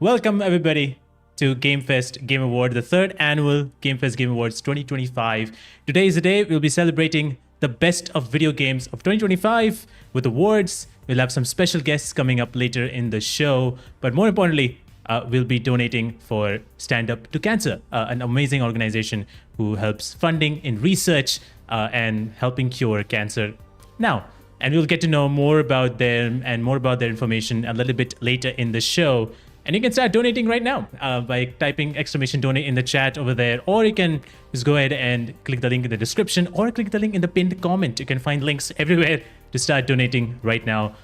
Welcome everybody to GameFest Game Award, the third annual GameFest Game Awards 2025. Today is the day we'll be celebrating the best of video games of 2025 with awards. We'll have some special guests coming up later in the show, but more importantly, we'll be donating for Stand Up to Cancer, an amazing organization who helps funding in research and helping cure cancer now. And we'll get to know more about them and more about their information a little bit later in the show. And you can start donating right now by typing !donate in the chat over there, or you can just go ahead and click the link in the description or click the link in the pinned comment. You can find links everywhere to start donating right now.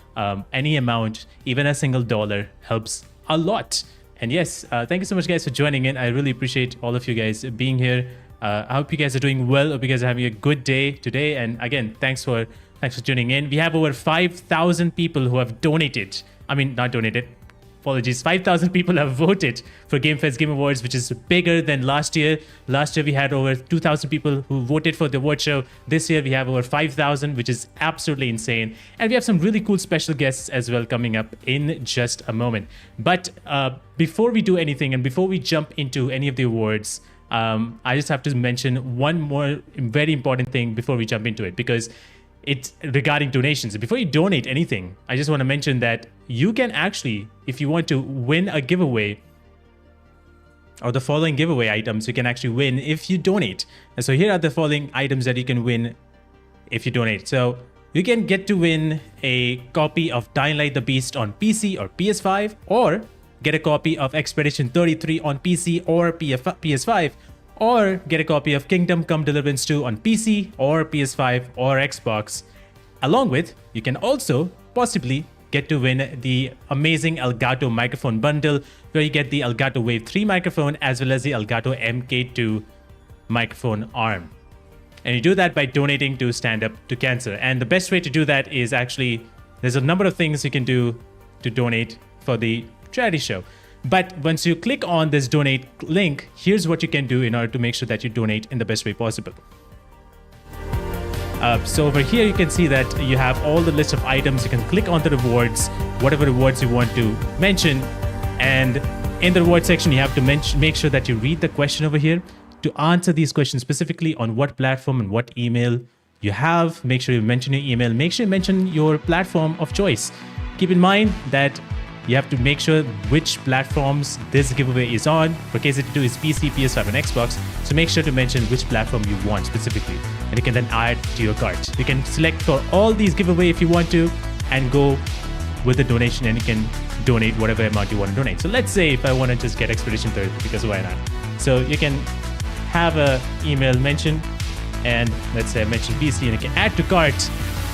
Any amount, even a single dollar, helps a lot. And yes, thank you so much guys for joining in. I really appreciate all of you guys being here. I hope you guys are doing well. Hope you guys are having a good day today. And again, thanks for tuning in. We have over 5,000 people who have donated. I mean, not donated. Apologies. 5,000 people have voted for GameFest Game Awards, which is bigger than last year. Last year, we had over 2,000 people who voted for the award show. This year, we have over 5,000, which is absolutely insane. And we have some really cool special guests as well coming up in just a moment. But before we do anything and before we jump into any of the awards, I just have to mention one more very important thing before we jump into it, because it's regarding donations. Before you donate anything, I just want to mention that you can actually, if you want to win a giveaway or the following giveaway items, you can actually win if you donate. And so here are the following items that you can win if you donate. So you can get to win a copy of Dying Light the Beast on PC or PS5, or get a copy of Expedition 33 on PC or PS5, or get a copy of Kingdom Come Deliverance 2 on PC or PS5 or Xbox. Along with, you can also possibly get to win the amazing Elgato microphone bundle, where you get the Elgato Wave 3 microphone as well as the Elgato MK2 microphone arm. And you do that by donating to Stand Up to Cancer. And the best way to do that is actually, there's a number of things you can do to donate for the charity show. But once you click on this donate link, here's what you can do in order to make sure that you donate in the best way possible. So over here, you can see that you have all the list of items. You can click on the rewards, whatever rewards you want to mention. And in the reward section, you have to make sure that you read the question over here. To answer these questions specifically on what platform and what email you have, make sure you mention your email. Make sure you mention your platform of choice. Keep in mind that you have to make sure which platforms this giveaway is on. For KZ2 is PC, PS5, and Xbox. So make sure to mention which platform you want specifically. And you can then add to your cart. You can select for all these giveaway if you want to, and go with the donation, and you can donate whatever amount you want to donate. So let's say if I want to just get Expedition 30, because why not? So you can have a email mention, and let's say I mentioned PC, and you can add to cart.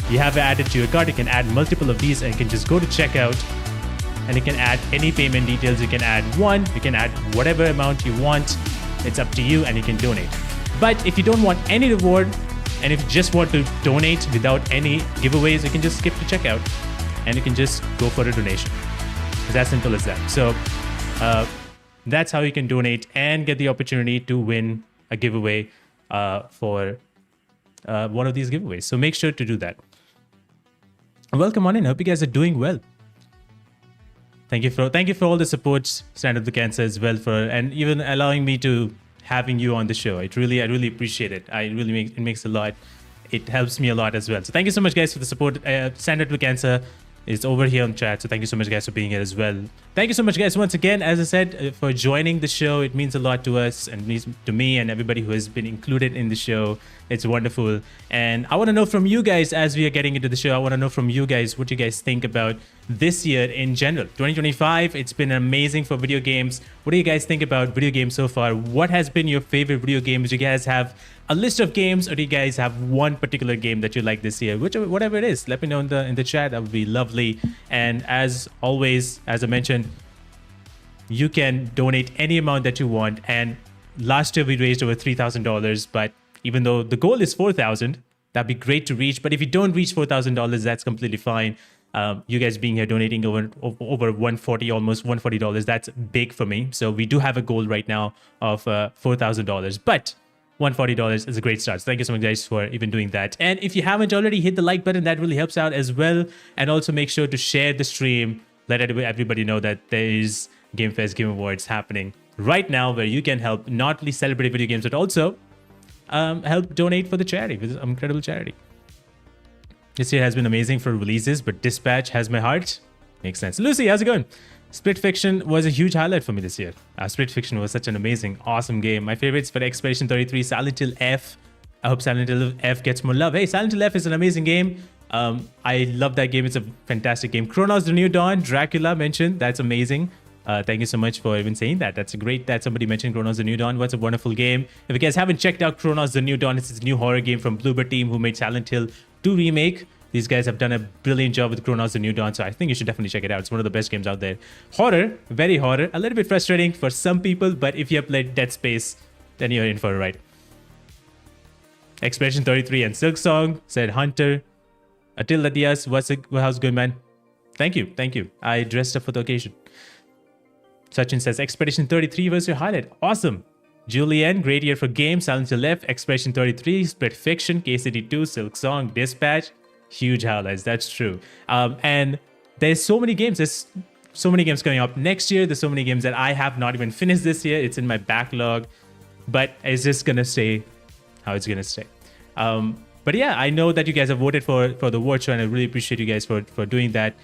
You have it added to your cart. You can add multiple of these, and you can just go to checkout. And you can add any payment details. You can add one, you can add whatever amount you want. It's up to you, and you can donate. But if you don't want any reward, and if you just want to donate without any giveaways, you can just skip to checkout and you can just go for a donation. It's as simple as that. So that's how you can donate and get the opportunity to win a giveaway for one of these giveaways. So make sure to do that. Welcome on in. I hope you guys are doing well. Thank you for all the support, Stand Up to Cancer as well, and even allowing me to having you on the show. I really appreciate it. It makes a lot. It helps me a lot as well. So thank you so much, guys, for the support. Stand Up to Cancer is over here on chat. So thank you so much, guys, for being here as well. Thank you so much, guys, once again, as I said, for joining the show. It means a lot to us and means to me and everybody who has been included in the show. It's wonderful. And I want to know from you guys, as we are getting into the show, I want to know from you guys what you guys think about this year in general. 2025, it's been amazing for video games. What do you guys think about video games so far? What has been your favorite video games? Do you guys have a list of games, or do you guys have one particular game that you like this year? Whatever it is, let me know in the chat. That would be lovely. And as always, as I mentioned, you can donate any amount that you want. And last year we raised over $3,000, but even though the goal is $4,000, that'd be great to reach. But if you don't reach $4,000, that's completely fine. You guys being here donating over $140, almost $140, that's big for me. So we do have a goal right now of $4,000, but $140 is a great start. So thank you so much, guys, for even doing that. And if you haven't already, hit the like button. That really helps out as well. And also make sure to share the stream. Let everybody know that there is GameFest Game Awards happening right now, where you can help not only celebrate video games, but also help donate for the charity, this incredible charity. This year has been amazing for releases, but Dispatch has my heart. Makes sense. Lucy, how's it going? Split Fiction was a huge highlight for me this year. Split Fiction was such an amazing, awesome game. My favorites for Expedition 33, Silent Hill F. I hope Silent Hill F gets more love. Hey, Silent Hill F is an amazing game. I love that game. It's a fantastic game. Chronos The New Dawn, Dracula mentioned. That's amazing. Thank you so much for even saying that. That's great that somebody mentioned Chronos The New Dawn. What's a wonderful game. If you guys haven't checked out Chronos The New Dawn, it's this new horror game from Bloober Team who made Silent Hill 2 Remake. These guys have done a brilliant job with Chronos The New Dawn, so I think you should definitely check it out. It's one of the best games out there. Horror, very horror. A little bit frustrating for some people, but if you have played Dead Space, then you're in for a ride. Expedition 33 and Silk Song, said Hunter. Atil Ladias, how's good, man? Thank you, thank you. I dressed up for the occasion. Sachin says, Expedition 33 was your highlight. Awesome. Julianne, great year for games. Silent Hill F, Expedition 33, Split Fiction, KCD2, Silk Song, Dispatch. Huge highlights, that's true. And there's so many games. There's so many games coming up next year. There's so many games that I have not even finished this year. It's in my backlog. But it's just going to stay how it's going to stay. But yeah, I know that you guys have voted for the award show, and I really appreciate you guys for doing that.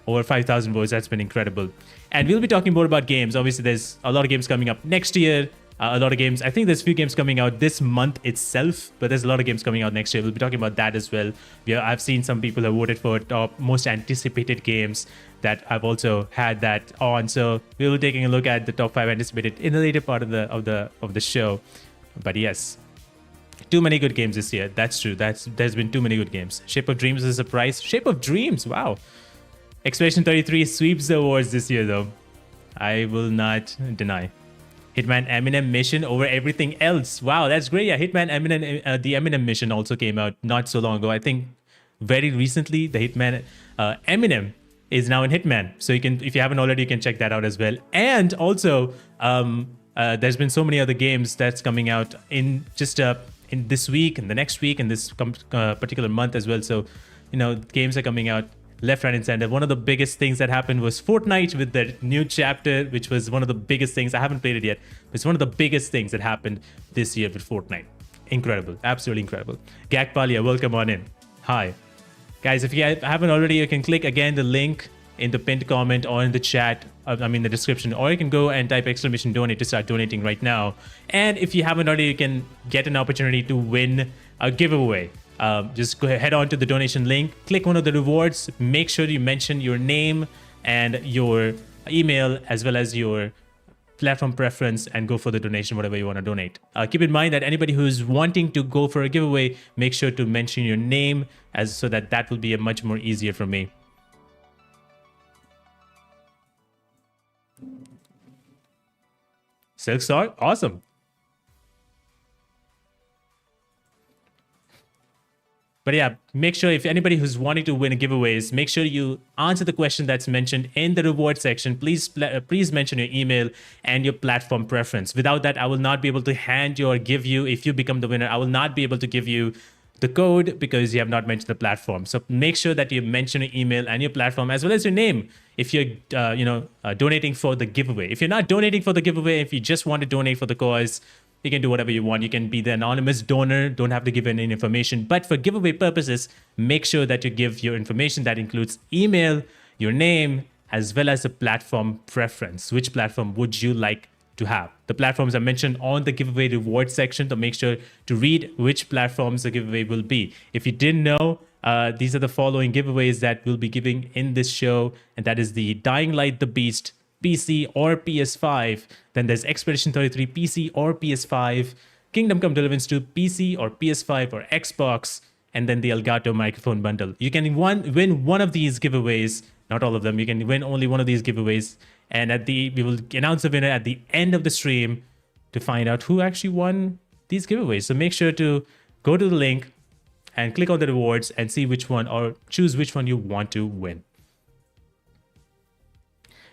Over 5,000 votes, that's been incredible. And we'll be talking more about games. Obviously, there's a lot of games coming up next year. A lot of games. I think there's a few games coming out this month itself, but there's a lot of games coming out next year. We'll be talking about that as well. I've seen some people have voted for top most anticipated games that I've also had that on. So we'll be taking a look at the top 5 anticipated in the later part of the show. But yes, too many good games this year. That's true. There's been too many good games. Shape of Dreams is a surprise. Shape of Dreams, wow. Expedition 33 sweeps the awards this year, though. I will not deny. Hitman Eminem mission over everything else. Wow, that's great. Yeah, Hitman Eminem, the Eminem mission also came out not so long ago. I think very recently, the Hitman Eminem is now in Hitman. So you can, if you haven't already, you can check that out as well. And also, there's been so many other games that's coming out in just in this week and the next week and this particular month as well. So, you know, games are coming out left, right, and center. One of the biggest things that happened was Fortnite with their new chapter, which was one of the biggest things. I haven't played it yet, but it's one of the biggest things that happened this year with Fortnite. Incredible. Absolutely incredible. Gakpalia, welcome on in. Hi. Guys, if you haven't already, you can click again the link in the pinned comment or in the chat, the description, or you can go and type !donate to start donating right now. And if you haven't already, you can get an opportunity to win a giveaway. Just go ahead, head on to the donation link, click one of the rewards, make sure you mention your name and your email as well as your platform preference, and go for the donation, whatever you want to donate. Keep in mind that anybody who's wanting to go for a giveaway, make sure to mention your name so that will be a much more easier for me. Silk Star, awesome. But yeah, make sure if anybody who's wanting to win giveaways, make sure you answer the question that's mentioned in the reward section. Please mention your email and your platform preference. Without that, I will not be able to hand you or give you, if you become the winner, I will not be able to give you the code because you have not mentioned the platform. So make sure that you mention your email and your platform as well as your name if you're donating for the giveaway. If you're not donating for the giveaway, if you just want to donate for the cause, you can do whatever you want. You can be the anonymous donor, don't have to give any information. But for giveaway purposes, make sure that you give your information. That includes email, your name, as well as the platform preference. Which platform would you like to have? The platforms are mentioned on the giveaway reward section, so make sure to read which platforms the giveaway will be. If you didn't know, these are the following giveaways that we'll be giving in this show, and that is the Dying Light the Beast PC or PS5. Then there's Expedition 33 PC or PS5, Kingdom Come Deliverance 2 PC or PS5 or Xbox, and then the Elgato microphone bundle. You can win one of these giveaways, not all of them. You can win only one of these giveaways, and we will announce the winner at the end of the stream to find out who actually won these giveaways. So make sure to go to the link and click on the rewards and see which one, or choose which one you want to win.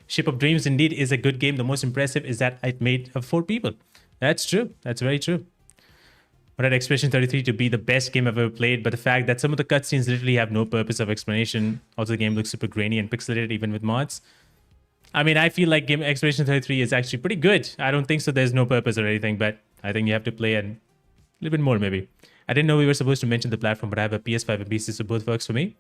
Ship of Dreams indeed is a good game. The most impressive is that it made 4 people. That's true. That's very true. But at Expedition 33 to be the best game I've ever played, but the fact that some of the cutscenes literally have no purpose of explanation. Also, the game looks super grainy and pixelated even with mods. I mean, I feel like Game Expedition 33 is actually pretty good. I don't think so. There's no purpose or anything, but I think you have to play a little bit more, maybe. I didn't know we were supposed to mention the platform, but I have a PS5 and PC, so both works for me.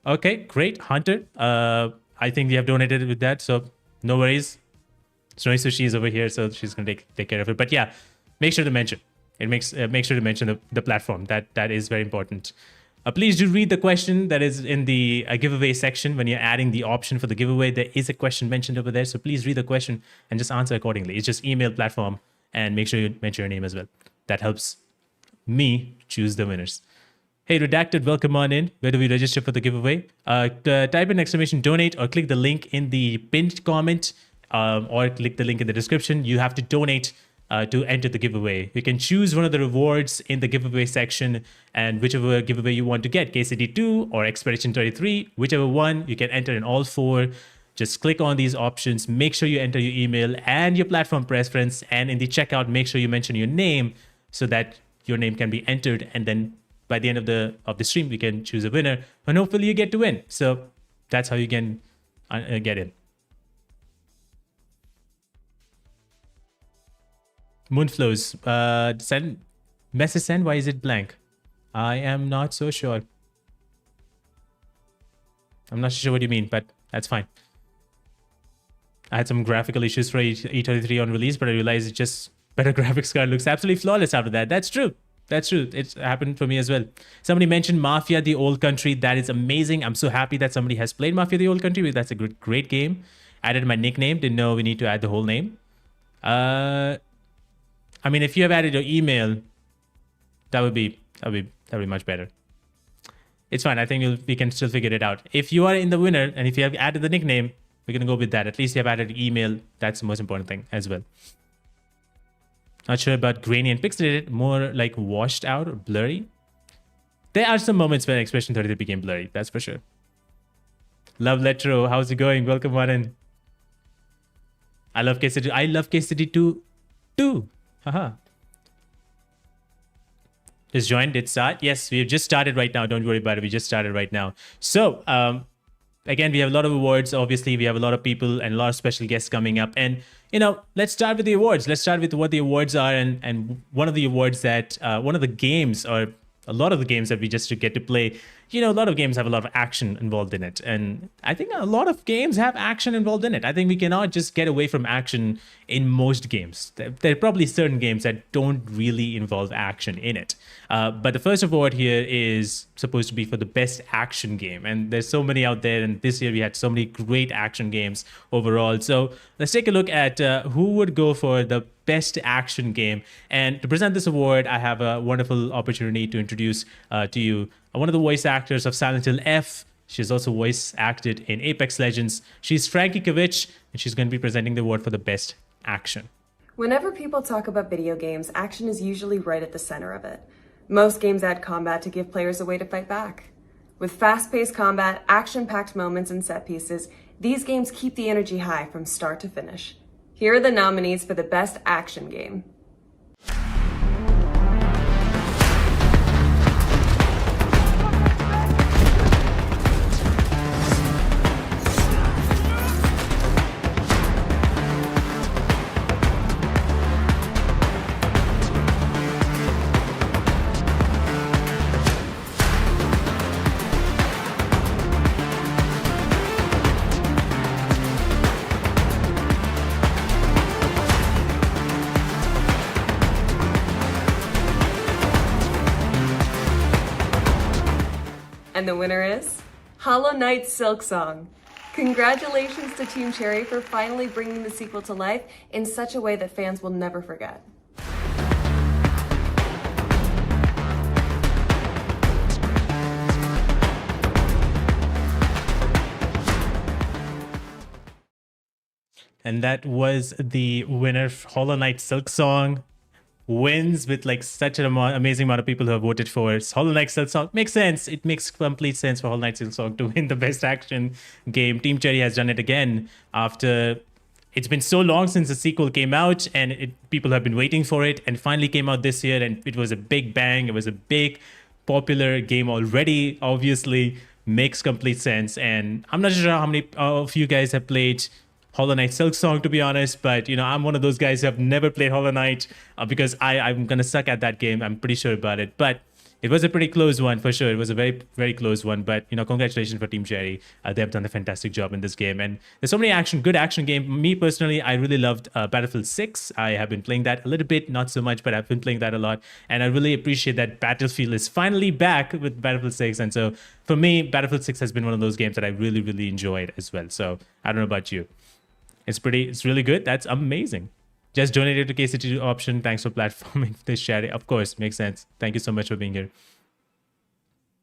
Okay, great. Hunter, I think we have donated with that, so no worries. Snowy Sushi is over here, so she's going to take care of it. But yeah, make sure to mention. Make sure to mention the platform. That is very important. Please do read the question that is in the giveaway section. When you're adding the option for the giveaway, there is a question mentioned over there. So please read the question and just answer accordingly. It's just email platform and make sure you mention your name as well. That helps me choose the winners. Hey, Redacted, welcome on in. Where do we register for the giveaway? Type in exclamation donate or click the link in the pinned comment or click the link in the description. You have to donate to enter the giveaway. You can choose one of the rewards in the giveaway section and whichever giveaway you want to get, KCD2 or Expedition 33, whichever one, you can enter in all four. Just click on these options. Make sure you enter your email and your platform preference. And in the checkout, make sure you mention your name so that your name can be entered. And then by the end of the stream, we can choose a winner and hopefully you get to win. So that's how you can get in. Moonflows, send message send. Why is it blank? I am not so sure. I'm not sure what you mean, but that's fine. I had some graphical issues for E33 on release, but I realized it's just better graphics card looks absolutely flawless after that. That's true. That's true. It's happened for me as well. Somebody mentioned Mafia: The Old Country. That is amazing. I'm so happy that somebody has played Mafia: The Old Country. That's a great game. Added my nickname. Didn't know we need to add the whole name. I mean, if you have added your email, that would be much better. It's fine. I think we can still figure it out. If you are in the winner and if you have added the nickname, we're gonna go with that. At least you have added email. That's the most important thing as well. Not sure about grainy and pixelated. More like washed out or blurry. There are some moments when Expedition 33 became blurry. That's for sure. Love Letro. How's it going? Welcome on in. I love KCD. I love KCD2 too. Haha. Just joined. It start. Yes, we have just started right now. Don't worry about it. We just started right now. So, again, we have a lot of awards. Obviously, we have a lot of people and a lot of special guests coming up. And, you know, let's start with the awards. Let's start with what the awards are. And one of the awards that, one of the games, or a lot of the games that we just get to play, you know, a lot of games have a lot of action involved in it. And I think a lot of games have action involved in it. I think we cannot just get away from action in most games. There are probably certain games that don't really involve action in it. But the first award here is supposed to be for the best action game. And there's so many out there. And this year we had so many great action games overall. So let's take a look at who would go for the best action game. And to present this award, I have a wonderful opportunity to introduce to you one of the voice actors of Silent Hill F. She's also voice acted in Apex Legends. She's Frankie Kavich, and she's going to be presenting the award for the best action. Whenever people talk about video games, action is usually right at the center of it. Most games add combat to give players a way to fight back. With fast-paced combat, action-packed moments, and set pieces, these games keep the energy high from start to finish. Here are the nominees for the best action game. And the winner is Hollow Knight Silksong. Congratulations to Team Cherry for finally bringing the sequel to life in such a way that fans will never forget. And that was the winner. Hollow Knight Silksong wins with like such an amazing amount of people who have voted for it. Hollow Knight Silksong makes sense. It makes complete sense for Hollow Knight Silksong to win the best action game. Team Cherry has done it again after it's been so long since the sequel came out, and people have been waiting for it, and finally came out this year, and it was a big bang. It was a big popular game already, obviously, makes complete sense. And I'm not sure how many of you guys have played Hollow Knight Silk Song, to be honest, but I'm one of those guys who have never played Hollow Knight because I'm gonna suck at that game. I'm pretty sure about it, but it was a pretty close one for sure. It was a very, very close one, but congratulations for Team Cherry. They have done a fantastic job in this game, and there's so many good action game. Me personally, I really loved Battlefield 6. I have been playing that a little bit, not so much, but I've been playing that a lot, and I really appreciate that Battlefield is finally back with Battlefield 6. And so for me, Battlefield 6 has been one of those games that I really, really enjoyed as well. So I don't know about you. It's really good. That's amazing. Just donated to KCT option. Thanks for platforming this charity. Of course, makes sense. Thank you so much for being here.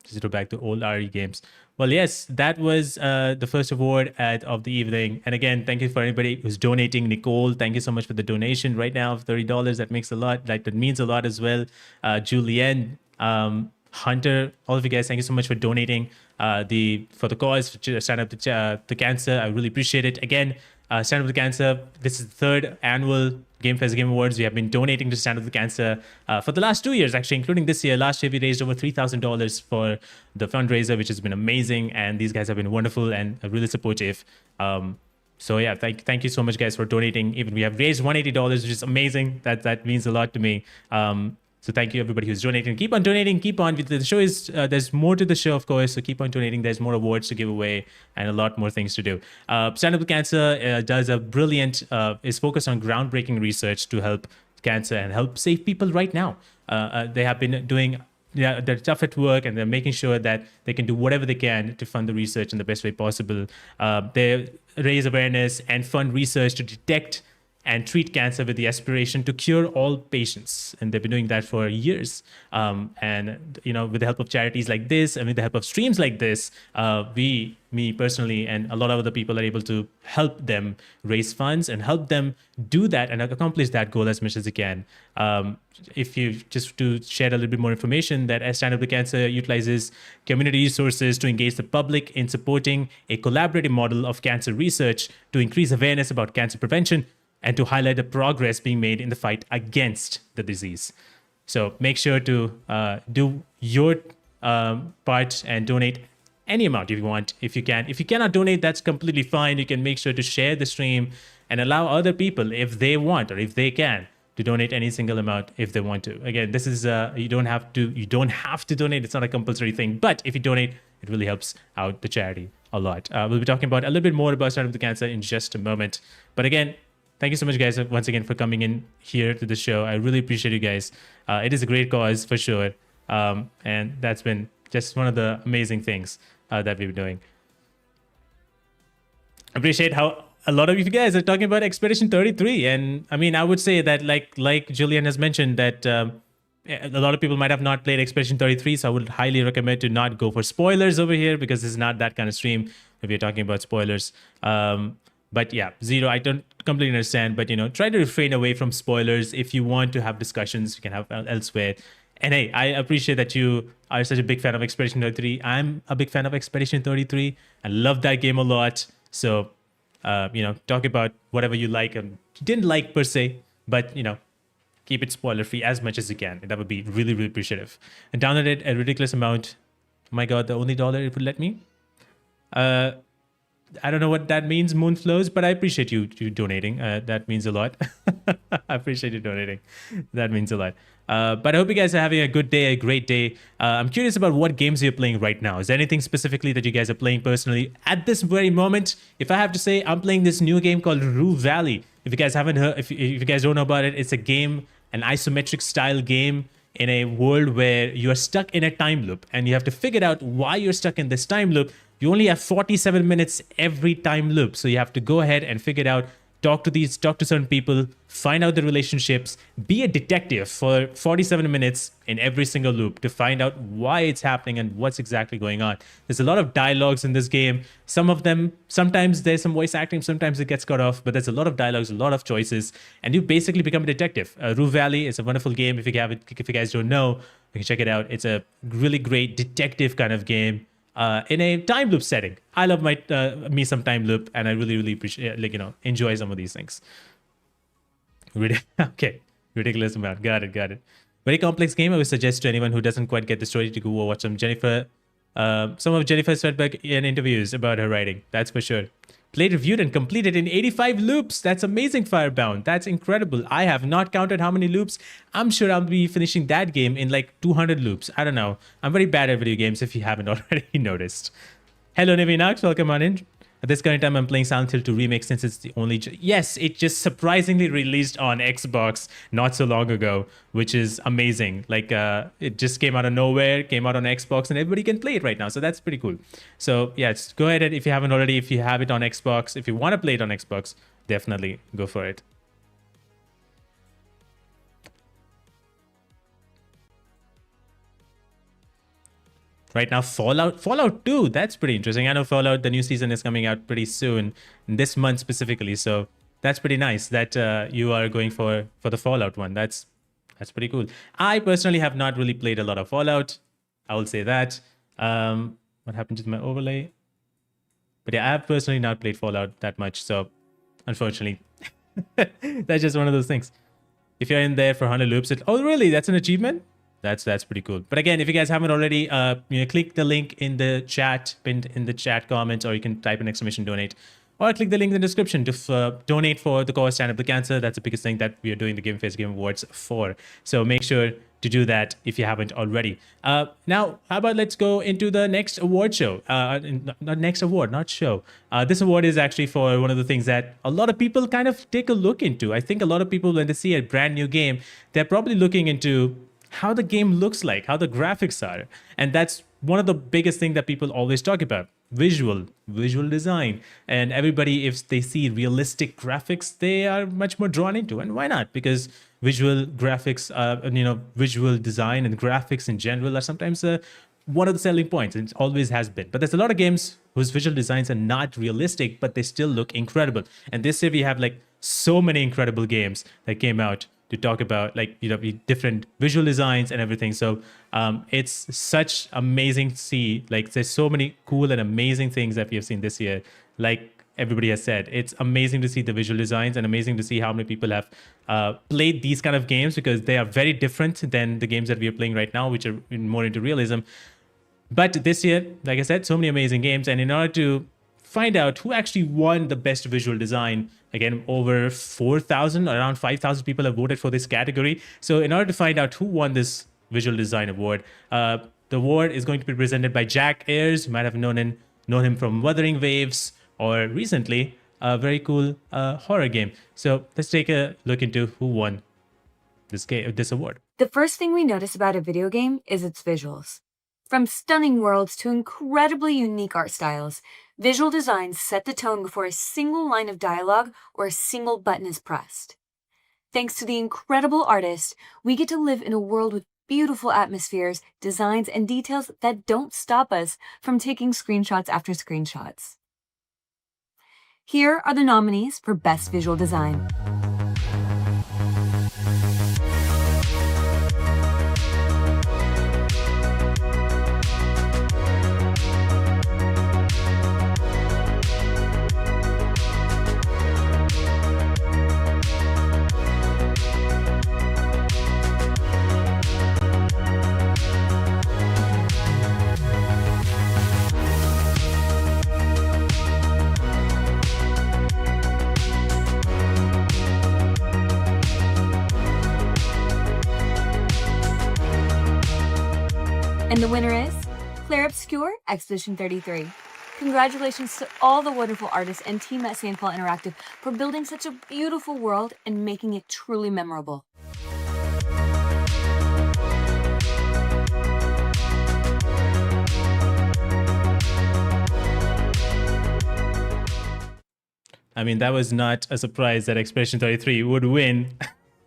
Just go back to old RE games. Well, yes, that was the first award of the evening. And again, thank you for anybody who's donating. Nicole, thank you so much for the donation right now of $30. That makes a lot. That means a lot as well. Julianne, Hunter, all of you guys, thank you so much for donating for the cause, for stand up to cancer. I really appreciate it. Again, Stand Up to Cancer. This is the third annual GameFest Game Awards. We have been donating to Stand Up to Cancer for the last 2 years, actually, including this year. Last year, we raised over $3,000 for the fundraiser, which has been amazing. And these guys have been wonderful and really supportive. So yeah, thank you so much, guys, for donating. Even we have raised $180, which is amazing. That means a lot to me. So thank you, everybody who's donating. Keep on donating. Keep on. The show is, there's more to the show, of course. So keep on donating. There's more awards to give away and a lot more things to do. Stand Up to Cancer does a brilliant, is focused on groundbreaking research to help cancer and help save people right now. They have been doing, they're tough at work, and they're making sure that they can do whatever they can to fund the research in the best way possible. They raise awareness and fund research to detect and treat cancer with the aspiration to cure all patients. And they've been doing that for years. And, with the help of charities like this, and with the help of streams like this, me personally, and a lot of other people are able to help them raise funds and help them do that and accomplish that goal as much as they can. If you just to share a little bit more information, that Stand Up to Cancer utilizes community resources to engage the public in supporting a collaborative model of cancer research to increase awareness about cancer prevention and to highlight the progress being made in the fight against the disease. So make sure to do your part and donate any amount if you want, if you can. If you cannot donate, that's completely fine. You can make sure to share the stream and allow other people, if they want or if they can, to donate any single amount if they want to. Again, this is you don't have to donate. It's not a compulsory thing, but if you donate, it really helps out the charity a lot. We'll be talking about a little bit more about Stand Up to Cancer in just a moment. But again, thank you so much, guys, once again for coming in here to the show. I really appreciate you guys. It is a great cause for sure. And that's been just one of the amazing things that we've been doing. I appreciate how a lot of you guys are talking about Expedition 33. And I mean, I would say that like Julian has mentioned that a lot of people might have not played Expedition 33. So I would highly recommend to not go for spoilers over here, because this is not that kind of stream if you're talking about spoilers. But yeah, Zero, I don't completely understand, but try to refrain away from spoilers. If you want to have discussions, you can have elsewhere. And hey, I appreciate that you are such a big fan of Expedition 33. I'm a big fan of Expedition 33. I love that game a lot. So, talk about whatever you like and didn't like per se, but keep it spoiler free as much as you can. That would be really, really appreciative. And downloaded a ridiculous amount. Oh my God, the only dollar it would let me. I don't know what that means, Moonflows, but I appreciate you donating. That means a lot. I appreciate you donating. That means a lot. But I hope you guys are having a good day, a great day. I'm curious about what games you're playing right now. Is there anything specifically that you guys are playing personally at this very moment? If I have to say, I'm playing this new game called Rue Valley. If you guys haven't heard, if you guys don't know about it, it's a game, an isometric style game in a world where you are stuck in a time loop, and you have to figure out why you're stuck in this time loop. You only have 47 minutes every time loop. So you have to go ahead and figure it out, talk to certain people, find out the relationships, be a detective for 47 minutes in every single loop to find out why it's happening and what's exactly going on. There's a lot of dialogues in this game. Some of them, sometimes there's some voice acting, sometimes it gets cut off, but there's a lot of dialogues, a lot of choices, and you basically become a detective. Rue Valley is a wonderful game. If you guys don't know, you can check it out. It's a really great detective kind of game. In a time loop setting. I love me some time loop, and I really appreciate, enjoy some of these things. Okay, ridiculous amount. Got it. Very complex game. I would suggest to anyone who doesn't quite get the story to go watch some Jennifer Some of Jennifer's feedback in interviews about her writing, that's for sure. Played, reviewed, and completed in 85 loops. That's amazing, Firebound. That's incredible. I have not counted how many loops. I'm sure I'll be finishing that game in like 200 loops. I don't know. I'm very bad at video games if you haven't already noticed. Hello, Navinax. Welcome on in. At this current time, I'm playing Silent Hill 2 Remake since it's the only... Yes, it just surprisingly released on Xbox not so long ago, which is amazing. Like, it just came out of nowhere, came out on Xbox, and everybody can play it right now. So that's pretty cool. So, yeah, just go ahead and if you haven't already, if you have it on Xbox, if you want to play it on Xbox, definitely go for it. Right now, Fallout 2, that's pretty interesting. I know Fallout, the new season is coming out pretty soon, this month specifically. So that's pretty nice that you are going for the Fallout one. That's pretty cool. I personally have not really played a lot of Fallout. I will say that. What happened to my overlay? But yeah, I have personally not played Fallout that much. So unfortunately, that's just one of those things. If you're in there for 100 loops, oh really? That's an achievement? That's pretty cool. But again, if you guys haven't already, click the link in the chat, pinned in the chat comments, or you can type an exclamation donate, or click the link in the description to donate for the cause Stand Up to Cancer. That's the biggest thing that we are doing the GameFest Game Awards for. So make sure to do that if you haven't already. Now, how about let's go into the next award show? Not next award, not show. This award is actually for one of the things that a lot of people kind of take a look into. I think a lot of people, when they see a brand new game, they're probably looking into how the game looks like, how the graphics are. And that's one of the biggest things that people always talk about. Visual design. And everybody, if they see realistic graphics, they are much more drawn into. And why not? Because visual graphics, visual design and graphics in general are sometimes one of the selling points. And it always has been. But there's a lot of games whose visual designs are not realistic, but they still look incredible. And this year we have like so many incredible games that came out to talk about, like, different visual designs and everything. So it's such amazing to see. Like, there's so many cool and amazing things that we have seen this year. Like everybody has said, it's amazing to see the visual designs and amazing to see how many people have played these kind of games, because they are very different than the games that we are playing right now, which are more into realism. But this year, like I said, so many amazing games. And in order to find out who actually won the best visual design, again, over 4,000, around 5,000 people have voted for this category. So in order to find out who won this visual design award, the award is going to be presented by Jack Ayers. You might have known him from Wuthering Waves, or recently a very cool horror game. So let's take a look into who won this award. The first thing we notice about a video game is its visuals. From stunning worlds to incredibly unique art styles, visual designs set the tone before a single line of dialogue or a single button is pressed. Thanks to the incredible artist, we get to live in a world with beautiful atmospheres, designs, and details that don't stop us from taking screenshots after screenshots. Here are the nominees for Best Visual Design. And the winner is Clair Obscur Expedition 33. Congratulations to all the wonderful artists and team at Sandfall Interactive for building such a beautiful world and making it truly memorable. I mean, that was not a surprise that Expedition 33 would win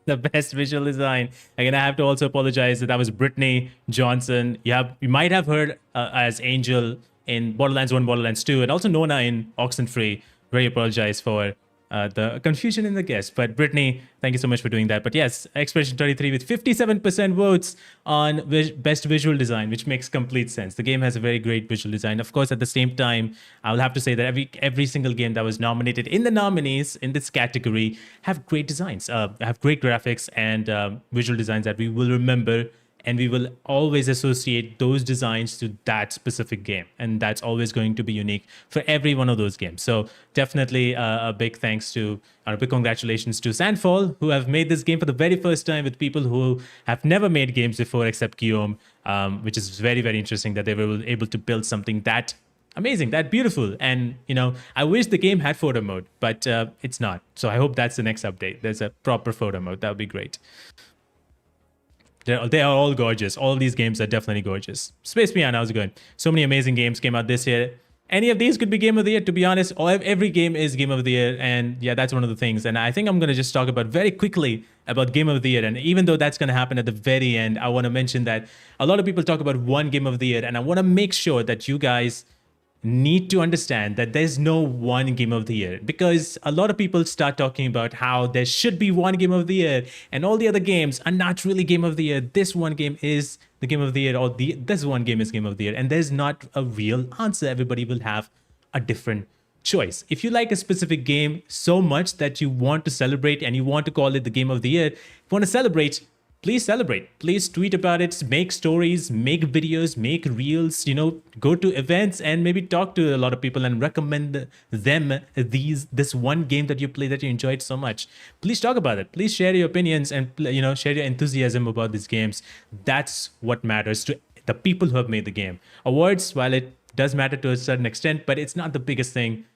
the best visual design. Again, I have to also apologize that was Brittany Johnson. You might have heard as Angel in Borderlands 1, Borderlands 2, and also Nona in Oxenfree. Very apologize for the confusion in the guess. But Brittany, thank you so much for doing that. But yes, Expedition 33 with 57% votes on best visual design, which makes complete sense. The game has a very great visual design. Of course, at the same time, I will have to say that every single game that was nominated in the nominees in this category have great designs, have great graphics and visual designs that we will remember and we will always associate those designs to that specific game, and that's always going to be unique for every one of those games. So definitely a big thanks to, or a big congratulations to Sandfall, who have made this game for the very first time with people who have never made games before except Guillaume, which is very, very interesting that they were able to build something that amazing, that beautiful. And I wish the game had photo mode, but it's not. So I hope that's the next update. There's a proper photo mode. That would be great. They are all gorgeous. All these games are definitely gorgeous. Space Piano, how's it going? So many amazing games came out this year. Any of these could be Game of the Year, to be honest. Every game is Game of the Year, and yeah, that's one of the things. And I think I'm going to just talk about very quickly about Game of the Year. And even though that's going to happen at the very end, I want to mention that a lot of people talk about one Game of the Year, and I want to make sure that you guys need to understand that there's no one Game of the Year, because a lot of people start talking about how there should be one Game of the Year and all the other games are not really Game of the Year. This one game is the Game of the Year, or this one game is Game of the Year, and there's not a real answer. Everybody will have a different choice. If you like a specific game so much that you want to celebrate and you want to call it the Game of the Year, if you want to celebrate, please celebrate. Please tweet about it, make stories, make videos, make reels, go to events and maybe talk to a lot of people and recommend them this one game that you play that you enjoyed so much. Please talk about it. Please share your opinions and share your enthusiasm about these games. That's what matters to the people who have made the game. Awards, while it does matter to a certain extent, but it's not the biggest thing.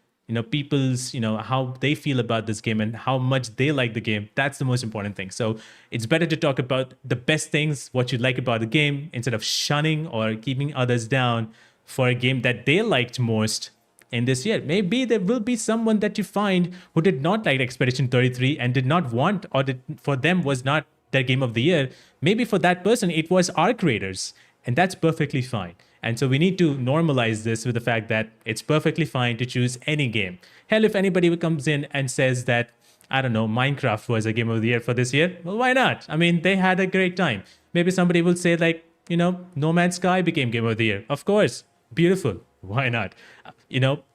People's, how they feel about this game and how much they like the game. That's the most important thing. So it's better to talk about the best things, what you like about the game, instead of shunning or keeping others down for a game that they liked most in this year. Maybe there will be someone that you find who did not like Expedition 33 and did not want, or for them was not their Game of the Year. Maybe for that person, it was our creators, and that's perfectly fine. And so we need to normalize this with the fact that it's perfectly fine to choose any game. Hell, if anybody comes in and says that, I don't know, Minecraft was a Game of the Year for this year, well, why not? I mean, they had a great time. Maybe somebody will say like, No Man's Sky became Game of the Year. Of course, beautiful. Why not?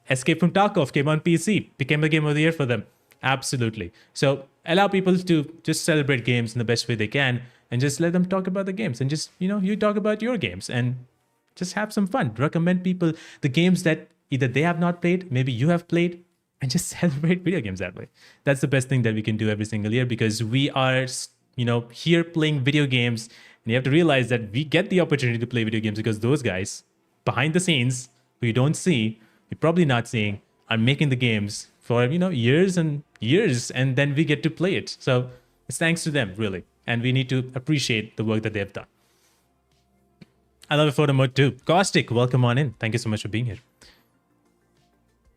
Escape from Tarkov came on PC, became a Game of the Year for them. Absolutely. So allow people to just celebrate games in the best way they can, and just let them talk about the games, and just, you talk about your games and just have some fun. Recommend people the games that either they have not played, maybe you have played, and just celebrate video games that way. That's the best thing that we can do every single year, because we are, here playing video games, and you have to realize that we get the opportunity to play video games because those guys behind the scenes who you don't see, you're probably not seeing, are making the games for, years and years, and then we get to play it. So it's thanks to them, really. And we need to appreciate the work that they've done. I love a photo mode too. Caustic, welcome on in. Thank you so much for being here.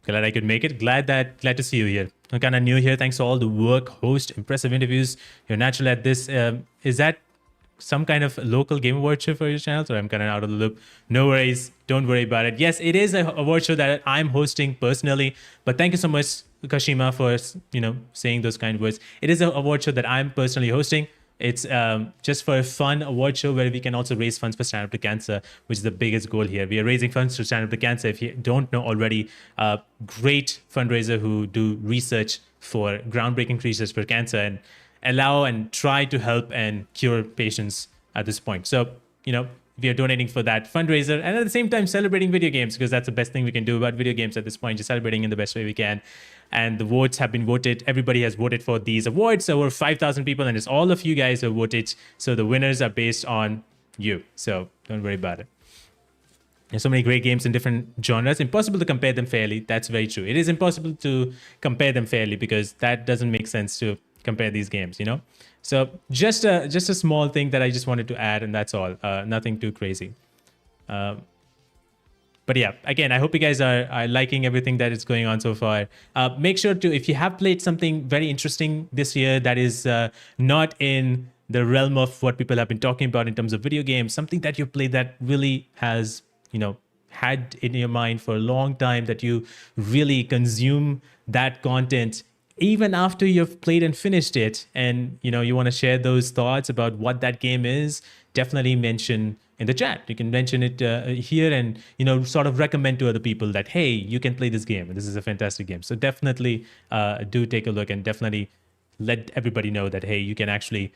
Glad I could make it. Glad to see you here. I'm kind of new here. Thanks for all the work, host, impressive interviews. You're natural at this. Is that some kind of local game award show for your channel? So I'm kind of out of the loop. No worries. Don't worry about it. Yes, it is a award show that I'm hosting personally. But thank you so much, Kashima, for saying those kind words. It is an award show that I'm personally hosting. It's just for a fun award show where we can also raise funds for Stand Up to Cancer, which is the biggest goal here. We are raising funds to Stand Up to Cancer. If you don't know already, great fundraiser who do research for groundbreaking research for cancer and allow and try to help and cure patients at this point. So, we are donating for that fundraiser, and at the same time celebrating video games, because that's the best thing we can do about video games at this point, just celebrating in the best way we can. And the votes have been voted. Everybody has voted for these awards. Over 5,000 people, and it's all of you guys who voted. So the winners are based on you. So don't worry about it. There's so many great games in different genres. Impossible to compare them fairly. That's very true. It is impossible to compare them fairly, because that doesn't make sense to compare these games, So just a small thing that I just wanted to add, and that's all. Nothing too crazy. But yeah, again, I hope you guys are liking everything that is going on so far. Make sure to, if you have played something very interesting this year that is not in the realm of what people have been talking about in terms of video games, something that you played that really has, had in your mind for a long time, that you really consume that content even after you've played and finished it, and you want to share those thoughts about what that game is, definitely mention in the chat. You can mention it here, and sort of recommend to other people that, hey, you can play this game, and this is a fantastic game. So definitely do take a look, and definitely let everybody know that, hey, you can actually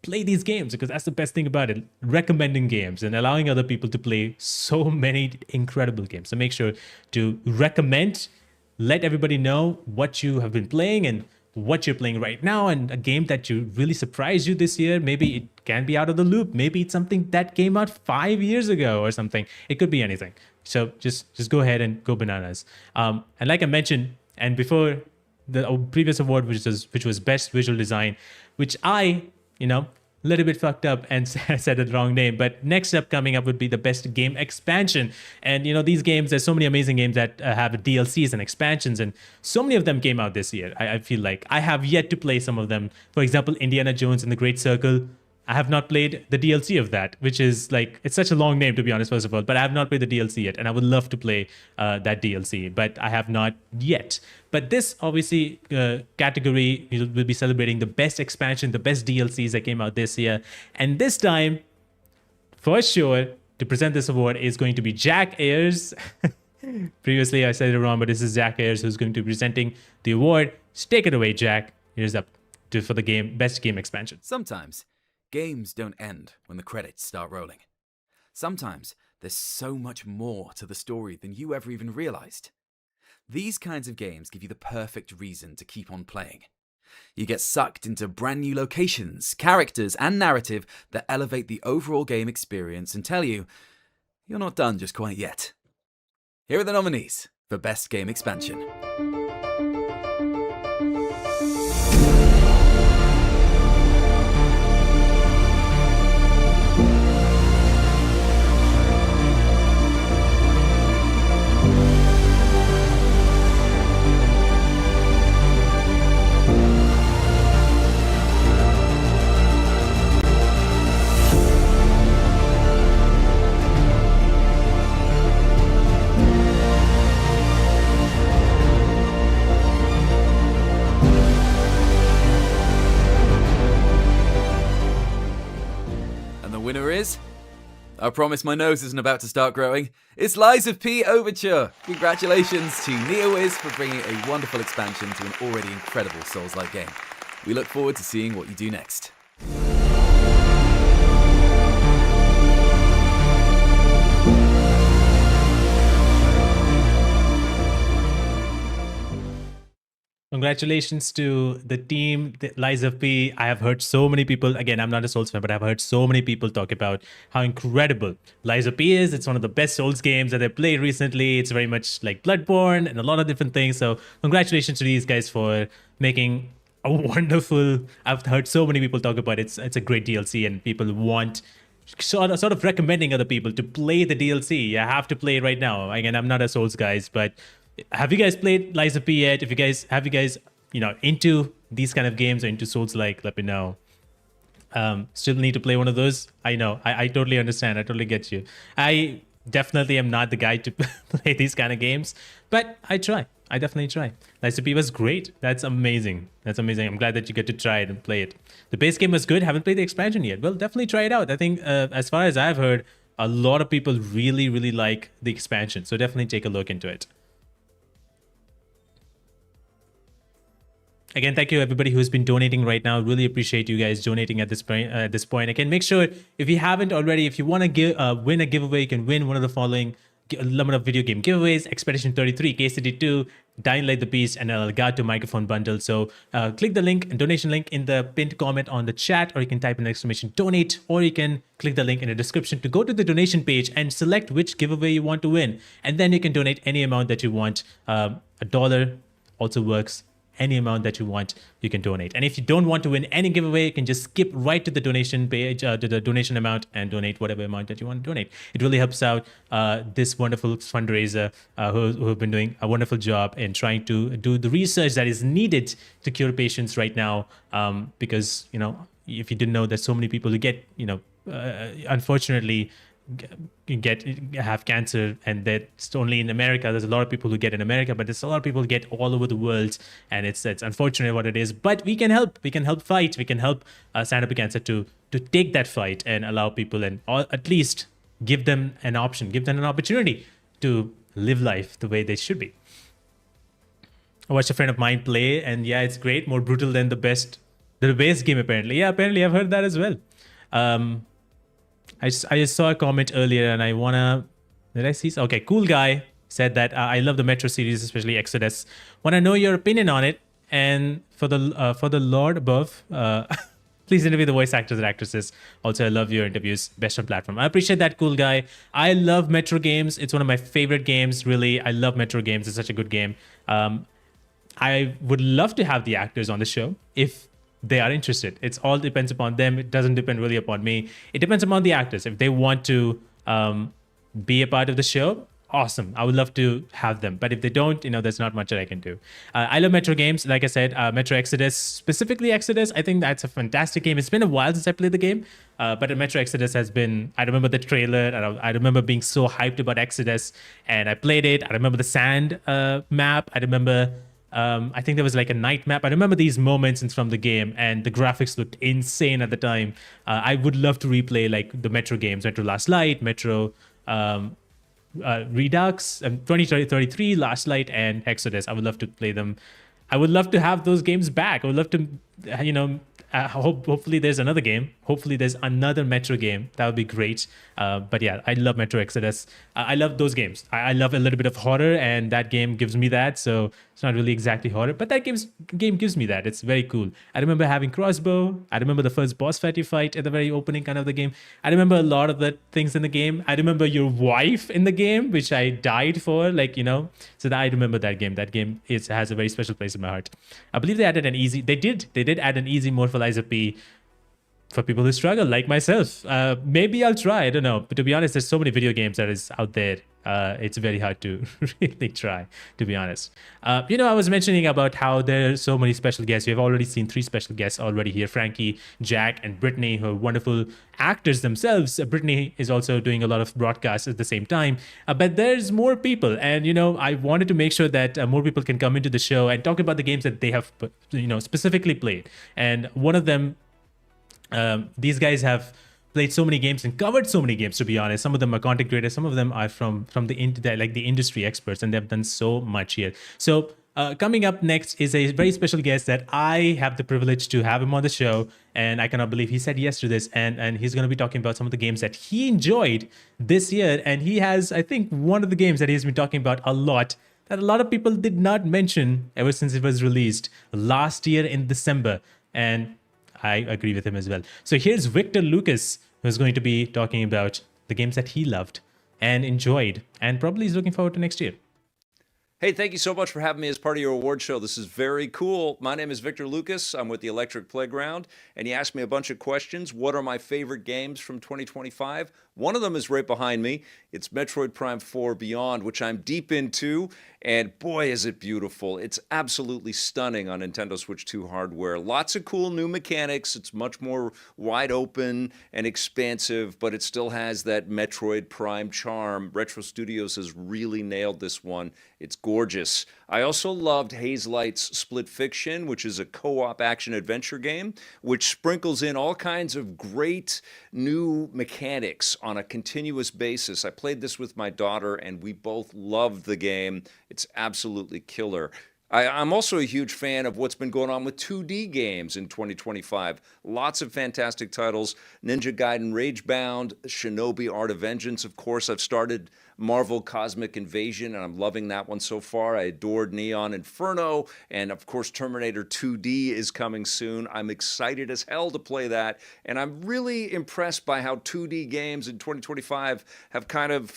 play these games, because that's the best thing about it. Recommending games and allowing other people to play so many incredible games. So make sure to recommend, let everybody know what you have been playing and what you're playing right now, and a game that you really surprised you this year. Maybe it can be out of the loop. Maybe it's something that came out 5 years ago or something. It could be anything. So just go ahead and go bananas. And like I mentioned, and before the previous award, which was best visual design, which I, a little bit fucked up and said the wrong name. But next up, coming up, would be the best game expansion. And these games, there's so many amazing games that have DLCs and expansions, and so many of them came out this year. I feel like I have yet to play some of them. For example, Indiana Jones and the Great Circle. I have not played the DLC of that, which is like, it's such a long name, to be honest, first of all, but I have not played the DLC yet, and I would love to play that DLC, but I have not yet. But this, obviously, category will be celebrating the best expansion, the best DLCs that came out this year. And this time, for sure, to present this award is going to be Jack Ayers. Previously, I said it wrong, but this is Jack Ayers who's going to be presenting the award. So take it away, Jack. Here's up for the best game expansion. Sometimes games don't end when the credits start rolling. Sometimes there's so much more to the story than you ever even realized. These kinds of games give you the perfect reason to keep on playing. You get sucked into brand new locations, characters, and narrative that elevate the overall game experience and tell you, you're not done just quite yet. Here are the nominees for Best Game Expansion. I promise my nose isn't about to start growing. It's Lies of P Overture. Congratulations to NeoWiz for bringing a wonderful expansion to an already incredible Souls-like game. We look forward to seeing what you do next. Congratulations to the team, Lies of P. I have heard so many people, again, I'm not a Souls fan, but I've heard so many people talk about how incredible Lies of P is. It's one of the best Souls games that I've played recently. It's very much like Bloodborne and a lot of different things. So congratulations to these guys for making a wonderful, I've heard so many people talk about it. It's a great DLC, and people want sort of recommending other people to play the DLC. You have to play it right now. Again, I'm not a Souls guys, but have you guys played Lies of P yet? If you guys into these kind of games or into Souls, like, let me know. Still need to play one of those. I know. I totally understand. I totally get you. I definitely am not the guy to play these kind of games, but I try. I definitely try. Lies of P was great. That's amazing. That's amazing. I'm glad that you get to try it and play it. The base game was good. Haven't played the expansion yet. Well, definitely try it out. I think as far as I've heard, a lot of people really, really like the expansion. So definitely take a look into it. Again, thank you everybody who's been donating right now. Really appreciate you guys donating at this point. Again, make sure if you haven't already, if you want to win a giveaway, you can win one of the following number of video game giveaways: Expedition 33, KCD 2, Dying Light the Beast, and an Elgato microphone bundle. So click the link and donation link in the pinned comment on the chat, or you can type in exclamation donate, or you can click the link in the description to go to the donation page and select which giveaway you want to win. And then you can donate any amount that you want. $1 also works. Any amount that you want, you can donate. And if you don't want to win any giveaway, you can just skip right to the donation page, to the donation amount, and donate whatever amount that you want to donate. It really helps out this wonderful fundraiser who have been doing a wonderful job in trying to do the research that is needed to cure patients right now. Because, if you didn't know, there's so many people who get, unfortunately, have cancer, and that's only in America. There's a lot of people who get in America, but there's a lot of people who get all over the world, and it's unfortunate what it is. But we can help. We can help fight. We can help stand up against it to take that fight and allow people, and at least give them an option, give them an opportunity to live life the way they should be. I watched a friend of mine play, and yeah, it's great. More brutal than the best The base game, apparently. Yeah, apparently I've heard that as well. I just saw a comment earlier and I wanna. Did I see? Okay, cool guy said that I love the Metro series, especially Exodus. Wanna know your opinion on it? And for the Lord above, please interview the voice actors and actresses. Also, I love your interviews. Best on platform. I appreciate that, cool guy. I love Metro games. It's one of my favorite games. Really, I love Metro games. It's such a good game. I would love to have the actors on the show if they are interested. It's all depends upon them. It doesn't depend really upon me. It depends upon the actors. If they want to be a part of the show, awesome. I would love to have them. But if they don't, there's not much that I can do. I love Metro games. Like I said, Metro Exodus, specifically Exodus, I think that's a fantastic game. It's been a while since I played the game, but Metro Exodus has been, I remember the trailer, and I remember being so hyped about Exodus, and I played it. I remember the sand map. I remember... I think there was like a night map. I remember these moments from the game, and the graphics looked insane at the time. I would love to replay like the Metro games, Metro Last Light, Metro Redux, 2033, Last Light, and Exodus. I would love to play them. I would love to have those games back. I would love to, hopefully there's another game. Hopefully there's another Metro game. That would be great. But yeah, I love Metro Exodus. I love those games. I love a little bit of horror, and that game gives me that. So it's not really exactly horror, but that game gives me that. It's very cool. I remember having crossbow. I remember the first boss fight you fight at the very opening kind of the game. I remember a lot of the things in the game. I remember your wife in the game, which I died for, so I remember that game. That game has a very special place in my heart. I believe they added an easy, they did add an easy Morphalizer P for people who struggle like myself. Maybe I'll try, I don't know. But to be honest, there's so many video games that is out there. It's very hard to really try, to be honest. I was mentioning about how there are so many special guests. We've already seen 3 special guests already here. Frankie, Jack, and Brittany, who are wonderful actors themselves. Brittany is also doing a lot of broadcasts at the same time. But there's more people. And, I wanted to make sure that more people can come into the show and talk about the games that they have, specifically played. And one of them, these guys have played so many games and covered so many games, to be honest. Some of them are content creators, some of them are from the industry experts, and they've done so much here. So coming up next is a very special guest that I have the privilege to have him on the show, and I cannot believe he said yes to this, and he's going to be talking about some of the games that he enjoyed this year. And he has, I think, one of the games that he's been talking about a lot that a lot of people did not mention ever since it was released last year in December. And I agree with him as well. So here's Victor Lucas, who's going to be talking about the games that he loved and enjoyed, and probably is looking forward to next year. Hey, thank you so much for having me as part of your award show. This is very cool. My name is Victor Lucas. I'm with the Electric Playground, and you asked me a bunch of questions. What are my favorite games from 2025? One of them is right behind me. It's Metroid Prime 4 Beyond, which I'm deep into, and boy, is it beautiful. It's absolutely stunning on Nintendo Switch 2 hardware. Lots of cool new mechanics. It's much more wide open and expansive, but it still has that Metroid Prime charm. Retro Studios has really nailed this one. It's gorgeous. I also loved Hazelight's Split Fiction, which is a co-op action-adventure game, which sprinkles in all kinds of great new mechanics on a continuous basis. I played this with my daughter, and we both loved the game. It's absolutely killer. I'm also a huge fan of what's been going on with 2D games in 2025. Lots of fantastic titles. Ninja Gaiden Ragebound, Shinobi Art of Vengeance, of course. I've started Marvel Cosmic Invasion, and I'm loving that one so far. I adored Neon Inferno, and of course Terminator 2D is coming soon. I'm excited as hell to play that, and I'm really impressed by how 2D games in 2025 have kind of,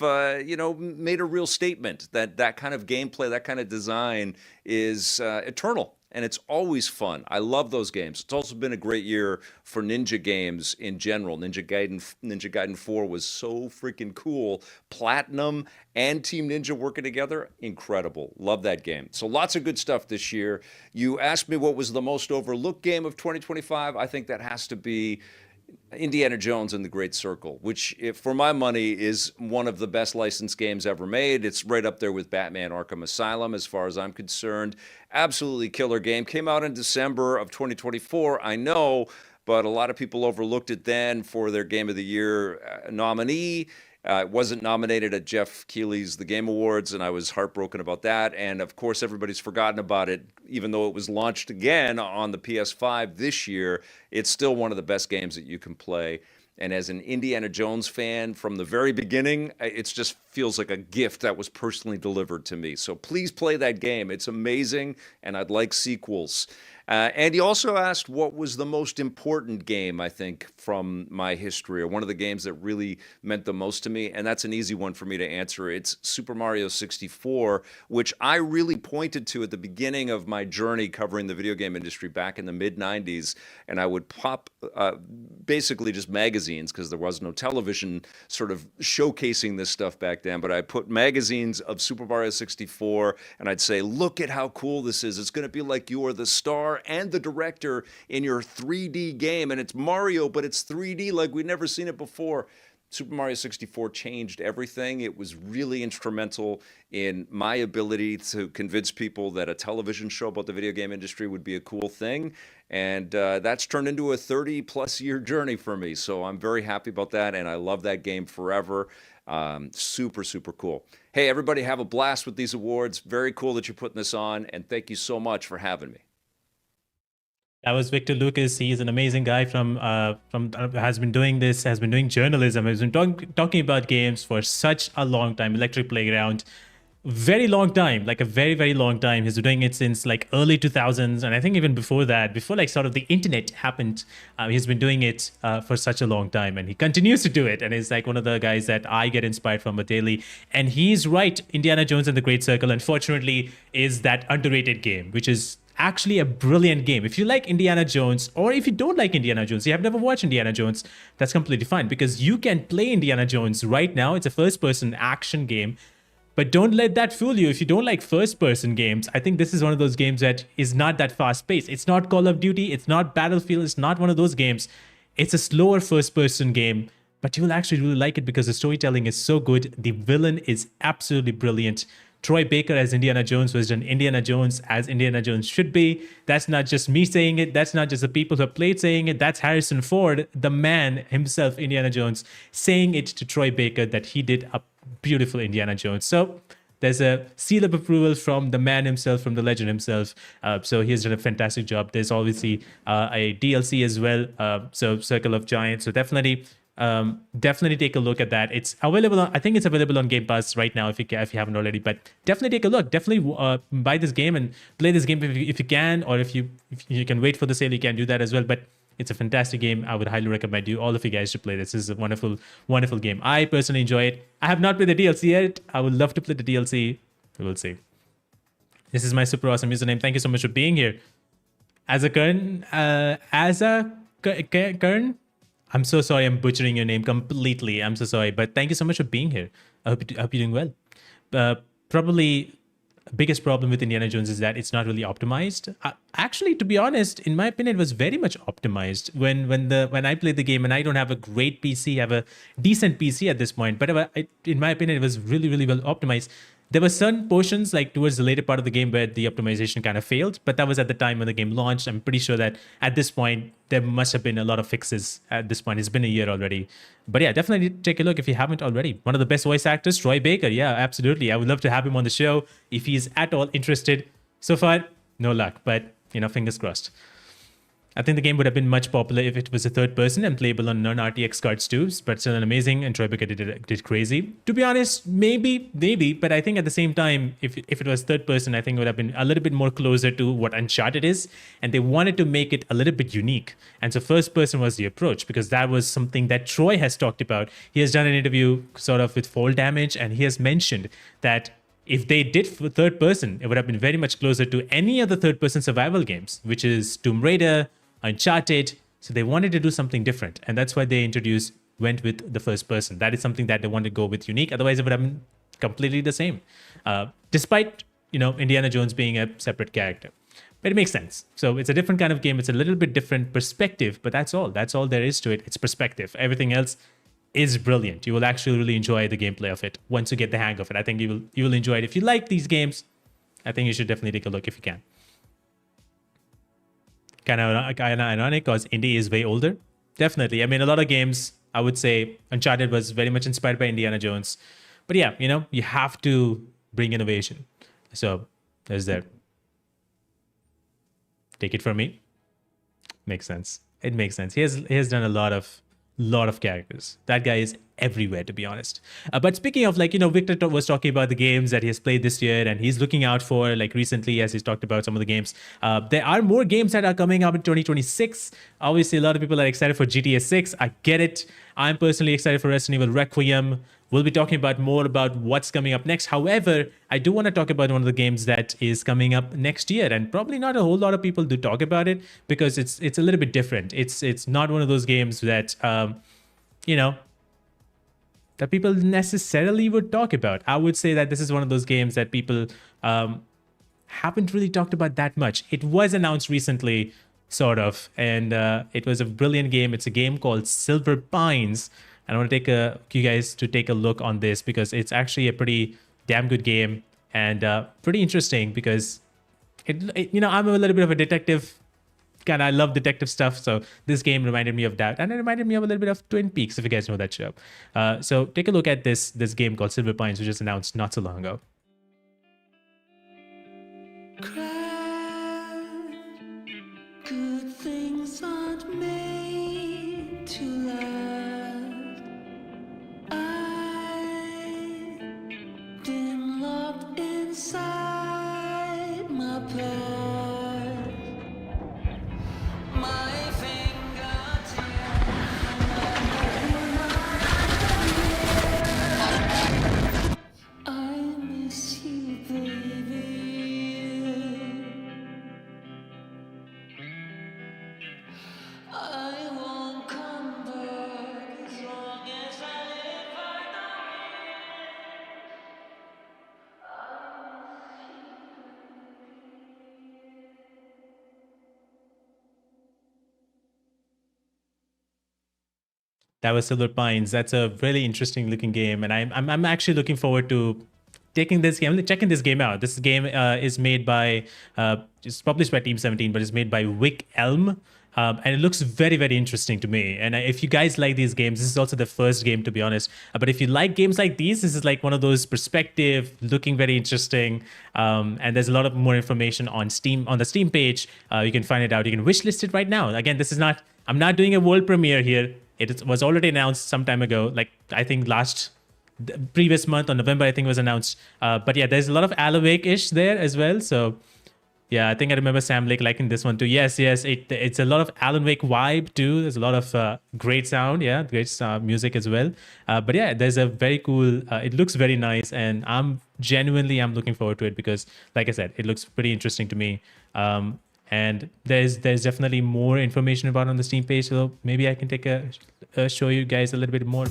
made a real statement that kind of gameplay, that kind of design is eternal. And it's always fun. I love those games. It's also been a great year for ninja games in general. Ninja Gaiden 4 was so freaking cool. Platinum and Team Ninja working together, incredible. Love that game. So lots of good stuff this year. You asked me what was the most overlooked game of 2025. I think that has to be Indiana Jones and the Great Circle, which, for my money, is one of the best licensed games ever made. It's right up there with Batman Arkham Asylum as far as I'm concerned. Absolutely killer game. Came out in December of 2024, I know, but a lot of people overlooked it then for their Game of the Year nominee. It wasn't nominated at Jeff Keighley's The Game Awards, and I was heartbroken about that. And of course, everybody's forgotten about it, even though it was launched again on the PS5 this year. It's still one of the best games that you can play. And as an Indiana Jones fan from the very beginning, it just feels like a gift that was personally delivered to me. So please play that game. It's amazing, and I'd like sequels. And he also asked what was the most important game, I think, from my history, or one of the games that really meant the most to me. And that's an easy one for me to answer. It's Super Mario 64, which I really pointed to at the beginning of my journey covering the video game industry back in the mid-90s. And I would pop basically just magazines, because there was no television sort of showcasing this stuff back then. But I put magazines of Super Mario 64, and I'd say, look at how cool this is. It's going to be like you are the star and the director in your 3D game, and it's Mario, but it's 3D like we'd never seen it before. Super Mario 64 changed everything. It was really instrumental in my ability to convince people that a television show about the video game industry would be a cool thing. And that's turned into a 30-plus year journey for me. So I'm very happy about that, and I love that game forever. Super, super cool. Hey, everybody, have a blast with these awards. Very cool that you're putting this on, and thank you so much for having me. That was Victor Lucas. He is an amazing guy has been doing journalism. Has been talking about games for such a long time. Electric Playground, very long time, like a very, very long time. He's been doing it since like early 2000s, and I think even before that, before like sort of the internet happened, he's been doing it for such a long time, and he continues to do it. And he's like one of the guys that I get inspired from daily. And he's right. Indiana Jones and the Great Circle, unfortunately, is that underrated game, which is actually a brilliant game. If you like Indiana Jones, or if you don't like Indiana Jones, you have never watched Indiana Jones, that's completely fine, because you can play Indiana Jones right now. It's a first-person action game, but don't let that fool you. If you don't like first-person games, I think this is one of those games that is not that fast-paced. It's not Call of Duty, it's not Battlefield, it's not one of those games. It's a slower first-person game, but you will actually really like it because the storytelling is so good. The villain is absolutely brilliant. Troy Baker as Indiana Jones was done Indiana Jones as Indiana Jones should be. That's not just me saying it. That's not just the people who have played saying it. That's Harrison Ford, the man himself, Indiana Jones, saying it to Troy Baker that he did a beautiful Indiana Jones. So there's a seal of approval from the man himself, from the legend himself. So he has done a fantastic job. There's obviously a DLC as well. So Circle of Giants. So definitely take a look at that. It's available I think it's available on Game Pass right now if you haven't already, but definitely take a look. Definitely buy this game and play this game if you can, or if you can wait for the sale, you can do that as well. But it's a fantastic game. I would highly recommend all of you guys to play this. This is a wonderful, wonderful game. I personally enjoy it. I have not played the DLC yet. I would love to play the DLC. We will see. This is my super awesome username. Thank you so much for being here. Kern, I'm so sorry I'm butchering your name completely. I'm so sorry, but thank you so much for being here. I hope you're doing well. Probably biggest problem with Indiana Jones is that it's not really optimized. Actually, to be honest, in my opinion, it was very much optimized. When I played the game, and I don't have a great PC, I have a decent PC at this point, but in my opinion, it was really, really well optimized. There were certain portions like towards the later part of the game where the optimization kind of failed, but that was at the time when the game launched. I'm pretty sure that at this point, there must have been a lot of fixes at this point. It's been a year already. But yeah, definitely take a look if you haven't already. One of the best voice actors, Troy Baker. Yeah, absolutely. I would love to have him on the show if he's at all interested. So far, no luck, but fingers crossed. I think the game would have been much popular if it was a third person and playable on non-RTX cards too, but still an amazing, and Troy Baker did crazy. To be honest, maybe, but I think at the same time, if it was third person, I think it would have been a little bit more closer to what Uncharted is, and they wanted to make it a little bit unique. And so first person was the approach, because that was something that Troy has talked about. He has done an interview sort of with Fall Damage, and he has mentioned that if they did for third person, it would have been very much closer to any other third person survival games, which is Tomb Raider, Uncharted. So they wanted to do something different, and that's why they went with the first person. That is something that they wanted to go with unique. Otherwise, it would have been completely the same, despite Indiana Jones being a separate character. But it makes sense. So it's a different kind of game. It's a little bit different perspective, but that's all. That's all there is to it. It's perspective. Everything else is brilliant. You will actually really enjoy the gameplay of it once you get the hang of it. I think you will enjoy it. If you like these games, I think you should definitely take a look if you can. Kind of ironic because indie is way older. Definitely. I mean, a lot of games I would say Uncharted was very much inspired by Indiana Jones. But yeah, you have to bring innovation. So there's that. Take it from me. Makes sense. It makes sense. He has done a lot of characters. That guy is everywhere, to be honest. But speaking of, Victor was talking about the games that he has played this year, and he's looking out for, recently, as he's talked about some of the games. There are more games that are coming up in 2026. Obviously, a lot of people are excited for GTA 6. I get it. I'm personally excited for Resident Evil Requiem. We'll be talking more about what's coming up next. However, I do want to talk about one of the games that is coming up next year, and probably not a whole lot of people do talk about it because it's a little bit different. It's not one of those games that that people necessarily would talk about. I would say that this is one of those games that people haven't really talked about that much. It was announced recently, sort of, and it was a brilliant game. It's a game called Silver Pines. And I want to take you guys to take a look on this because it's actually a pretty damn good game and pretty interesting because I'm a little bit of a detective. I love detective stuff, so this game reminded me of that, and it reminded me of a little bit of Twin Peaks, if you guys know that show. So take a look at this game called Silver Pines, which was announced not so long ago. Good things aren't made to last. I've been locked inside my past. That was Silver Pines. That's a really interesting looking game, and I'm actually looking forward to checking this game out. This game is made by it's published by Team 17, but it's made by Wick Elm. And it looks very, very interesting to me. And if you guys like these games, this is also the first game, to be honest. But if you like games like these, this is like one of those perspective, looking very interesting. And there's a lot of more information on Steam, on the Steam page. You can find it out. You can wishlist it right now. Again, I'm not doing a world premiere here. It was already announced some time ago. I think the previous month on November, I think it was announced. But yeah, there's a lot of Alan Wake-ish there as well. So yeah, I think I remember Sam Lake liking this one too. Yes, it's a lot of Alan Wake vibe too. There's a lot of great sound, great music as well. But yeah, there's a very cool, it looks very nice, and I'm looking forward to it because, like I said, it looks pretty interesting to me. And there's definitely more information about it on the Steam page, so maybe I can show you guys a little bit more.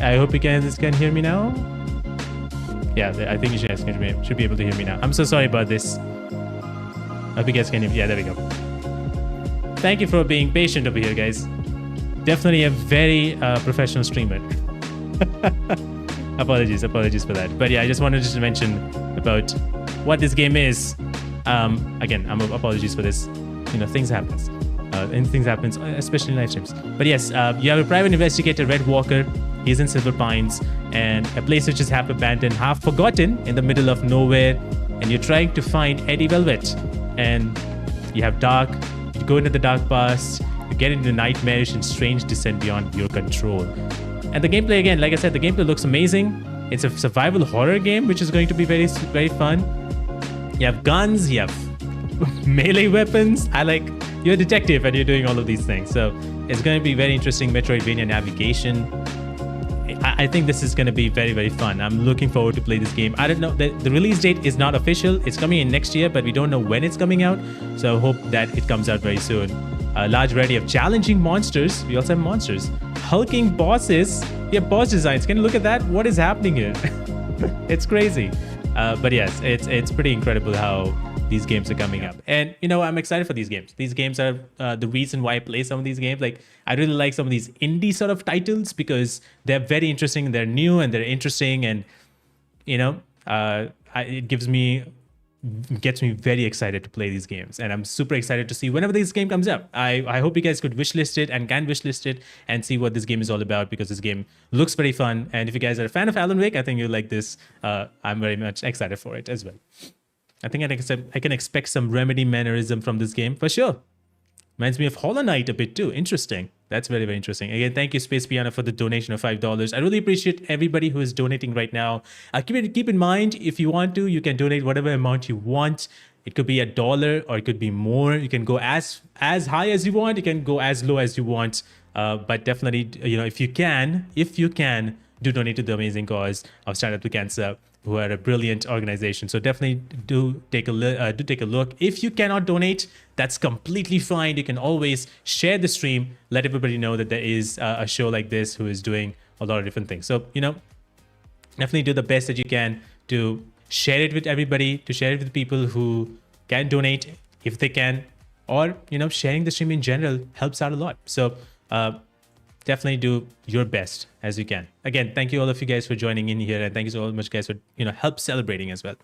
I hope you guys can hear me now. Yeah, I think you guys should be able to hear me now. I'm so sorry about this. I hope you guys can hear me. Yeah, there we go. Thank you for being patient over here, guys. Definitely a very professional streamer. Apologies for that. But yeah, I just wanted to mention about what this game is. Again, apologies for this. Things happen. Anything happens, especially in live streams. But yes, you have a private investigator, Red Walker. He's in Silver Pines, and a place which is half abandoned, half forgotten, in the middle of nowhere. And you're trying to find Eddie Velvet. And you have dark. You go into the dark past. You get into nightmarish and strange descent beyond your control. And the gameplay, again, like I said, the gameplay looks amazing. It's a survival horror game, which is going to be very, very fun. You have guns. You have melee weapons. You're a detective and you're doing all of these things. So it's going to be very interesting. Metroidvania navigation. I think this is going to be very, very fun. I'm looking forward to play this game. I don't know. The release date is not official. It's coming in next year, but we don't know when it's coming out. So I hope that it comes out very soon. A large variety of challenging monsters. We also have monsters. Hulking bosses. We have boss designs. Can you look at that? What is happening here? It's crazy. But yes, it's pretty incredible how these games are coming up. And, I'm excited for these games. These games are the reason why I play some of these games. I really like some of these indie sort of titles because they're very interesting. They're new and they're interesting. And, it gets me very excited to play these games. And I'm super excited to see whenever this game comes up. I hope you guys could wishlist it and can wishlist it and see what this game is all about, because this game looks very fun. And if you guys are a fan of Alan Wake, I think you'll like this. I'm very much excited for it as well. I think I can expect some Remedy mannerism from this game for sure. Reminds me of Hollow Knight a bit too. Interesting. That's very, very interesting. Again, thank you, Space Piano, for the donation of $5. I really appreciate everybody who is donating right now. Keep in mind, if you want to, you can donate whatever amount you want. It could be $1 or it could be more. You can go as high as you want. You can go as low as you want. But definitely, if you can, do donate to the amazing cause of Stand Up to Cancer, who are a brilliant organization. So definitely do take a look. If you cannot donate, that's completely fine. You can always share the stream, let everybody know that there is a show like this who is doing a lot of different things. So, definitely do the best that you can to share it with everybody, to share it with people who can donate if they can, or, sharing the stream in general helps out a lot. So, definitely do your best as you can. Again, thank you all of you guys for joining in here, and thank you so much guys for help celebrating as well.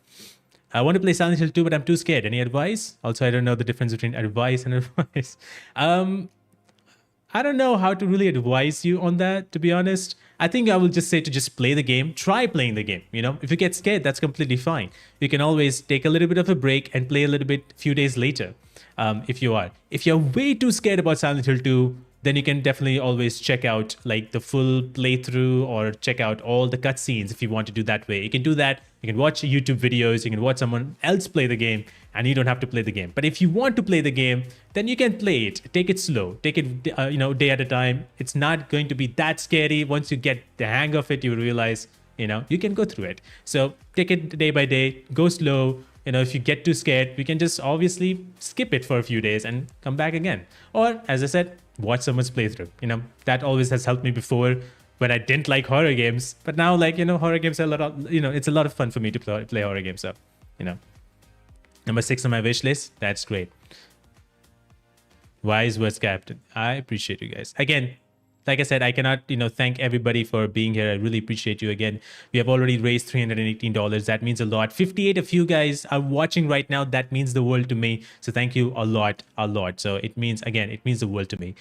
I want to play Silent Hill 2, but I'm too scared. Any advice? Also, I don't know the difference between advice and advice. I don't know how to really advise you on that, to be honest. I think I will just say to just play the game. Try playing the game. If you get scared, that's completely fine. You can always take a little bit of a break and play a little bit a few days later. If you're way too scared about Silent Hill 2, then you can definitely always check out the full playthrough or check out all the cutscenes if you want to do that way. You can do that. You can watch YouTube videos. You can watch someone else play the game, and you don't have to play the game. But if you want to play the game, then you can play it. Take it slow. Take it, day at a time. It's not going to be that scary. Once you get the hang of it, you realize, you can go through it. So take it day by day. Go slow. If you get too scared, we can just obviously skip it for a few days and come back again. Or, as I said, watch someone's playthrough. That always has helped me before when I didn't like horror games. But now, horror games are a lot of, it's a lot of fun for me to play horror games. So, Number 6 on my wish list. That's great. Wise words, Captain. I appreciate you guys. Again, like I said, I cannot, thank everybody for being here. I really appreciate you. Again, we have already raised $318. That means a lot. 58 of you guys are watching right now. That means the world to me. So thank you a lot. So it means the world to me.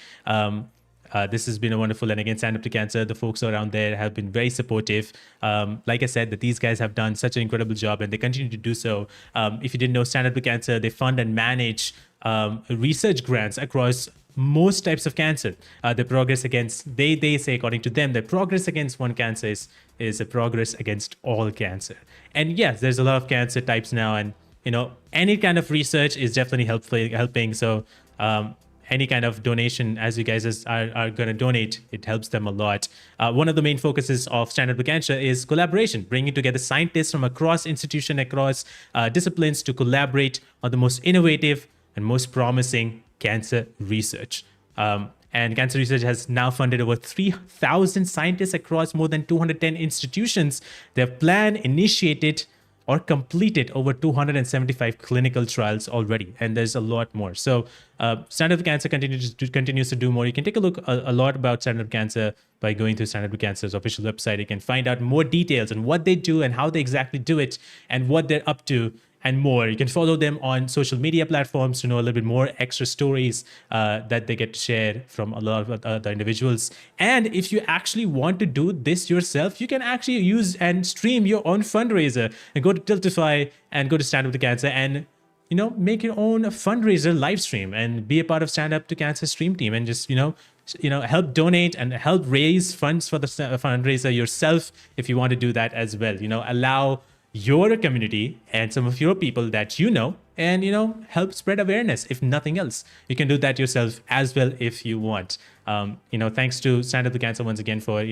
This has been a wonderful, and again, Stand Up to Cancer, the folks around there have been very supportive. Like I said, that these guys have done such an incredible job, and they continue to do so. If you didn't know, Stand Up to Cancer, they fund and manage research grants across most types of cancer. The progress against, they say, according to them, the progress against one cancer is a progress against all cancer. And yes, there's a lot of cancer types now, and any kind of research is definitely helping. So any kind of donation, as you guys are going to donate, it helps them a lot. One of the main focuses of Stand Up to Cancer is collaboration, bringing together scientists from across institutions, across disciplines to collaborate on the most innovative and most promising cancer research. And cancer research has now funded over 3,000 scientists across more than 210 institutions. They've planned, initiated, or completed over 275 clinical trials already, and there's a lot more. So Stand Up to Cancer continues to do more. You can take a look a lot about Stand Up to Cancer by going to Stand Up to Cancer's official website. You can find out more details on what they do and how they exactly do it and what they're up to. and more. You can follow them on social media platforms to know a little bit more extra stories that they get to share from a lot of other individuals. And if you actually want to do this yourself, you can actually use and stream your own fundraiser and go to Tiltify and go to Stand Up to Cancer and make your own fundraiser live stream and be a part of Stand Up to Cancer stream team and just help donate and help raise funds for the fundraiser yourself if you want to do that as well. Allow your community and some of your people that and help spread awareness. If nothing else, you can do that yourself as well if you want. Thanks to Stand Up to Cancer once again for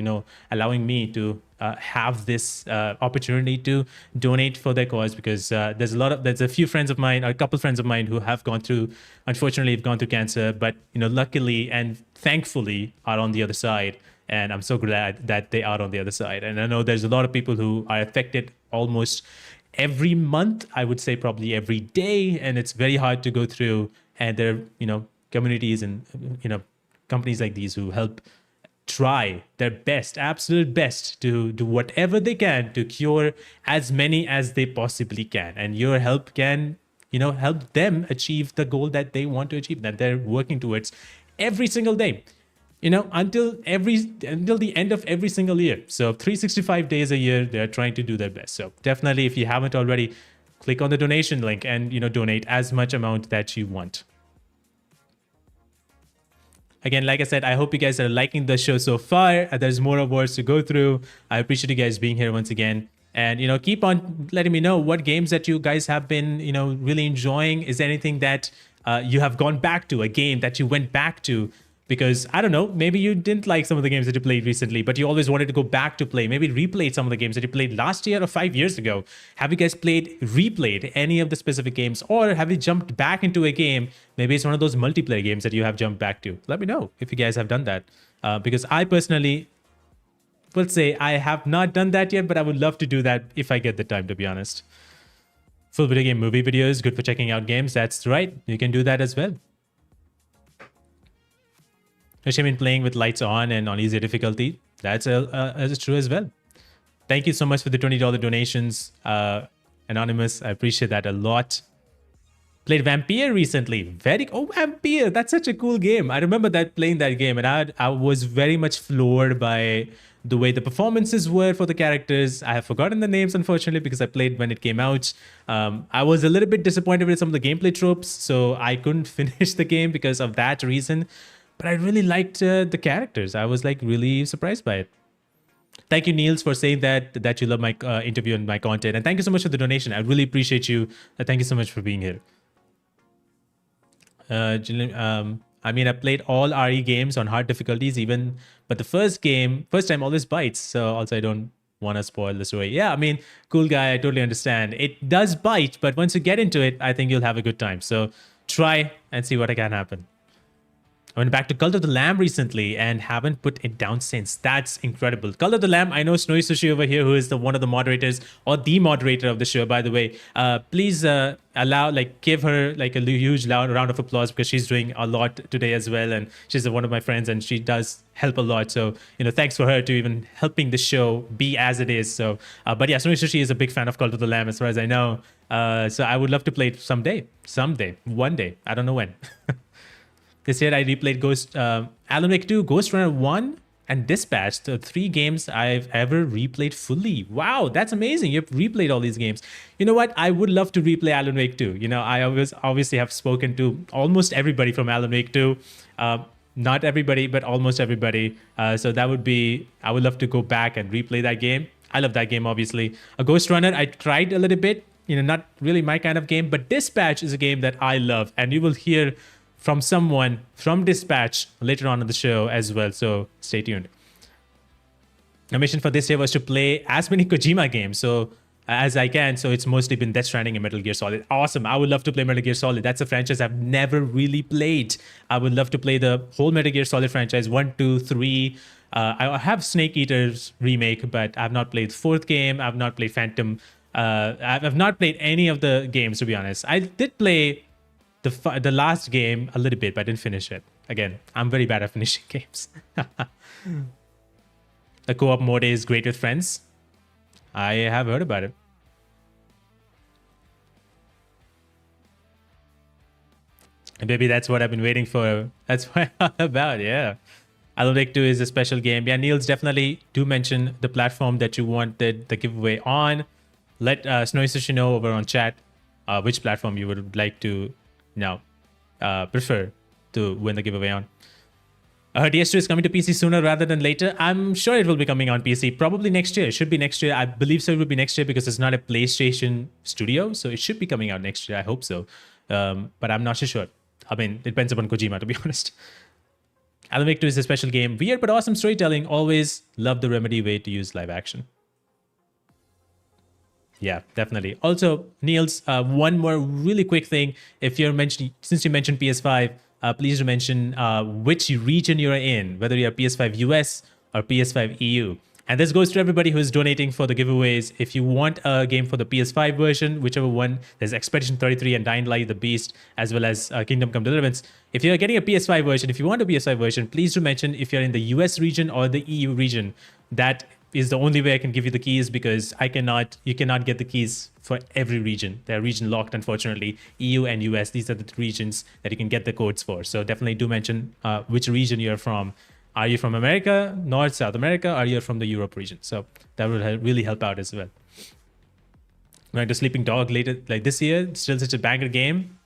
allowing me to have this opportunity to donate for their cause, because there's a few friends of mine, a couple friends of mine who have unfortunately gone through cancer, but luckily and thankfully are on the other side. And I'm so glad that they are on the other side. And I know there's a lot of people who are affected almost every month, I would say probably every day. And it's very hard to go through. And there are, communities and, companies like these who help try their best, absolute best, to do whatever they can to cure as many as they possibly can. And your help can, help them achieve the goal that they want to achieve, that they're working towards every single day. Until the end of every single year. So 365 days a year, they're trying to do their best. So definitely, if you haven't already, click on the donation link and, donate as much amount that you want. Again, like I said, I hope you guys are liking the show so far. There's more awards to go through. I appreciate you guys being here once again. And, keep on letting me know what games that you guys have been, really enjoying. Is there anything that you have gone back to, a game that you went back to? Because, I don't know, maybe you didn't like some of the games that you played recently, but you always wanted to go back to play. Maybe replayed some of the games that you played last year or 5 years ago. Have you guys replayed any of the specific games? Or have you jumped back into a game? Maybe it's one of those multiplayer games that you have jumped back to. Let me know if you guys have done that. Because I personally will say I have not done that yet, but I would love to do that if I get the time, to be honest. Full video game movie videos, good for checking out games. That's right. You can do that as well. I've been playing with lights on and on easier difficulty. That's true as well. Thank you so much for the $20 donations, Anonymous. I appreciate that a lot. Played Vampire recently. Vampire. That's such a cool game. I remember playing that game, and I was very much floored by the way the performances were for the characters. I have forgotten the names, unfortunately, because I played when it came out. I was a little bit disappointed with some of the gameplay tropes, so I couldn't finish the game because of that reason. But I really liked the characters. I was really surprised by it. Thank you, Niels, for saying that you love my interview and my content. And thank you so much for the donation. I really appreciate you. Thank you so much for being here. I played all RE games on hard difficulties, but the first time always bites. So also I don't want to spoil the story. Yeah, cool guy. I totally understand. It does bite, but once you get into it, I think you'll have a good time. So try and see what can happen. I went back to Cult of the Lamb recently and haven't put it down since. That's incredible. Cult of the Lamb, I know Snowy Sushi over here, who is one of the moderators, or the moderator of the show, by the way. Please give her a huge loud round of applause, because she's doing a lot today as well. And she's one of my friends, and she does help a lot. So, thanks for her to even helping the show be as it is. So, but yeah, Snowy Sushi is a big fan of Cult of the Lamb, as far as I know. So I would love to play it someday, one day. I don't know when. This year I replayed Alan Wake 2, Ghost Runner 1, and Dispatch, the 3 games I've ever replayed fully. Wow, that's amazing. You've replayed all these games. You know what? I would love to replay Alan Wake 2. I obviously have spoken to almost everybody from Alan Wake 2. Not everybody, but almost everybody. So I would love to go back and replay that game. I love that game, obviously. A Ghost Runner, I tried a little bit. Not really my kind of game, but Dispatch is a game that I love. And you will hear from someone from Dispatch later on in the show as well, so stay tuned. My mission for this year was to play as many Kojima games as I can, so it's mostly been Death Stranding and Metal Gear Solid. Awesome, I would love to play Metal Gear Solid. That's a franchise I've never really played. I would love to play the whole Metal Gear Solid franchise, 1, 2, 3. I have Snake Eater's remake, but I've not played the 4th game. I've not played Phantom. I've not played any of the games, to be honest. I did play the last game a little bit, but I didn't finish it. Again, I'm very bad at finishing games. The co-op mode is great with friends. I have heard about it. And maybe that's what I've been waiting for. That's what I'm all about, yeah. Alan Wake 2 is a special game. Yeah, Niels, definitely do mention the platform that you wanted the giveaway on. Let Snowy Sushi know over on chat which platform you would like to prefer to win the giveaway on. DS2 is coming to PC sooner rather than later. I'm sure it will be coming on PC probably next year. It should be next year. I believe so. It will be next year because it's not a PlayStation studio. So it should be coming out next year. I hope so. But I'm not so sure. I mean, it depends upon Kojima, to be honest. Alan Wake 2 is a special game. Weird but awesome storytelling. Always love the Remedy way to use live action. Yeah, definitely. Also, Niels, one more really quick thing. If you're mentioning, since you mentioned PS5, please do mention which region you're in, whether you're PS5 US or PS5 EU. And this goes to everybody who is donating for the giveaways. If you want a game for the PS5 version, whichever one, there's Expedition 33 and Dying Light the Beast, as well as Kingdom Come Deliverance. If you're getting a PS5 version, if you want a PS5 version, please do mention if you're in the US region or the EU region. That is the only way I can give you the keys, because you cannot get the keys for every region. They're region locked, unfortunately. EU and US, these are the regions that you can get the codes for. So definitely do mention which region you're from. Are you from America, North, South America, or you're from the Europe region? So that would really help out as well. Going to Sleeping Dog later, like this year, still such a banger game.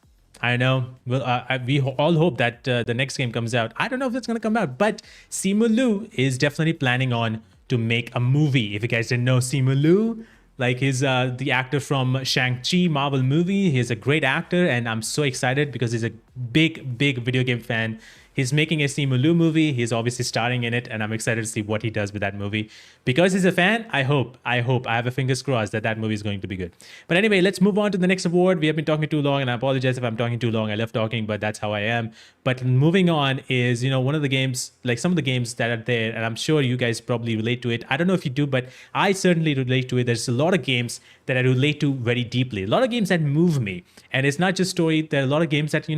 I know. Well, we all hope that the next game comes out. I don't know if it's going to come out, but Simu Liu is definitely planning on to make a movie. If you guys didn't know Simu Liu, like he's the actor from Shang-Chi Marvel movie. He's a great actor, and I'm so excited because he's a big video game fan. He's making a Simu Liu movie. He's obviously starring in it, and I'm excited to see what he does with that movie. Because he's a fan, I hope, I have a fingers crossed that movie is going to be good. But anyway, let's move on to the next award. We have been talking too long, and I apologize if I'm talking too long. I love talking, but that's how I am. But moving on is, one of the games, like some of the games that are there, and I'm sure you guys probably relate to it. I don't know if you do, but I certainly relate to it. There's a lot of games that I relate to very deeply. A lot of games that move me. And it's not just story. There are a lot of games that,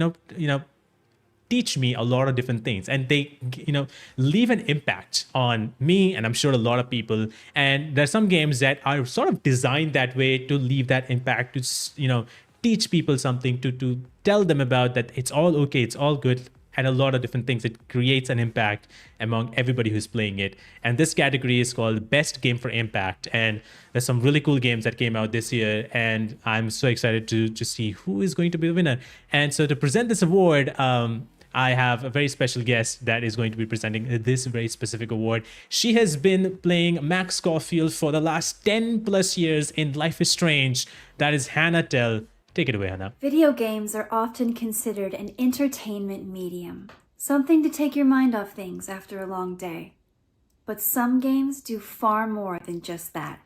teach me a lot of different things, and they leave an impact on me, and I'm sure a lot of people. And there's some games that are sort of designed that way to leave that impact, to teach people something, to tell them about that it's all okay, it's all good, and a lot of different things. It creates an impact among everybody who's playing it. And this category is called Best Game for Impact. And there's some really cool games that came out this year, and I'm so excited to see who is going to be the winner. And so to present this award, I have a very special guest that is going to be presenting this very specific award. She has been playing Max Caulfield for the last 10 plus years in Life is Strange. That is Hannah Tell. Take it away, Hannah. Video games are often considered an entertainment medium, something to take your mind off things after a long day. But some games do far more than just that.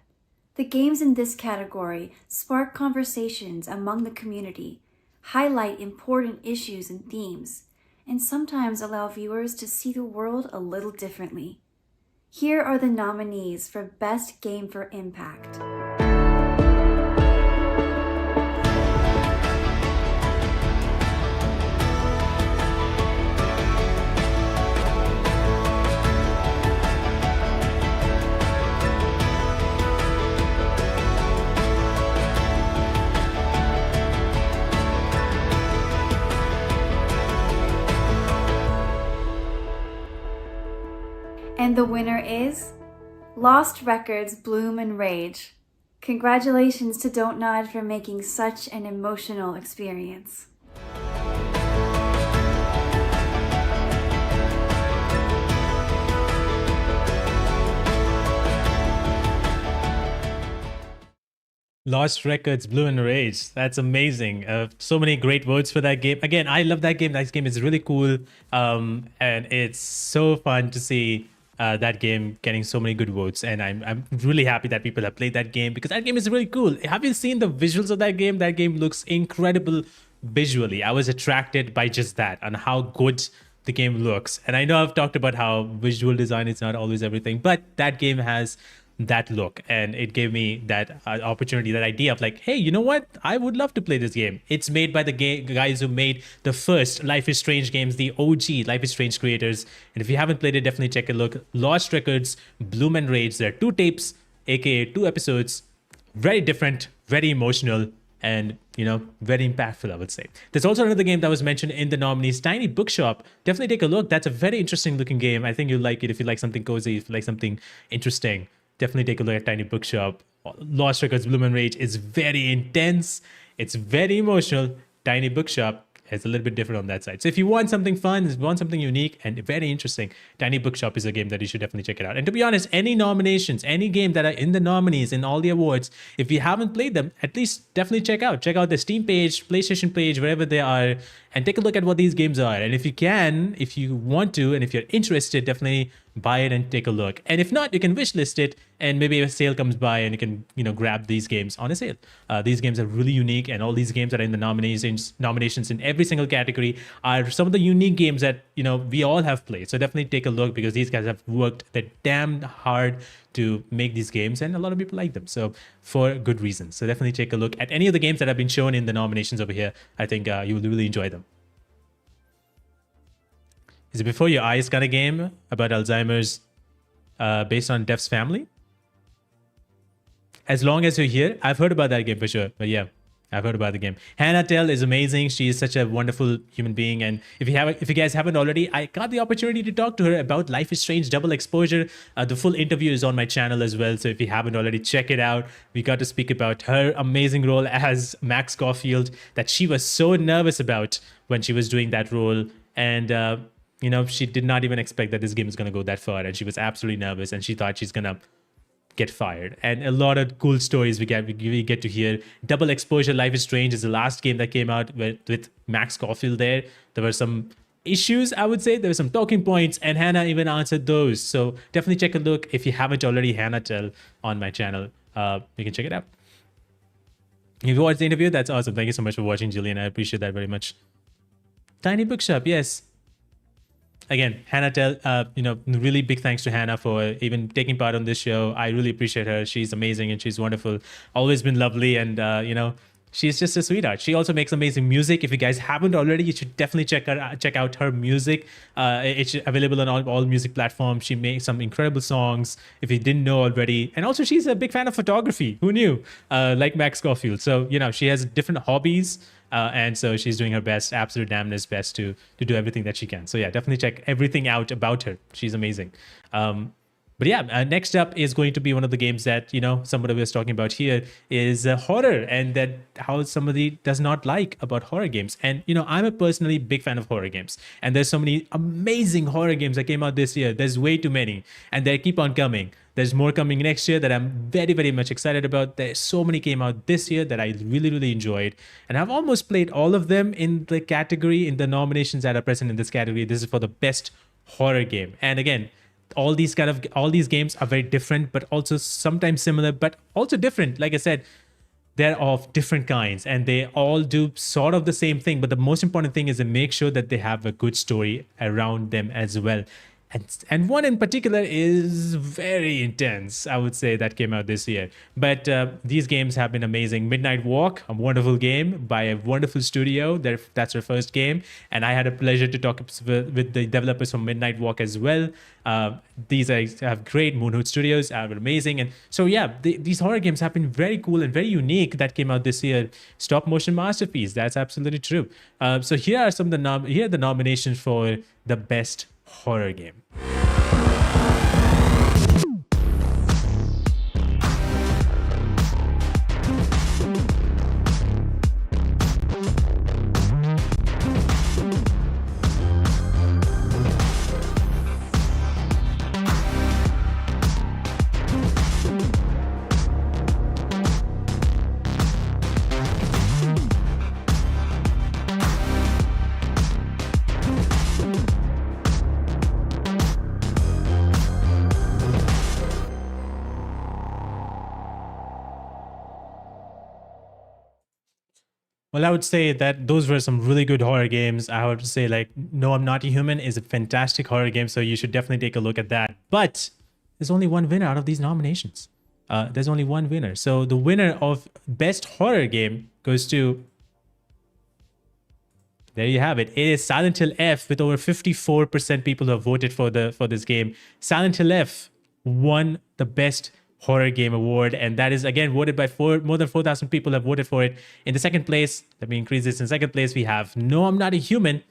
The games in this category spark conversations among the community, highlight important issues and themes, and sometimes allow viewers to see the world a little differently. Here are the nominees for Best Game for Impact. And the winner is Lost Records Bloom and Rage. Congratulations to Don't Nod for making such an emotional experience. Lost Records, Blue and Rage. That's amazing. So many great words for that game. Again, I love that game. That game is really cool. And it's so fun to see that game getting so many good votes. And I'm really happy that people have played that game, because that game is really cool. Have you seen the visuals of that game? That game looks incredible visually. I was attracted by just that and how good the game looks. And I know I've talked about how visual design is not always everything, but that game has that look, and it gave me that opportunity, that idea of like, hey, you know what, I would love to play this game. It's made by the guys who made the first Life is Strange games, the OG Life is Strange creators. And if you haven't played it, definitely check a look. Lost Records, Bloom and Rage. There are 2 tapes, aka 2 episodes, very different, very emotional, and, you know, very impactful, I would say. There's also another game that was mentioned in the nominees, Tiny Bookshop. Definitely take a look. That's a very interesting looking game. I think you'll like it if you like something cozy, if you like something interesting. Definitely take a look at Tiny Bookshop. Lost Records Bloom and Rage is very intense. It's very emotional. Tiny Bookshop is a little bit different on that side. So if you want something fun, if you want something unique and very interesting, Tiny Bookshop is a game that you should definitely check it out. And to be honest, any nominations, any game that are in the nominees in all the awards, if you haven't played them, at least definitely check out the Steam page, PlayStation page, wherever they are, and take a look at what these games are. And if you can, if you want to, and if you're interested, definitely buy it and take a look. And if not, you can wishlist it, and maybe a sale comes by and you can, you know, grab these games on a sale. These games are really unique, and all these games that are in the nominations in every single category are some of the unique games that, you know, we all have played. So definitely take a look, because these guys have worked their damn hard to make these games, and a lot of people like them, so for good reasons. So definitely take a look at any of the games that have been shown in the nominations over here. I think you will really enjoy them. Is it Before Your Eyes kind of game about Alzheimer's based on Def's family? As Long As You're Here, I've heard about that game for sure, but yeah, I've heard about the game. Hannah Tell is amazing. She is such a wonderful human being. And if you guys haven't already, I got the opportunity to talk to her about Life is Strange Double Exposure. The full interview is on my channel as well. So if you haven't already, check it out. We got to speak about her amazing role as Max Caulfield that she was so nervous about when she was doing that role. And, you know, she did not even expect that this game is going to go that far. And she was absolutely nervous, and she thought she's going to get fired. And a lot of cool stories we get to hear. Double Exposure Life is Strange is the last game that came out with Max Caulfield there. There were some issues, I would say. There were some talking points, and Hannah even answered those. So definitely check a look if you haven't already. Hannah Tell on my channel. You can check it out. If you watched the interview, that's awesome. Thank you so much for watching, Jillian. I appreciate that very much. Tiny Bookshop, yes. Again, Hannah Tell, you know, really big thanks to Hannah for even taking part on this show. I really appreciate her. She's amazing and she's wonderful. Always been lovely, and you know, she's just a sweetheart. She also makes amazing music. If you guys haven't already, you should definitely check out her music. It's available on all music platforms. She makes some incredible songs, if you didn't know already. And also, she's a big fan of photography. Who knew? Like Max Caulfield. So, you know, she has different hobbies. And so she's doing her best, absolute damnness best to do everything that she can. So yeah, definitely check everything out about her. She's amazing. But yeah, next up is going to be one of the games that, you know, somebody was talking about here is horror, and that how somebody does not like about horror games. And, you know, I'm a personally big fan of horror games, and there's so many amazing horror games that came out this year. There's way too many, and they keep on coming. There's more coming next year that I'm very, very much excited about. There's so many came out this year that I really, really enjoyed. And I've almost played all of them in the category, in the nominations that are present in this category. This is for the best horror game. And again, all these games are very different, but also sometimes similar, but also different. Like I said, they're of different kinds, and they all do sort of the same thing. But the most important thing is to make sure that they have a good story around them as well. And one in particular is very intense, I would say, that came out this year. But these games have been amazing. Midnight Walk, a wonderful game by a wonderful studio. That's their first game. And I had a pleasure to talk with the developers from Midnight Walk as well. These have great Moonhood Studios, are amazing. And so, yeah, these horror games have been very cool and very unique that came out this year. Stop motion masterpiece. That's absolutely true. So here are some of the nominations for the best horror game. Well, I would say that those were some really good horror games. I would say, like, No, I'm Not a Human is a fantastic horror game, so you should definitely take a look at that. But there's only one winner out of these nominations. There's only one winner. So the winner of Best Horror Game goes to... There you have it. It is Silent Hill F, with over 54% people who have voted for this game. Silent Hill F won the Best Horror Game Award, and that is again voted by more than 4,000 people have voted for it. In the second place, let me increase this. In second place, we have No, I'm Not a Human,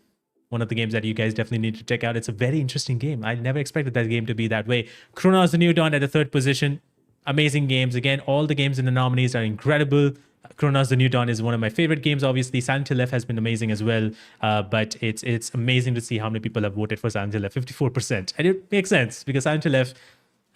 one of the games that you guys definitely need to check out. It's a very interesting game. I never expected that game to be that way. Chronos: The New Dawn at the third position. Amazing games. Again, all the games in the nominees are incredible. Chronos: The New Dawn is one of my favorite games. Obviously, Silent Hill F has been amazing as well. But it's amazing to see how many people have voted for Silent Hill F. 54%. And it makes sense because Silent Hill F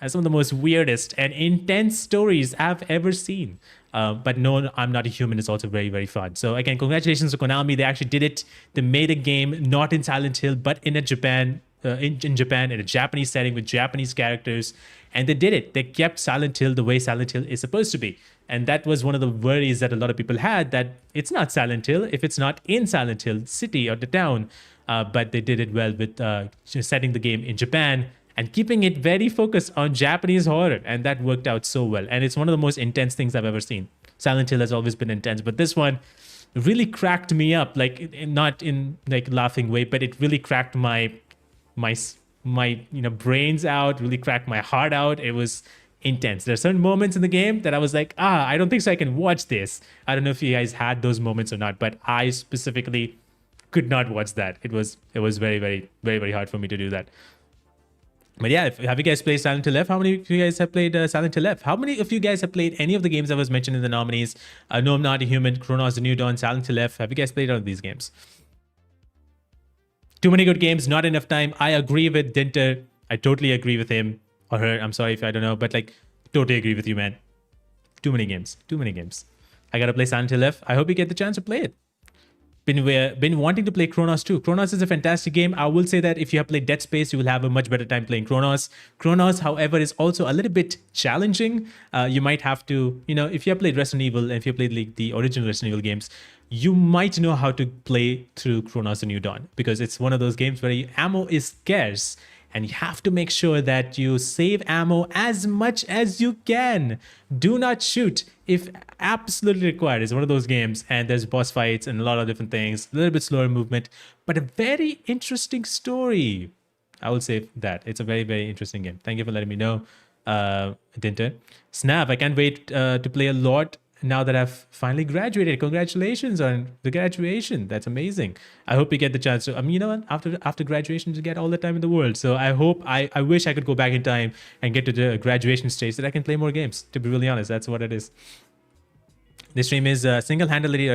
has some of the most weirdest and intense stories I've ever seen. But No, I'm Not a Human is also very, very fun. So again, congratulations to Konami. They actually did it. They made a game not in Silent Hill, but in Japan, in a Japanese setting with Japanese characters. And they did it. They kept Silent Hill the way Silent Hill is supposed to be. And that was one of the worries that a lot of people had, that it's not Silent Hill if it's not in Silent Hill City or the town. But they did it well with setting the game in Japan and keeping it very focused on Japanese horror. And that worked out so well. And it's one of the most intense things I've ever seen. Silent Hill has always been intense, but this one really cracked me up, like not in like laughing way, but it really cracked my brains out, really cracked my heart out. It was intense. There are certain moments in the game that I was like, I don't think so I can watch this. I don't know if you guys had those moments or not, but I specifically could not watch that. It was very, very, very, very hard for me to do that. But yeah, have you guys played Silent Hill F? How many of you guys have played Silent Hill F? How many of you guys have played any of the games that was mentioned in the nominees? No, I'm Not a Human, Chronos: The New Dawn, Silent Hill F. Have you guys played all of these games? Too many good games, not enough time. I agree with Dinter. I totally agree with him or her. I'm sorry if I don't know, but like totally agree with you, man. Too many games. Too many games. I gotta play Silent Hill F. I hope you get the chance to play it. Been wanting to play Chronos too. Chronos is a fantastic game. I will say that if you have played Dead Space, you will have a much better time playing Chronos. Chronos, however, is also a little bit challenging. You might have to, if you have played Resident Evil and if you have played like the original Resident Evil games, you might know how to play through Chronos: The New Dawn, because it's one of those games where ammo is scarce and you have to make sure that you save ammo as much as you can. Do not shoot if absolutely required. It's one of those games, and there's boss fights and a lot of different things, a little bit slower movement, but a very interesting story. I would say that it's a very, very interesting game. Thank you for letting me know, Dinter. Snap, I can't wait to play a lot now that I've finally graduated. Congratulations on the graduation. That's amazing. I hope you get the chance to, you know what, after graduation, you get all the time in the world. So I hope, I wish I could go back in time and get to the graduation stage so that I can play more games. To be really honest, that's what it is. This stream is single-handedly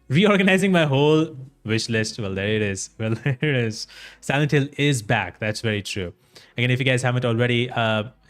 reorganizing my whole wish list. Well, there it is. Well, there it is. Silent Hill is back. That's very true. Again, if you guys haven't already,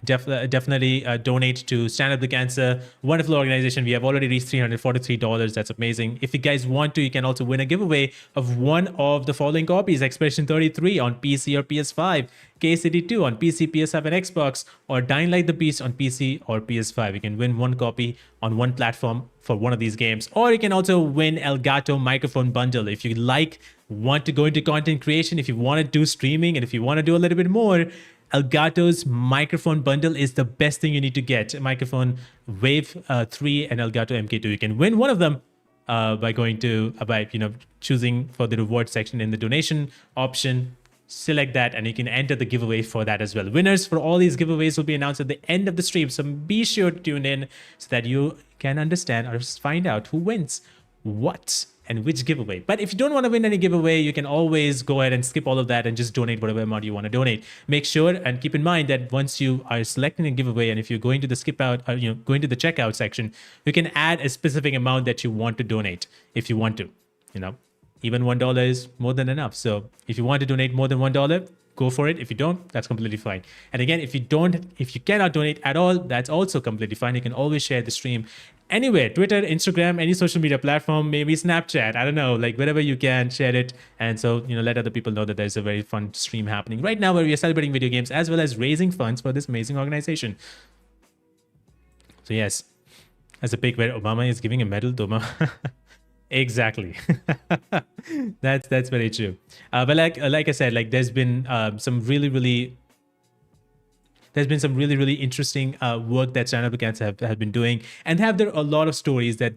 definitely donate to Stand Up the Cancer. Wonderful organization. We have already reached $343. That's amazing. If you guys want to, you can also win a giveaway of one of the following copies: Expedition 33 on PC or PS5, KCD 2 on PC, PS5, and Xbox, or Dying Light the Beast on PC or PS5. You can win one copy on one platform for one of these games, or you can also win Elgato microphone bundle. If you want to go into content creation, if you want to do streaming, and if you want to do a little bit more, Elgato's microphone bundle is the best thing you need to get. Microphone Wave 3 and Elgato MK2. You can win one of them by choosing for the reward section in the donation option. Select that and you can enter the giveaway for that as well. Winners for all these giveaways will be announced at the end of the stream, so be sure to tune in so that you can understand or just find out who wins what and which giveaway. But if you don't want to win any giveaway, you can always go ahead and skip all of that and just donate whatever amount you want to donate. Make sure and keep in mind that once you are selecting a giveaway and if you're going to the skip out or going to the checkout section, you can add a specific amount that you want to donate if you want to. Even $1 is more than enough. So if you want to donate more than $1, go for it. If you don't, that's completely fine. And again, if you cannot donate at all, that's also completely fine. You can always share the stream anywhere: Twitter, Instagram, any social media platform, maybe Snapchat. I don't know, like wherever you can, share it. And so, let other people know that there's a very fun stream happening right now where we are celebrating video games as well as raising funds for this amazing organization. So yes, as a pick where Obama is giving a medal to Obama. Exactly. That's very true. But like I said, there's been some really interesting work that Stand Up to Cancer have been doing, and there a lot of stories that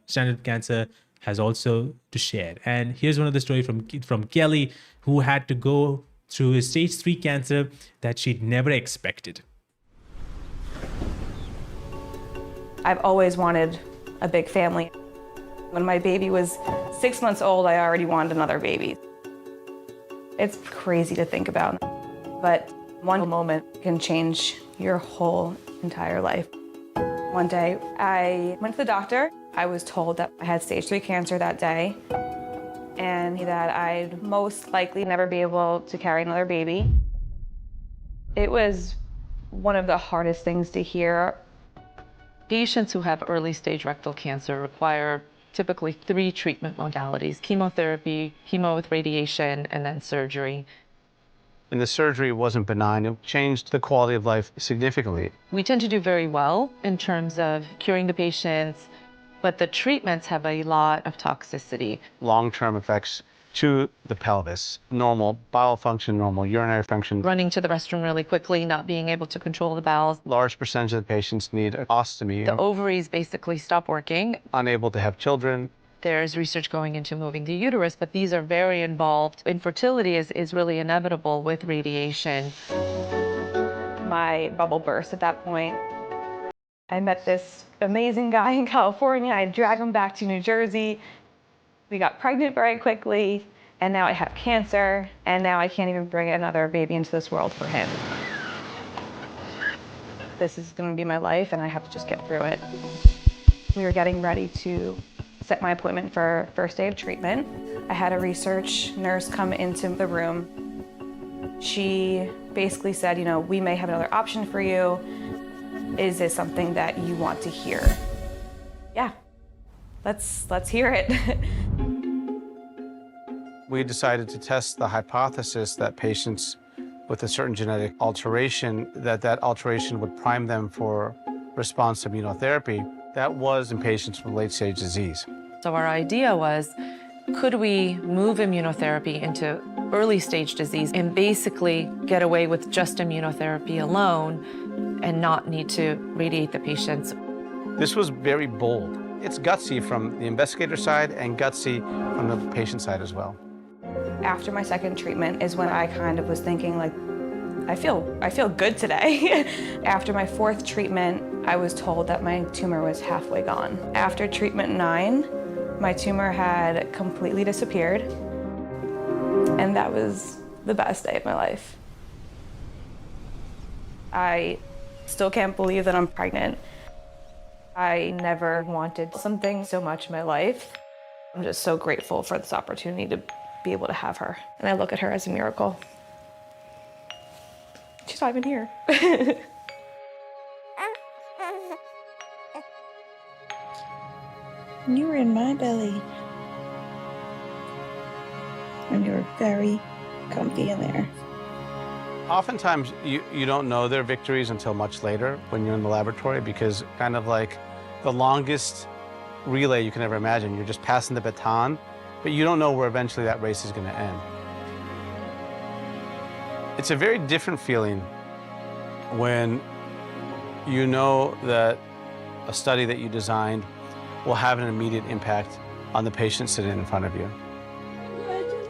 Stand Up to Cancer has also to share. And here's one of the stories from Kelly, who had to go through stage 3 cancer that she'd never expected. I've always wanted a big family. When my baby was 6 months old, I already wanted another baby. It's crazy to think about, but one moment can change your whole entire life. One day, I went to the doctor. I was told that I had stage 3 cancer that day and that I'd most likely never be able to carry another baby. It was one of the hardest things to hear. Patients who have early stage rectal cancer require typically 3 treatment modalities: chemotherapy, chemo with radiation, and then surgery. And the surgery wasn't benign. It changed the quality of life significantly. We tend to do very well in terms of curing the patients, but the treatments have a lot of toxicity. Long-term effects to the pelvis, normal bowel function, normal urinary function. Running to the restroom really quickly, not being able to control the bowels. Large percentage of the patients need an ostomy. The ovaries basically stop working. Unable to have children. There's research going into moving the uterus, but these are very involved. Infertility is really inevitable with radiation. My bubble burst at that point. I met this amazing guy in California. I dragged him back to New Jersey. We got pregnant very quickly, and now I have cancer, and now I can't even bring another baby into this world for him. This is gonna be my life, and I have to just get through it. We were getting ready to set my appointment for first day of treatment. I had a research nurse come into the room. She basically said, you know, we may have another option for you. Is this something that you want to hear? Yeah, let's hear it. We decided to test the hypothesis that patients with a certain genetic alteration, that alteration would prime them for response to immunotherapy. That was in patients with late-stage disease. So our idea was, could we move immunotherapy into early-stage disease and basically get away with just immunotherapy alone and not need to radiate the patients? This was very bold. It's gutsy from the investigator side and gutsy from the patient side as well. After my second treatment is when I kind of was thinking, like, I feel good today. After my fourth treatment, I was told that my tumor was halfway gone. After treatment 9, my tumor had completely disappeared, and that was the best day of my life. I still can't believe that I'm pregnant. I never wanted something so much in my life. I'm just so grateful for this opportunity to be able to have her, and I look at her as a miracle. She's not even here. You were in my belly. And you were very comfy in there. Oftentimes, you don't know their victories until much later when you're in the laboratory, because kind of like the longest relay you can ever imagine, you're just passing the baton, but you don't know where eventually that race is going to end. It's a very different feeling when you know that a study that you designed will have an immediate impact on the patient sitting in front of you.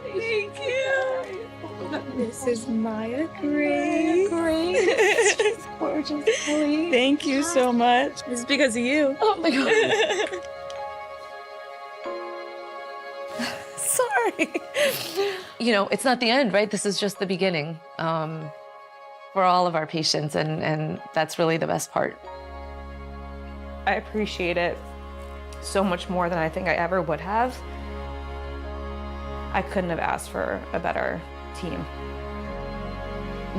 Thank you. This is Maya Grace. She's gorgeous, Ellie. Thank you so much. It's because of you. Oh my God. Sorry. You know, it's not the end, right? This is just the beginning for all of our patients, and that's really the best part. I appreciate it so much more than I think I ever would have. I couldn't have asked for a better team.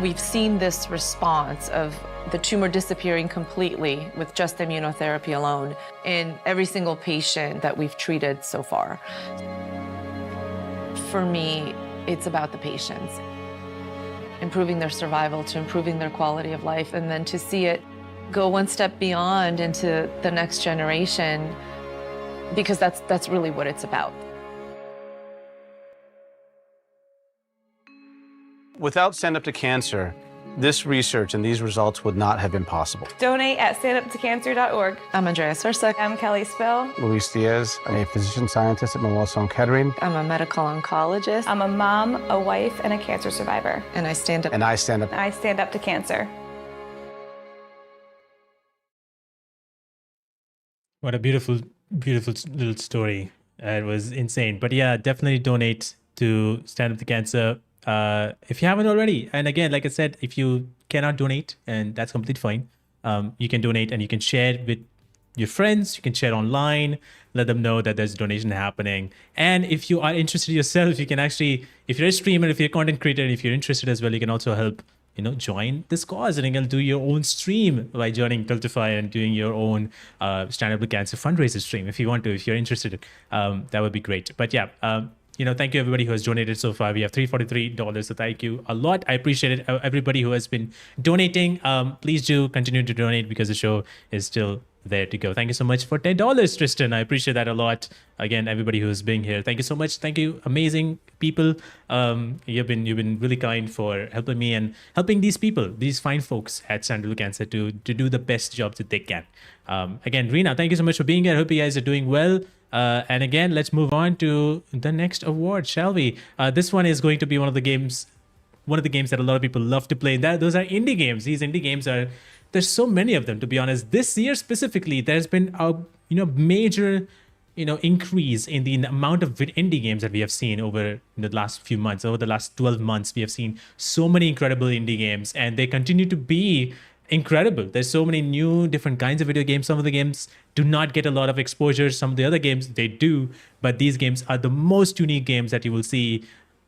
We've seen this response of the tumor disappearing completely with just immunotherapy alone in every single patient that we've treated so far. For me, it's about the patients, improving their survival, to improving their quality of life, and then to see it go one step beyond into the next generation, because that's really what it's about. Without Stand Up to Cancer, this research and these results would not have been possible. Donate at standuptocancer.org. I'm Andrea Sursak. I'm Kelly Spill. Luis Diaz, I'm a physician scientist at Memorial Sloan Kettering. I'm a medical oncologist. I'm a mom, a wife, and a cancer survivor. And I stand up. And I stand up. I stand up to cancer. What a beautiful, beautiful little story. It was insane. But yeah, definitely donate to Stand Up to Cancer if you haven't already. And again, like I said, if you cannot donate, and that's completely fine, you can donate and you can share it with your friends. You can share online, let them know that there's a donation happening. And if you are interested yourself, you can actually, if you're a streamer, if you're a content creator, and if you're interested as well, you can also help, join this cause, and you can do your own stream by joining Tiltify and doing your own Stand Up to Cancer fundraiser stream if you want to, if you're interested. That would be great. But yeah, thank you everybody who has donated so far. We have $343, so thank you a lot. I appreciate it. Everybody who has been donating, please do continue to donate because the show is still there to go. Thank you so much for $10, Tristan. I appreciate that a lot. Again, everybody who's being here, thank you so much. Thank you, amazing people. You've been really kind for helping me and helping these people, these fine folks at Stand Up to Cancer to do the best job that they can. Again, Rina, thank you so much for being here. I hope you guys are doing well. And again, let's move on to the next award, shall we? This one is going to be one of the games that a lot of people love to play. Those are indie games. These indie games there's so many of them, to be honest. This year specifically, there's been a major increase in the amount of indie games that we have seen over the last few months. Over the last 12 months, we have seen so many incredible indie games, and they continue to be incredible. There's so many new different kinds of video games. Some of the games do not get a lot of exposure. Some of the other games, they do. But these games are the most unique games that you will see,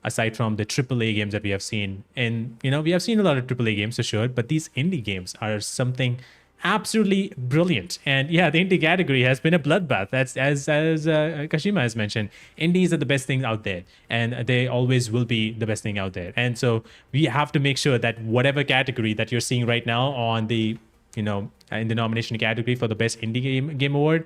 aside from the AAA games that we have seen. And, we have seen a lot of AAA games for sure, but these indie games are something absolutely brilliant. And yeah, the indie category has been a bloodbath. That's as Kashima has mentioned. Indies are the best thing out there, and they always will be the best thing out there. And so we have to make sure that whatever category that you're seeing right now on the, in the nomination category for the best indie game award,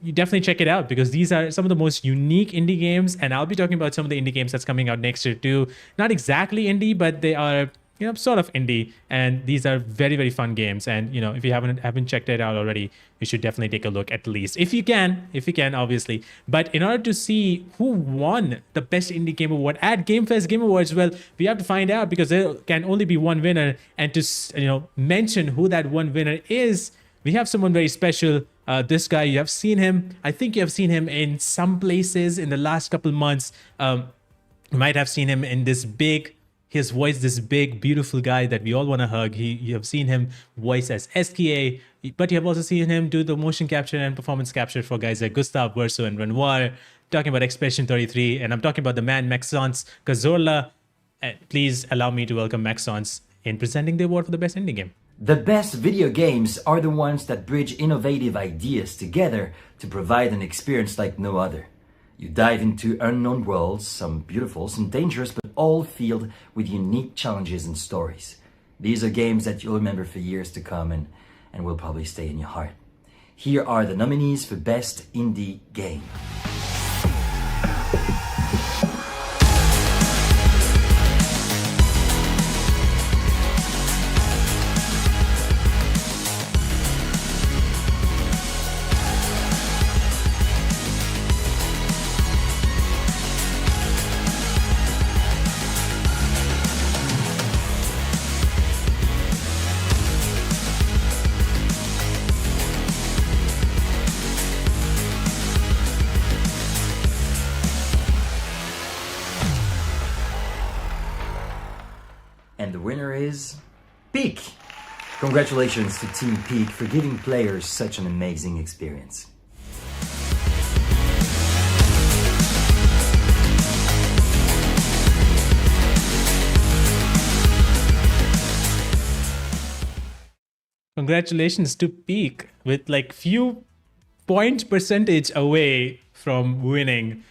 you definitely check it out, because these are some of the most unique indie games. And I'll be talking about some of the indie games that's coming out next year too. Not exactly indie, but they are, sort of indie. And these are very, very fun games. And, if you haven't checked it out already, you should definitely take a look, at least. If you can, obviously. But in order to see who won the Best Indie Game Award at GameFest Game Awards, well, we have to find out, because there can only be one winner. And to, mention who that one winner is, we have someone very special. This guy, you have seen him. I think you have seen him in some places in the last couple months. You might have seen him in this big, beautiful guy that we all want to hug. You have seen him voice as SKA, but you have also seen him do the motion capture and performance capture for guys like Gustav, Verso, and Renoir. Talking about Expedition 33, and I'm talking about the man Maxence Cazorla. Please allow me to welcome Maxence in presenting the award for the best indie game. The best video games are the ones that bridge innovative ideas together to provide an experience like no other. You dive into unknown worlds, some beautiful, some dangerous, but all filled with unique challenges and stories. These are games that you'll remember for years to come and will probably stay in your heart. Here are the nominees for Best Indie Game. And the winner is Peak. Congratulations to Team Peak for giving players such an amazing experience. Congratulations to Peak, with like few point percentage away from winning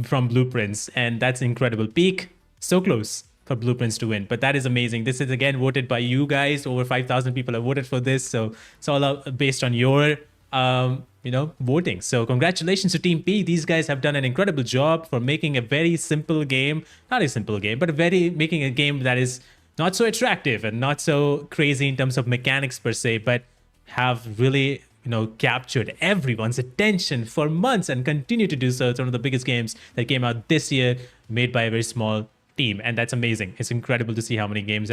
from Blueprints, and that's incredible. Peak, so close for Blueprints to win, but that is amazing. This is again voted by you guys. Over 5,000 people have voted for this, so it's all based on your voting. So congratulations to Team Peak. These guys have done an incredible job for making a very simple game, not a simple game, but making a game that is not so attractive and not so crazy in terms of mechanics per se, but have really captured everyone's attention for months and continue to do so. It's one of the biggest games that came out this year, made by a very small team, and that's amazing. It's incredible to see how many games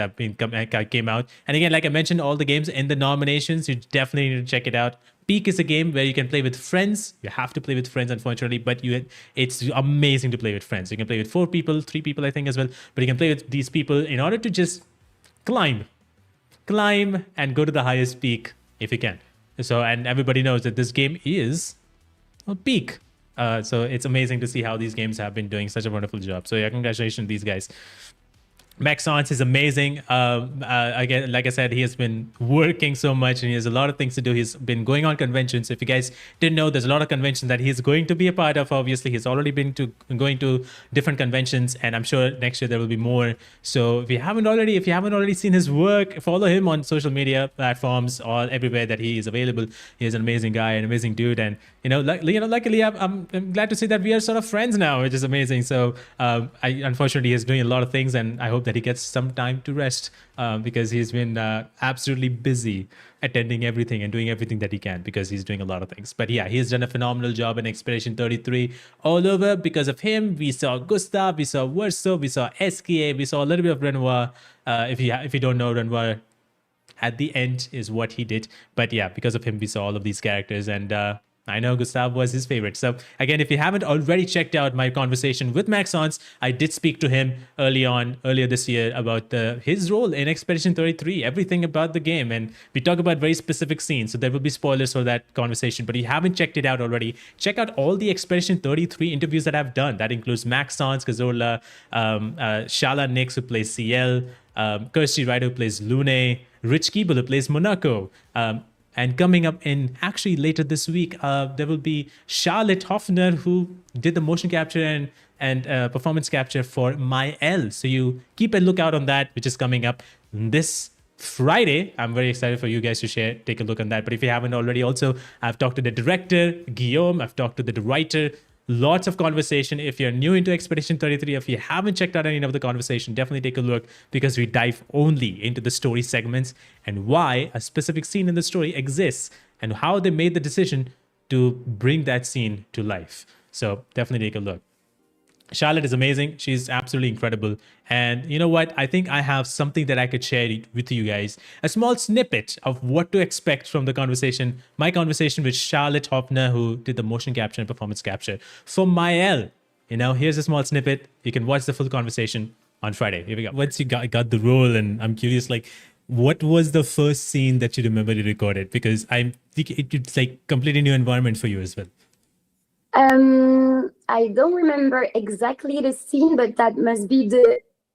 came out. And again, like I mentioned, all the games in the nominations, you definitely need to check it out. Peak is a game where you can play with friends. You have to play with friends, unfortunately, but it's amazing to play with friends. You can play with 4 people, 3 people, I think, as well. But you can play with these people in order to just climb and go to the highest peak if you can. So, and everybody knows that this game is a peak. So it's amazing to see how these games have been doing such a wonderful job. So yeah, congratulations to these guys. Maxence is amazing. Again, like I said, he has been working so much and he has a lot of things to do. He's been going on conventions. If you guys didn't know, there's a lot of conventions that he's going to be a part of. Obviously, he's already been going to different conventions, and I'm sure next year there will be more. So if you haven't already seen his work, follow him on social media platforms or everywhere that he is available. He is an amazing guy, an amazing dude, and luckily, I'm glad to see that we are sort of friends now, which is amazing. So unfortunately, he's doing a lot of things, and I hope that he gets some time to rest because he's been absolutely busy attending everything and doing everything that he can because he's doing a lot of things. But yeah, he's done a phenomenal job in Expedition 33 all over. Because of him, we saw Gustav, we saw Verso, we saw SKA, we saw a little bit of Renoir. If you don't know, Renoir at the end is what he did. But yeah, because of him, we saw all of these characters, and I know Gustav was his favorite. So again, if you haven't already checked out my conversation with Maxence, I did speak to him earlier this year about his role in Expedition 33, everything about the game. And we talk about very specific scenes. So there will be spoilers for that conversation. But if you haven't checked it out already, check out all the Expedition 33 interviews that I've done. That includes Maxence, Kazola, Shala Nix, who plays CL, Kirsty Ryder, who plays Lune, Rich Keeble, who plays Monaco. And coming up in actually later this week, there will be Charlotte Hoffner, who did the motion capture and performance capture for My L. So you keep a lookout on that, which is coming up this Friday. I'm very excited for you guys to take a look on that. But if you haven't already, also, I've talked to the director, Guillaume. I've talked to the writer. Lots of conversation. If you're new into Expedition 33, if you haven't checked out any of the conversation, definitely take a look because we dive only into the story segments and why a specific scene in the story exists and how they made the decision to bring that scene to life. So definitely take a look. Charlotte is amazing. She's absolutely incredible. And you know what? I think I have something that I could share with you guys. A small snippet of what to expect from the conversation. My conversation with Charlotte Hoffner, who did the motion capture and performance capture for Mael. Here's a small snippet. You can watch the full conversation on Friday. Here we go. Once you got the role, and I'm curious, what was the first scene that you remember you recorded? Because I think it's like completely new environment for you as well. I don't remember exactly the scene, but that must be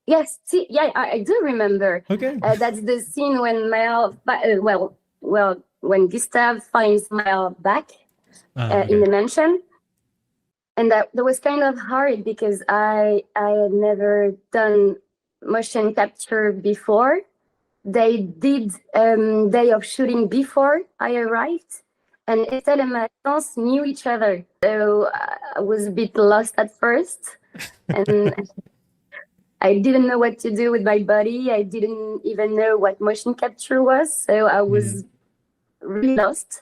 I do remember. Okay. That's the scene when Mael, when Gustav finds Mael back in the mansion. And that was kind of hard because I had never done motion capture before. They did day of shooting before I arrived. And Estelle and Maxence knew each other. So I was a bit lost at first. And I didn't know what to do with my body. I didn't even know what motion capture was. So I was really lost.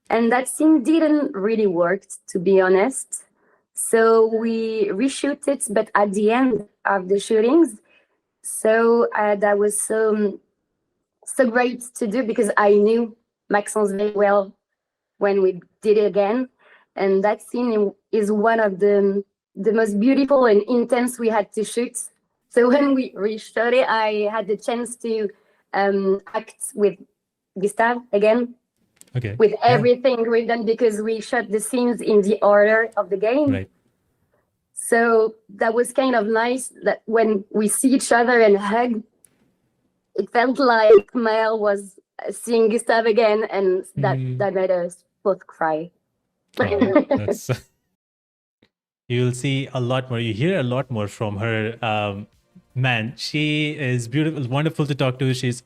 And that scene didn't really work, to be honest. So we reshoot it, but at the end of the shootings. So that was so great to do because I knew Maxence very well when we did it again. And that scene is one of the most beautiful and intense we had to shoot. So when we reshot it, I had the chance to act with Gustav again. Okay. With everything we've done because we shot the scenes in the order of the game. Right. So that was kind of nice that when we see each other and hug, it felt like Mael was seeing Gustav again, and that made us both cry. You'll see a lot more. You hear a lot more from her. Man, she is beautiful, wonderful to talk to. She's,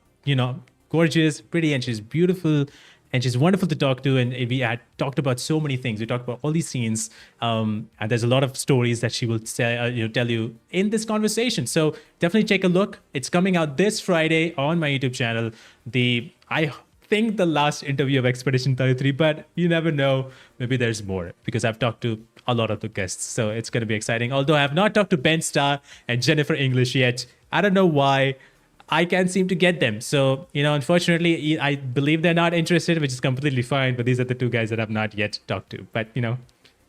gorgeous, pretty, and she's beautiful. And she's wonderful to talk to. And we had talked about so many things. We talked about all these scenes. And there's a lot of stories that she will tell you in this conversation. So definitely take a look. It's coming out this Friday on my YouTube channel. I think the last interview of Expedition 33, but you never know. Maybe there's more because I've talked to a lot of the guests. So it's going to be exciting. Although I have not talked to Ben Starr and Jennifer English yet. I don't know why. I can't seem to get them. So, unfortunately, I believe they're not interested, which is completely fine. But these are the two guys that I've not yet talked to. But, you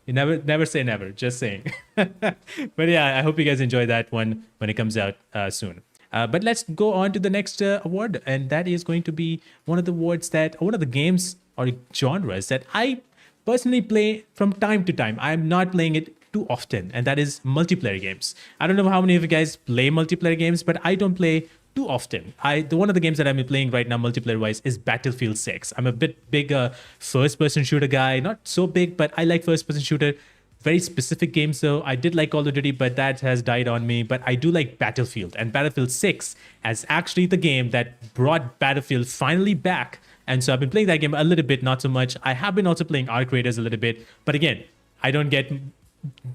never say never, just saying. But yeah, I hope you guys enjoy that one when it comes out soon. But let's go on to the next award. And that is going to be one of the games or genres that I personally play from time to time. I'm not playing it too often, and that is multiplayer games. I don't know how many of you guys play multiplayer games, but I don't play too often. One of the games that I'm playing right now multiplayer wise is Battlefield 6. I'm a bit big first person shooter guy, not so big, but I like first person shooter. Very specific games though. I did like Call of Duty, but that has died on me. But I do like Battlefield, and Battlefield 6 is actually the game that brought Battlefield finally back. And so I've been playing that game a little bit, not so much. I have been also playing Arc Raiders a little bit, but again, I don't get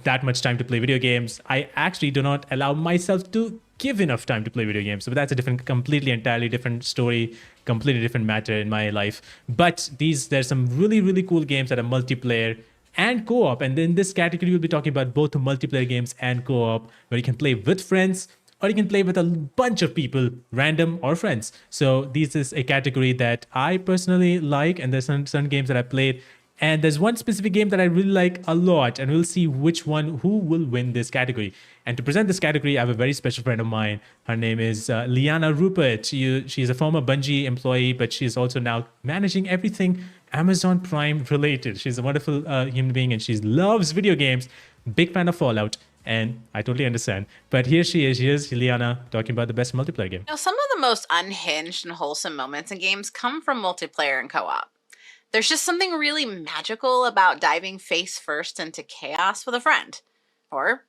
that much time to play video games. I actually do not allow myself to give enough time to play video games. So that's a entirely different story, completely different matter in my life. But there's some really, really cool games that are multiplayer and co-op. And in this category, we'll be talking about both multiplayer games and co-op, where you can play with friends or you can play with a bunch of people, random or friends. So this is a category that I personally like, and there's some games that I played. And there's one specific game that I really like a lot, and we'll see who will win this category. And to present this category, I have a very special friend of mine. Her name is Liana Rupert. She's a former Bungie employee, but she's also now managing everything Amazon Prime related. She's a wonderful human being, and she loves video games. Big fan of Fallout, and I totally understand. But here she is. Here's Liana talking about the best multiplayer game. Some of the most unhinged and wholesome moments in games come from multiplayer and co-op. There's just something really magical about diving face first into chaos with a friend. Or,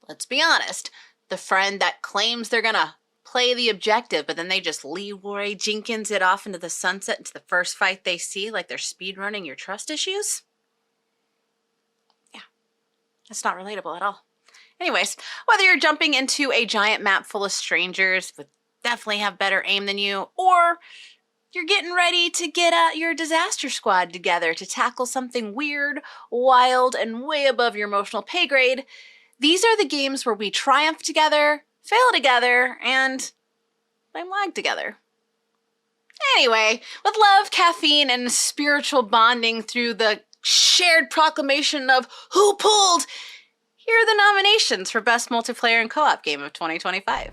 let's be honest, the friend that claims they're gonna play the objective, but then they just Leroy Jenkins it off into the sunset into the first fight they see, like they're speedrunning your trust issues. Yeah, that's not relatable at all. Anyways, whether you're jumping into a giant map full of strangers who definitely have better aim than you, or you're getting ready to get your disaster squad together to tackle something weird, wild, and way above your emotional pay grade, these are the games where we triumph together, fail together, and blame lag together. Anyway, with love, caffeine, and spiritual bonding through the shared proclamation of who pulled, here are the nominations for Best Multiplayer and Co-op Game of 2025.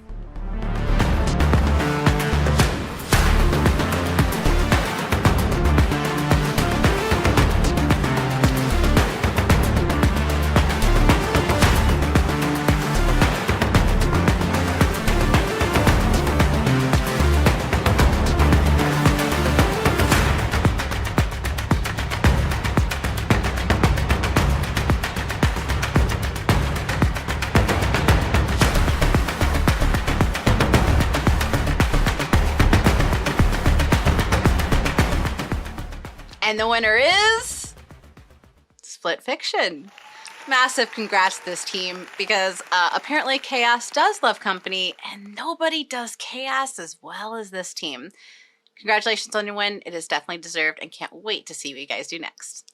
And the winner is Split Fiction. Massive congrats to this team, because apparently Chaos does love company, and nobody does Chaos as well as this team. Congratulations on your win. It is definitely deserved, and can't wait to see what you guys do next.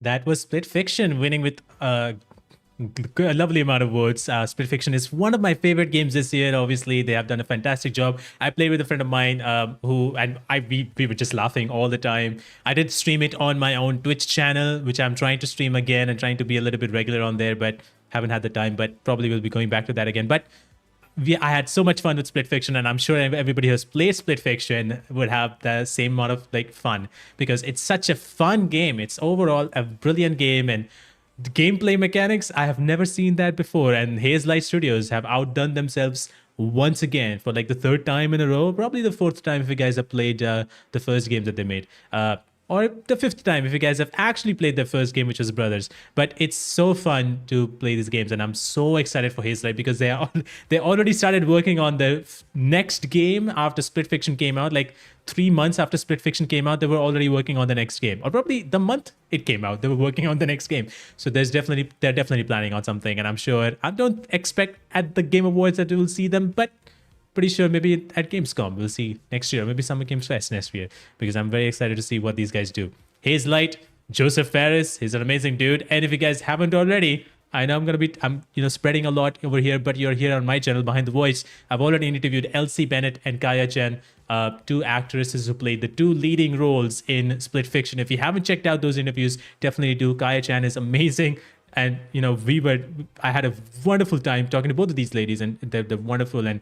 That was Split Fiction winning with a lovely amount of votes. Split Fiction is one of my favorite games this year. Obviously, they have done a fantastic job. I played with a friend of mine we were just laughing all the time. I did stream it on my own Twitch channel, which I'm trying to stream again and trying to be a little bit regular on there, but haven't had the time, but probably will be going back to that again. But I had so much fun with Split Fiction, and I'm sure everybody who has played Split Fiction would have the same amount of fun, because it's such a fun game. It's overall a brilliant game, and the gameplay mechanics, I have never seen that before. And Hazelight Studios have outdone themselves once again for the third time in a row, probably the fourth time if you guys have played the first game that they made. Or the fifth time if you guys have actually played their first game, which was Brothers. But it's so fun to play these games, and I'm so excited for Hazelight, because they already started working on the next game after Split Fiction came out. 3 months after Split Fiction came out, they were already working on the next game, or probably the month it came out, they were working on the next game. So they're definitely planning on something, and I'm sure I don't expect at the Game Awards that we will see them, but pretty sure maybe at Gamescom we'll see next year, maybe Summer Games Fest next year, because I'm very excited to see what these guys do. Haze Light, Joseph Ferris, he's an amazing dude. And if you guys haven't already, I know I'm spreading a lot over here, but you're here on my channel, Behind the Voice. I've already interviewed Elsie Bennett and Kaya Chen, two actresses who played the two leading roles in Split Fiction. If you haven't checked out those interviews, definitely do. Kaya Chan is amazing. And, I had a wonderful time talking to both of these ladies, and they're wonderful, and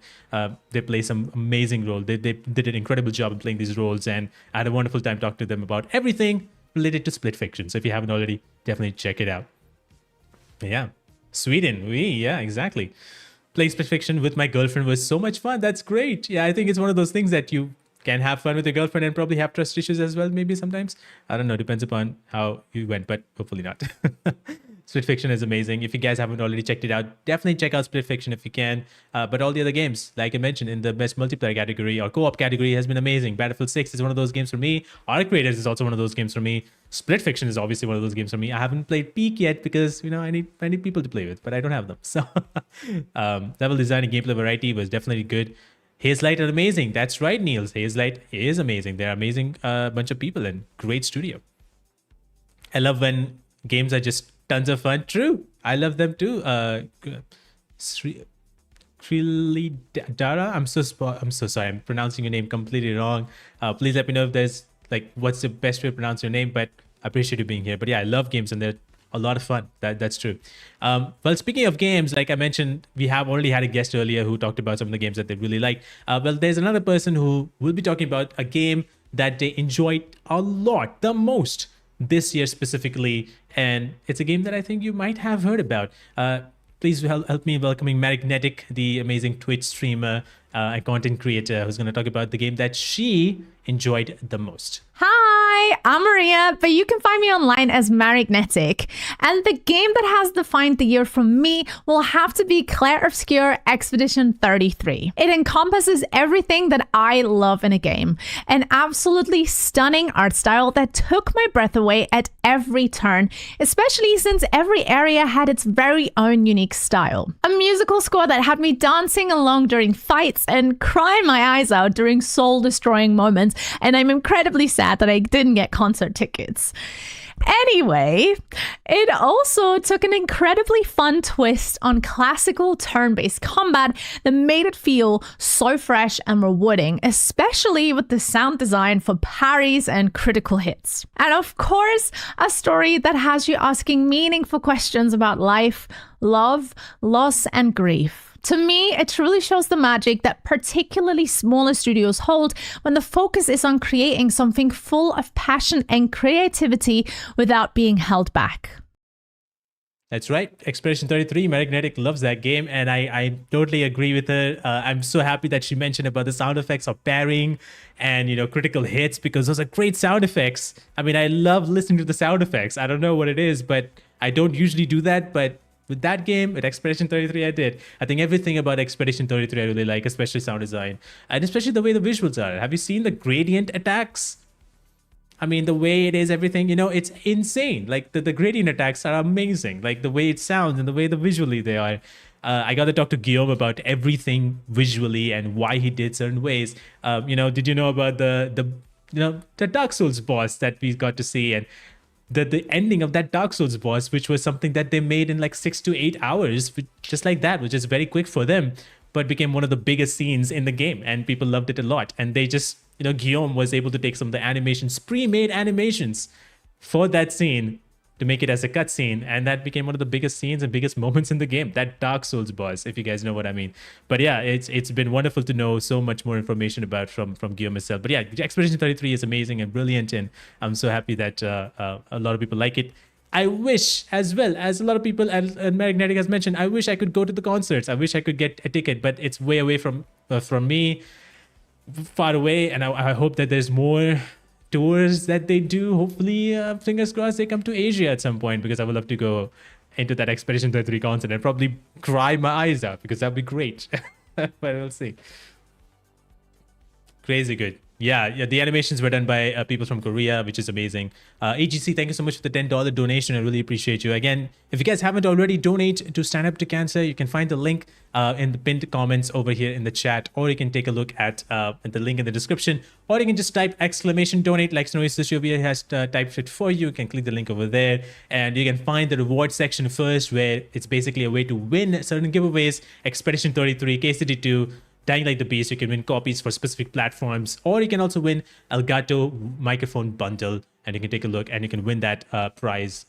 they play some amazing role. They did an incredible job of playing these roles, and I had a wonderful time talking to them about everything related to Split Fiction. So if you haven't already, definitely check it out. Yeah, Sweden. Yeah, exactly. Playing Split Fiction with my girlfriend was so much fun. That's great. Yeah, I think it's one of those things that you can have fun with your girlfriend and probably have trust issues as well, maybe sometimes. I don't know, depends upon how you went, but hopefully not. Split Fiction is amazing. If you guys haven't already checked it out, definitely check out Split Fiction if you can. But all the other games, like I mentioned, in the best multiplayer category or co-op category has been amazing. Battlefield 6 is one of those games for me. Arc Raiders is also one of those games for me. Split Fiction is obviously one of those games for me. I haven't played Peak yet because, I need people to play with, but I don't have them. So level design and gameplay variety was definitely good. Haze Light are amazing. That's right, Niels. Haze Light is amazing. They're amazing bunch of people and great studio. I love when games are just tons of fun. True. I love them too. Krili Dara. I'm so sorry. I'm pronouncing your name completely wrong. Please let me know if there's what's the best way to pronounce your name, but I appreciate you being here. But yeah, I love games and they're a lot of fun. That's true. Well, speaking of games, like I mentioned, we have already had a guest earlier who talked about some of the games that they really like. Well, there's another person who will be talking about a game that they enjoyed a lot, the most this year specifically. And it's a game that I think you might have heard about. Please help me welcoming Magnetic, the amazing Twitch streamer and content creator who's going to talk about the game that she enjoyed the most. Hi, I'm Maria, but you can find me online as Magnetic. And the game that has defined the year for me will have to be Clair Obscur Expedition 33. It encompasses everything that I love in a game. An absolutely stunning art style that took my breath away at every turn, especially since every area had its very own unique style. A musical score that had me dancing along during fights and crying my eyes out during soul-destroying moments, and I'm incredibly sad that I didn't get concert tickets. Anyway, it also took an incredibly fun twist on classical turn-based combat that made it feel so fresh and rewarding, especially with the sound design for parries and critical hits. And of course, a story that has you asking meaningful questions about life, love, loss, and grief. To me, it truly shows the magic that particularly smaller studios hold when the focus is on creating something full of passion and creativity without being held back. That's right. Expedition 33, Magnetic loves that game, and I totally agree with her. I'm so happy that she mentioned about the sound effects of parrying and, critical hits, because those are great sound effects. I mean, I love listening to the sound effects. I don't know what it is, but I don't usually do that, but with that game, with Expedition 33, I did. I think everything about Expedition 33 I really like, especially sound design, and especially the way the visuals are. Have you seen the gradient attacks? I mean, the way it is, everything, it's insane. Like, the gradient attacks are amazing. Like, the way it sounds and the way visually they are. I got to talk to Guillaume about everything visually and why he did certain ways. Did you know about the Dark Souls boss that we got to see, and the ending of that Dark Souls boss, which was something that they made in like 6 to 8 hours, just like that, which is very quick for them, but became one of the biggest scenes in the game, and people loved it a lot. And they just, Guillaume was able to take some of the animations, pre-made animations for that scene to make it as a cutscene, and that became one of the biggest scenes and biggest moments in the game, that Dark Souls boss, if you guys know what I mean. But yeah, it's been wonderful to know so much more information about from Guillaume himself. But yeah, Expedition 33 is amazing and brilliant, and I'm so happy that a lot of people like it. I wish, as well as a lot of people, and Magnetic has mentioned, I wish I could go to the concerts. I wish I could get a ticket, but it's way away from me, far away, and I hope that there's more tours that they do. Hopefully, fingers crossed, they come to Asia at some point, because I would love to go into that Expedition 33 concert and probably cry my eyes out, because that'd be great. But we'll see. Crazy good. Yeah, the animations were done by people from Korea, which is amazing. AGC, thank you so much for the $10 donation. I really appreciate you. Again, if you guys haven't already, donate to Stand Up to Cancer. You can find the link in the pinned comments over here in the chat, or you can take a look at the link in the description, or you can just type !donate like Snowy Sishovia has typed it for you. You can click the link over there, and you can find the reward section first, where it's basically a way to win certain giveaways. Expedition 33, KCD2, Dying Like the Beast. You can win copies for specific platforms, or you can also win Elgato microphone bundle, and you can take a look and you can win that prize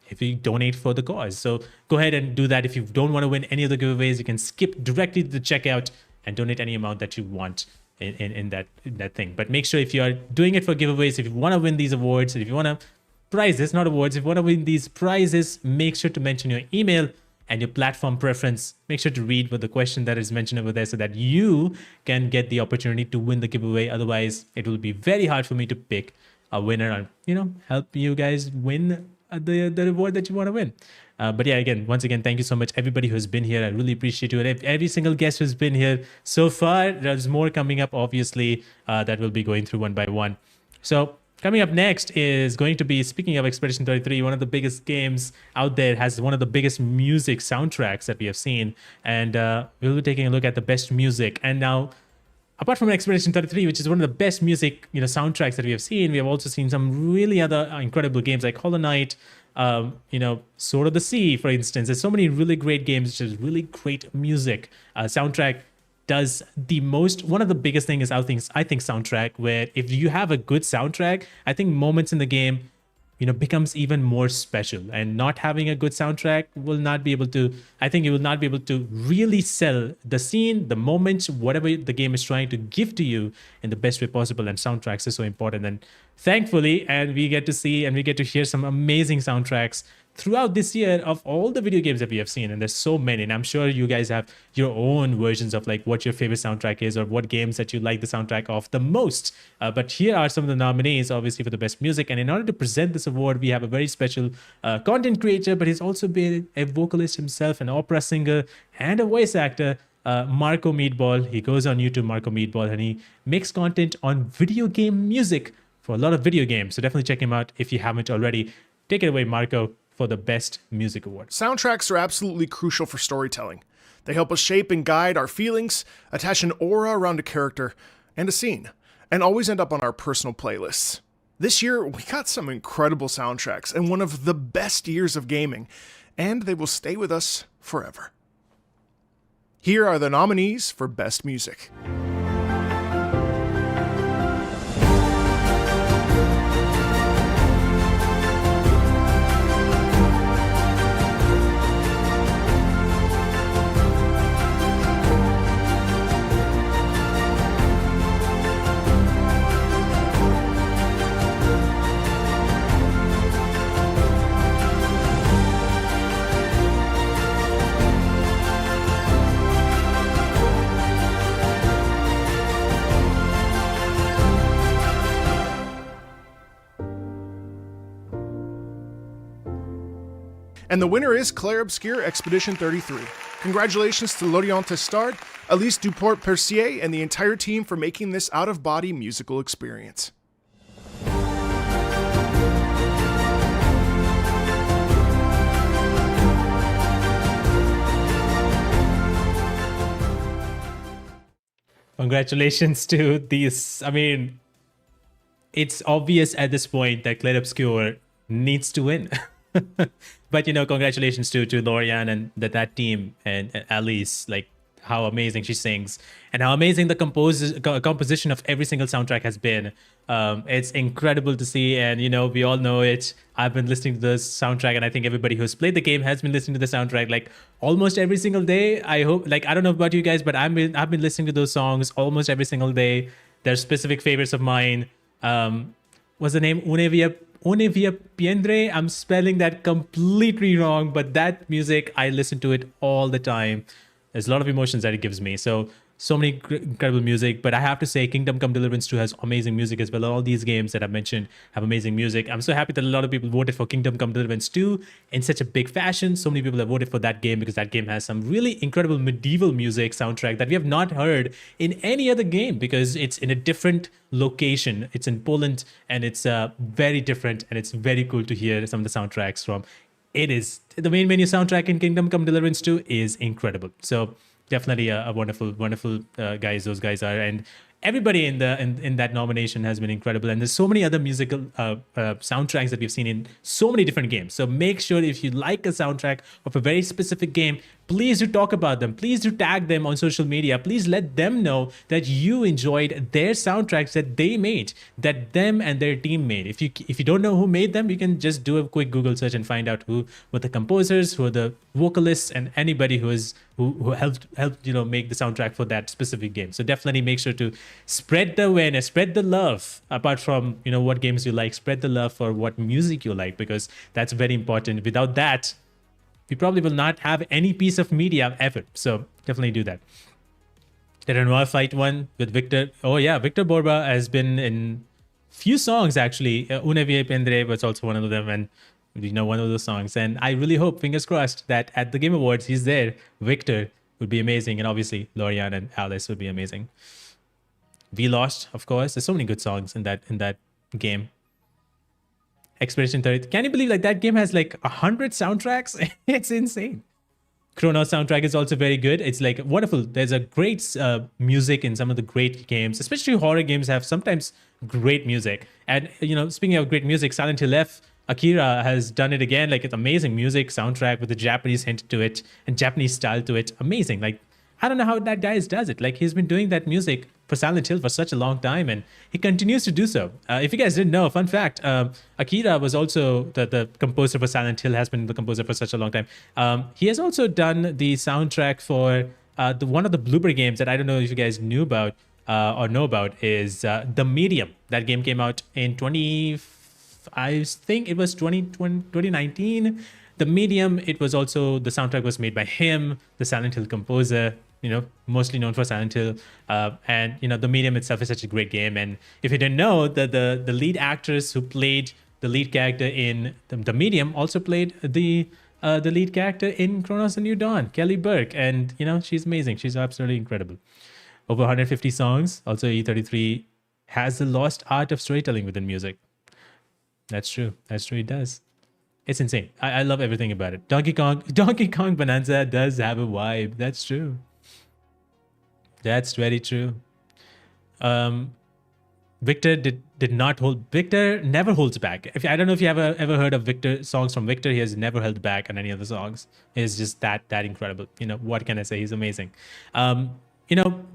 if you donate for the cause. So go ahead and do that. If you don't want to win any of the giveaways, you can skip directly to the checkout and donate any amount that you want in that thing. But make sure, if you are doing it for giveaways, if you want to win these awards, if you want to prizes, not awards, if you want to win these prizes, make sure to mention your email and your platform preference. Make sure to read what the question that is mentioned over there, so that you can get the opportunity to win the giveaway. Otherwise, it will be very hard for me to pick a winner and, you know, help you guys win the reward that you want to win. But yeah, once again, thank you so much, everybody who's been here. I really appreciate you. And every single guest who's been here so far. There's more coming up, obviously, that we'll be going through one by one. So coming up next is going to be, speaking of Expedition 33, one of the biggest games out there. It has one of the biggest music soundtracks that we have seen. And we'll be taking a look at the best music. And now, apart from Expedition 33, which is one of the best music, soundtracks that we have seen, we have also seen some really other incredible games like Hollow Knight, Sword of the Sea, for instance. There's so many really great games, which is really great music. Soundtrack does the most. One of the biggest things is, I think soundtrack, where if you have a good soundtrack, I think moments in the game becomes even more special. And not having a good soundtrack will not be able to, I think you will not be able to really sell the scene, the moments, whatever the game is trying to give to you in the best way possible. And soundtracks is so important. And thankfully, and we get to see and we get to hear some amazing soundtracks throughout this year of all the video games that we have seen. And there's so many, and I'm sure you guys have your own versions of like what your favorite soundtrack is, or what games that you like the soundtrack of the most. But here are some of the nominees, obviously, for the best music. And in order to present this award, we have a very special content creator, but he's also been a vocalist himself, an opera singer, and a voice actor, Marco Meatball. He goes on YouTube, Marco Meatball, and he makes content on video game music for a lot of video games. So definitely check him out if you haven't already. Take it away, Marco, for the Best Music Award. Soundtracks are absolutely crucial for storytelling. They help us shape and guide our feelings, attach an aura around a character and a scene, and always end up on our personal playlists. This year, we got some incredible soundtracks and one of the best years of gaming, and they will stay with us forever. Here are the nominees for Best Music. And the winner is Clair Obscur Expedition 33. Congratulations to Lorient Testard, Elise Duport-Percier, and the entire team for making this out-of-body musical experience. Congratulations to these. I mean, it's obvious at this point that Clair Obscur needs to win. But congratulations to Lorian and that team, and Alice, like how amazing she sings and how amazing the composition of every single soundtrack has been. It's incredible to see, and we all know it. I've been listening to the soundtrack, and I think everybody who's played the game has been listening to the soundtrack like almost every single day. I hope, like, I don't know about you guys, but I've been listening to those songs almost every single day. They're specific favorites of mine. What's the name? Une Via Piendre. I'm spelling that completely wrong, but that music, I listen to it all the time. There's a lot of emotions that it gives me. So So many incredible music, but I have to say Kingdom Come Deliverance 2 has amazing music as well. All these games that I've mentioned have amazing music. I'm so happy that a lot of people voted for Kingdom Come Deliverance 2 in such a big fashion. So many people have voted for that game because that game has some really incredible medieval music soundtrack that we have not heard in any other game because it's in a different location. It's in Poland and it's very different, and it's very cool to hear some of the soundtracks from. It is the main menu soundtrack in Kingdom Come Deliverance 2 is incredible. So definitely a wonderful guys those guys are, and everybody in that nomination has been incredible. And there's so many other musical soundtracks that we've seen in so many different games. So make sure if you like a soundtrack of a very specific game, please do talk about them. Please do tag them on social media. Please let them know that you enjoyed their soundtracks that they made, that them and their team made. If you don't know who made them, you can just do a quick Google search and find out who were the composers, who are the vocalists, and anybody who helped make the soundtrack for that specific game. So definitely make sure to spread the awareness, spread the love. Apart from what games you like, spread the love for what music you like, because that's very important. Without that, we probably will not have any piece of media ever. So definitely do that. The Renoir fight one with Victor. Oh yeah, Victor Borba has been in few songs actually. Une Vie Pendre was also one of them, and one of those songs. And I really hope, fingers crossed, that at the Game Awards he's there. Victor would be amazing, and obviously Lorian and Alice would be amazing. We Lost, of course. There's so many good songs in that game. Expedition 30. Can you believe that game has 100 soundtracks? It's insane. Chronos soundtrack is also very good. It's wonderful. There's a great music in some of the great games, especially horror games have sometimes great music. And speaking of great music, Silent Hill F, Akira has done it again. It's amazing music soundtrack with a Japanese hint to it and Japanese style to it. Amazing. I don't know how that guy does it. He's been doing that music for Silent Hill for such a long time, and he continues to do so. If you guys didn't know, fun fact, Akira was also the composer for Silent Hill, has been the composer for such a long time. He has also done the soundtrack for one of the Bloober games that I don't know if you guys knew about or know about is The Medium. That game came out in 2019. The Medium, it was also, the soundtrack was made by him, the Silent Hill composer, mostly known for Silent Hill. And, The Medium itself is such a great game. And if you didn't know, the lead actress who played the lead character in The Medium also played the lead character in Chronos: The New Dawn, Kelly Burke. And, she's amazing. She's absolutely incredible. Over 150 songs. Also, E33 has the lost art of storytelling within music. That's true. That's true. It does. It's insane. I love everything about it. Donkey Kong Bonanza does have a vibe. That's true. That's very true. Victor Victor never holds back. I don't know if you ever heard of Victor songs from Victor. He has never held back on any of the songs. He's just that incredible. What can I say? He's amazing.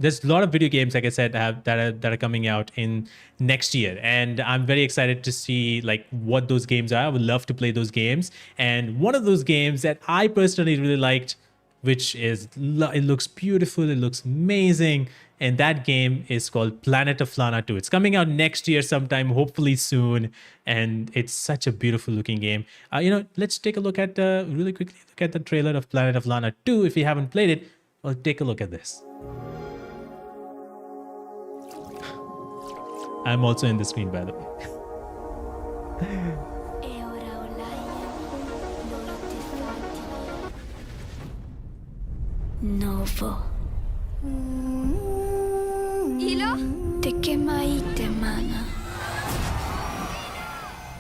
There's a lot of video games, like I said, that are coming out in next year, and I'm very excited to see what those games are. I would love to play those games, and one of those games that I personally really liked, which is, it looks beautiful, it looks amazing, and that game is called Planet of Lana 2. It's coming out next year sometime, hopefully soon, and it's such a beautiful looking game. Let's take a look at really quickly look at the trailer of Planet of Lana 2. If you haven't played it, well, take a look at this. I'm also in the screen, by the way. Novo. Ilo? Te kemaite mana.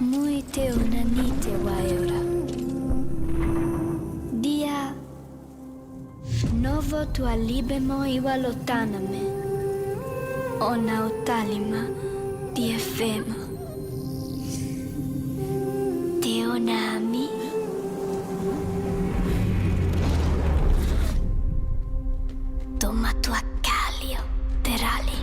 Muite unanite waiora. Dia. Novo tu alibemo iwalotaname. Ona utalima. Diefemo. Teonami. Toma tu accalio, terali.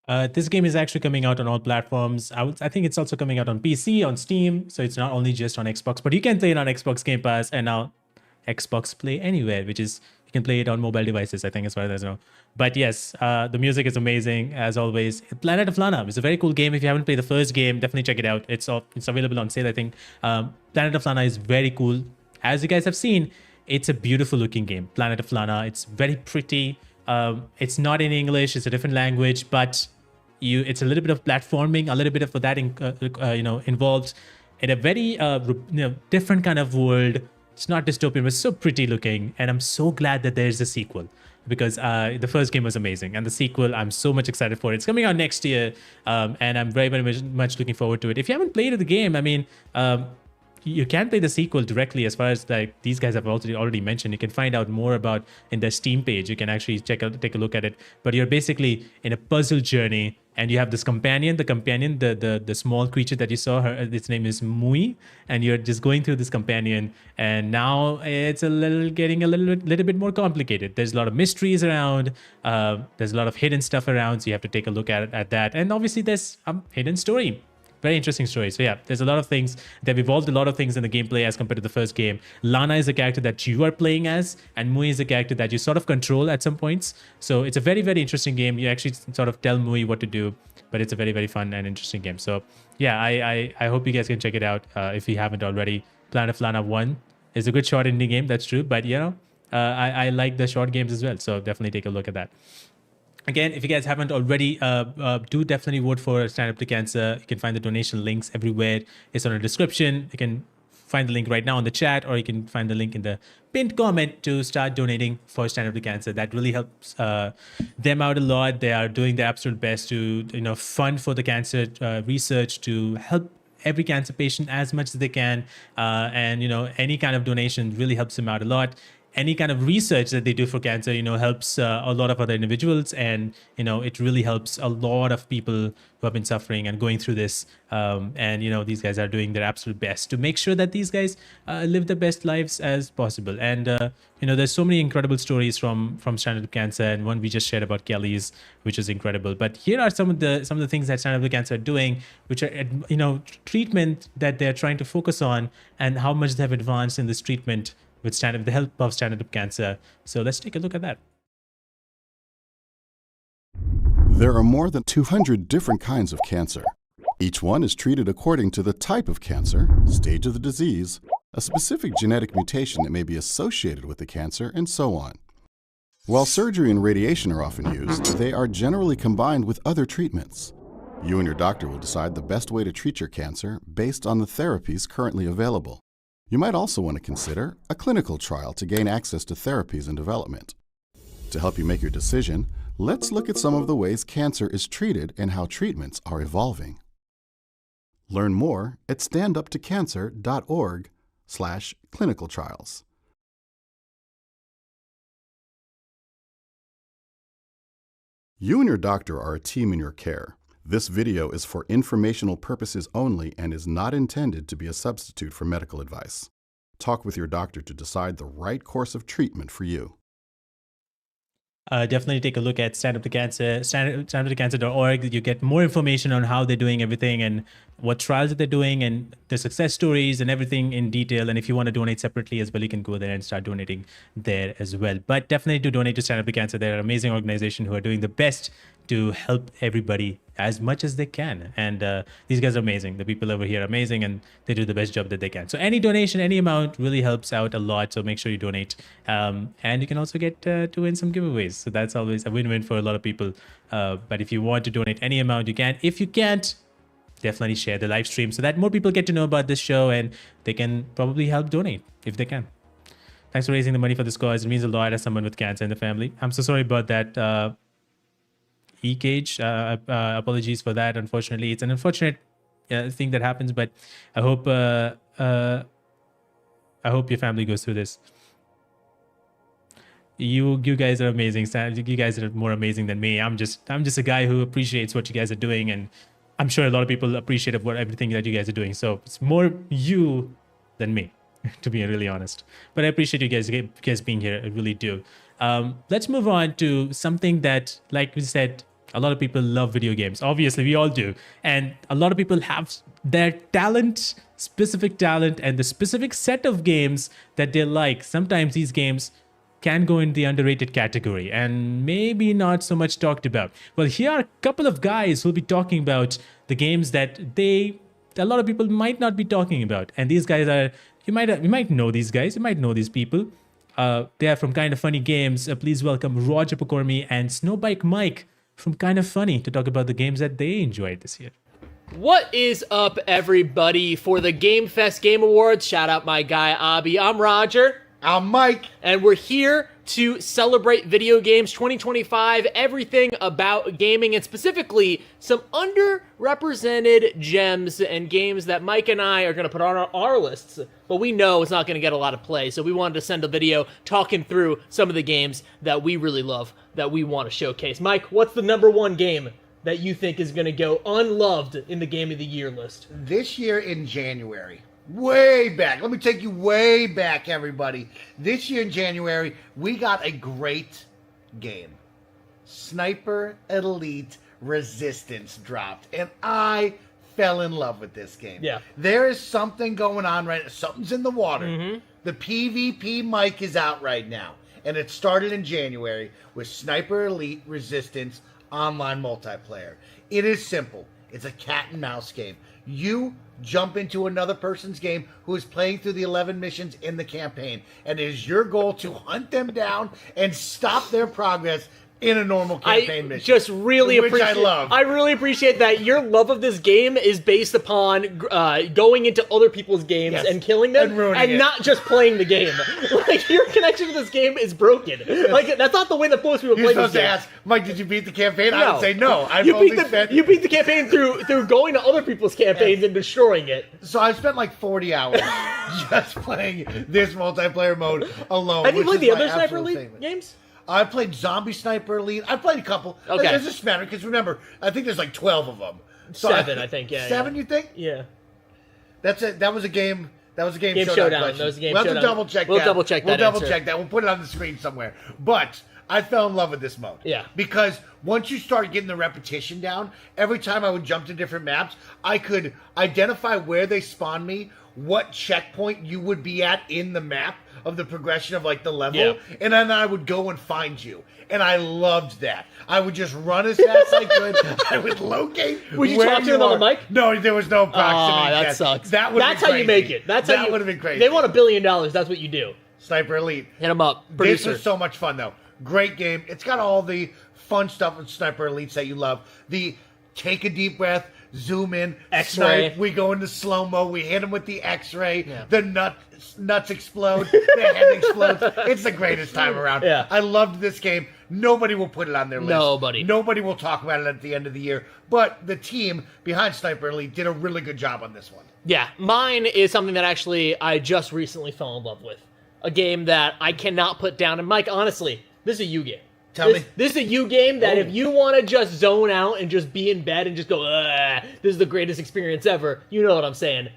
This game is actually coming out on all platforms. I think it's also coming out on PC, on Steam, so it's not only just on Xbox, but you can play it on Xbox Game Pass and now Xbox Play Anywhere, which is you can play it on mobile devices, I think, as far as I know. But yes, the music is amazing as always. Planet of Lana is a very cool game. If you haven't played the first game, definitely check it out. It's available on sale, I think. Planet of Lana is very cool. As you guys have seen, it's a beautiful looking game. Planet of Lana. It's very pretty. It's not in English. It's a different language, but it's a little bit of platforming, a little bit of that involved in a very different kind of world. It's not dystopian, but it's so pretty looking, and I'm so glad that there's a sequel because the first game was amazing, and the sequel I'm so much excited for. It's coming out next year, and I'm very, very much looking forward to it. If you haven't played the game, I mean, you can play the sequel directly. As far as like these guys have already mentioned, you can find out more about in their Steam page. You can actually take a look at it. But you're basically in a puzzle journey, and you have this companion. The small creature that you saw, its name is Mui, and you're just going through this companion. And now it's getting a little bit more complicated. There's a lot of mysteries around. There's a lot of hidden stuff around, so you have to take a look at that. And obviously, there's a hidden story. Very interesting story. So yeah, there's a lot of things. They've evolved a lot of things in the gameplay as compared to the first game. Lana is a character that you are playing as, and Mui is a character that you sort of control at some points. So it's a very, very interesting game. You actually sort of tell Mui what to do, but it's a very, very fun and interesting game. So yeah, I hope you guys can check it out if you haven't already. Planet of Lana 1 is a good short indie game, that's true. But you know, I like the short games as well. So definitely take a look at that. Again, if you guys haven't already, do definitely vote for Stand Up to Cancer. You can find the donation links everywhere. It's on the description. You can find the link right now in the chat, or you can find the link in the pinned comment to start donating for Stand Up to Cancer. That really helps them out a lot. They are doing their absolute best to fund for the cancer research, to help every cancer patient as much as they can. And any kind of donation really helps them out a lot. Any kind of research that they do for cancer, helps a lot of other individuals, and it really helps a lot of people who have been suffering and going through this. And these guys are doing their absolute best to make sure that these guys live the best lives as possible. And there's so many incredible stories from Stand Up to Cancer, and one we just shared about Kelly's, which is incredible. But here are some of the things that Stand Up to Cancer are doing, which are treatment that they're trying to focus on, and how much they've advanced in this treatment with the help of Stand Up to Cancer. So let's take a look at that. There are more than 200 different kinds of cancer. Each one is treated according to the type of cancer, stage of the disease, a specific genetic mutation that may be associated with the cancer, and so on. While surgery and radiation are often used, they are generally combined with other treatments. You and your doctor will decide the best way to treat your cancer based on the therapies currently available. You might also want to consider a clinical trial to gain access to therapies in development. To help you make your decision, let's look at some of the ways cancer is treated and how treatments are evolving. Learn more at standuptocancer.org/clinical trials. You and your doctor are a team in your care. This video is for informational purposes only and is not intended to be a substitute for medical advice. Talk with your doctor to decide the right course of treatment for you. Definitely take a look at Stand Up to Cancer, standuptocancer.org. You get more information on how they're doing everything and what trials that they're doing and the success stories and everything in detail. And if you want to donate separately as well, you can go there and start donating there as well. But definitely do donate to Stand Up to Cancer. They're an amazing organization who are doing the best to help everybody as much as they can. And these guys are amazing. The people over here are amazing, and they do the best job that they can. So any donation, any amount really helps out a lot. So make sure you donate. And you can also get to win some giveaways. So that's always a win-win for a lot of people. But if you want to donate any amount, you can. If you can't, definitely share the live stream so that more people get to know about this show, and they can probably help donate if they can. Thanks for raising the money for this cause. It means a lot as someone with cancer in the family. I'm so sorry about that. E-Cage, apologies for that. Unfortunately, it's an unfortunate thing that happens, but I hope your family goes through this. You guys are amazing. You guys are more amazing than me. I'm just a guy who appreciates what you guys are doing, and I'm sure a lot of people appreciate everything that you guys are doing. So it's more you than me, to be really honest. But I appreciate you guys being here. I really do. Let's move on to something that, like we said, A lot of people love video games. Obviously, we all do. And a lot of people have their talent, specific talent, and the specific set of games that they like. Sometimes these games can go in the underrated category and maybe not so much talked about. Well, here are a couple of guys who'll be talking about the games that a lot of people might not be talking about. And these guys are, you might know these guys, you might know these people. They are from Kind of Funny Games. Please welcome Roger Pokormy and Snowbike Mike from Kind of Funny to talk about the games that they enjoyed this year. What is up, everybody? For the GameFest Game Awards, shout out my guy, Abby. I'm Roger. I'm Mike. And we're here to celebrate video games 2025, everything about gaming, and specifically some underrepresented gems and games that Mike and I are going to put on our lists, but we know it's not going to get a lot of play, so we wanted to send a video talking through some of the games that we really love, that we want to showcase. Mike, what's the number one game that you think is going to go unloved in the Game of the Year list? This year in January. Way back. Let me take you way back, everybody. This year in January, we got a great game. Sniper Elite Resistance dropped, and I fell in love with this game. Yeah. There is something going on right now. Something's in the water. Mm-hmm. The PvP mic is out right now, and it started in January with Sniper Elite Resistance online multiplayer. It is simple. It's a cat and mouse game. You jump into another person's game who is playing through the 11 missions in the campaign, and it is your goal to hunt them down and stop their progress in a normal campaign mission. Just really which appreciate. I love. I really appreciate that your love of this game is based upon going into other people's games Yes. and killing them, And ruining it. not just playing the game. Like, your connection to this game is broken. Like, that's not the way that most people You're play supposed this to game. ask, Mike, did you beat the campaign? I would say no. I've You only beat, spent... you beat the campaign through going to other people's campaigns and destroying it. So I've spent like 40 hours just playing this multiplayer mode alone. Have you which played is the my other Sniper absolute Elite favorite. games? I played Zombie Sniper Elite. I played a couple. Okay. It doesn't matter because remember, I think there's like 12 of them. So 7, I think. Yeah. Seven, yeah. you think? Yeah. That's it. That was a game. That was a game, Game showdown. Showdown. Question. That was a Game we'll have Showdown. to double check. We'll that. double check We'll that double answer. check that. We'll put it on the screen somewhere. But I fell in love with this mode. Yeah. Because once you start getting the repetition down, every time I would jump to different maps, I could identify where they spawned me, what checkpoint you would be at in the map of the progression of like the level, Yeah. and then I would go and find you. And I loved that. I would just run as fast as I could. I would locate. Would you where talk to them on the are. mic? No, there was no proximity. that test. sucks. That would. That's how you make it. That would have been crazy. They want $1 billion. That's what you do. Sniper Elite. Hit them up. This Producer. was so much fun though. Great game. It's got all the fun stuff with Sniper Elites that you love. The take a deep breath, zoom in, X-ray. snipe. We go into slow mo. We hit him with the X-ray. Yeah. The nuts explode. The head explodes. It's the greatest time around. Yeah. I loved this game. Nobody will put it on their list. Nobody. Nobody will talk about it at the end of the year. But the team behind Sniper Elite did a really good job on this one. Yeah, mine is something that actually I just recently fell in love with. A game that I cannot put down. And Mike, honestly, this is a you game. Tell me. This is a you game that Oh. if you want to just zone out and just be in bed and just go, this is the greatest experience ever, you know what I'm saying.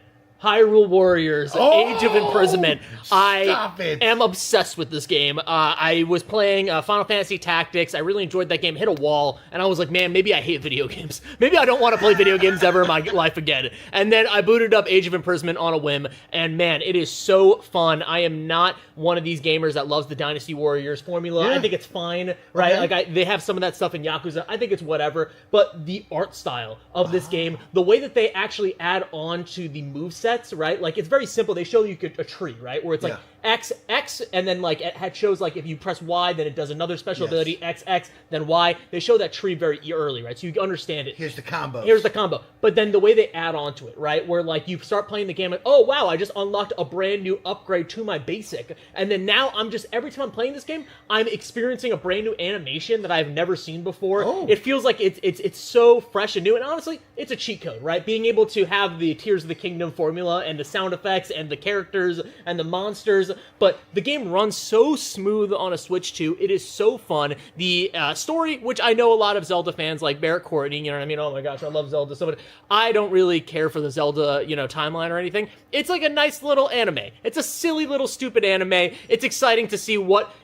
Hyrule Warriors, Age of Imprisonment. Stop it. am obsessed with this game. I was playing Final Fantasy Tactics. I really enjoyed that game. Hit a wall, and I was like, man, maybe I hate video games. Maybe I don't want to play video games ever in my life again. And then I booted up Age of Imprisonment on a whim, and man, it is so fun. I am not one of these gamers that loves the Dynasty Warriors formula. Yeah. I think it's fine, right? Okay. Like they have some of that stuff in Yakuza. I think it's whatever. But the art style of this game, the way that they actually add on to the movesets, right? Like it's very simple. They show you a tree, right? Where it's like X, X, and then like it shows like if you press Y, then it does another special ability, X, X, then Y. They show that tree very early, right? So you understand it. Here's the combo. Here's the combo. But then the way they add on to it, right? Where like you start playing the game and, oh wow, I just unlocked a brand new upgrade to my basic. And then now I'm just, every time I'm playing this game, I'm experiencing a brand new animation that I've never seen before. It feels like it's so fresh and new. And honestly, it's a cheat code, right? Being able to have the Tears of the Kingdom formula and the sound effects and the characters and the monsters colors, but the game runs so smooth on a Switch 2. It is so fun. The story, which I know a lot of Zelda fans like Barrett Courtney, you know what I mean? Oh my gosh, I love Zelda so much. I don't really care for the Zelda, timeline or anything. It's like a nice little anime. It's a silly little stupid anime. It's exciting to see what,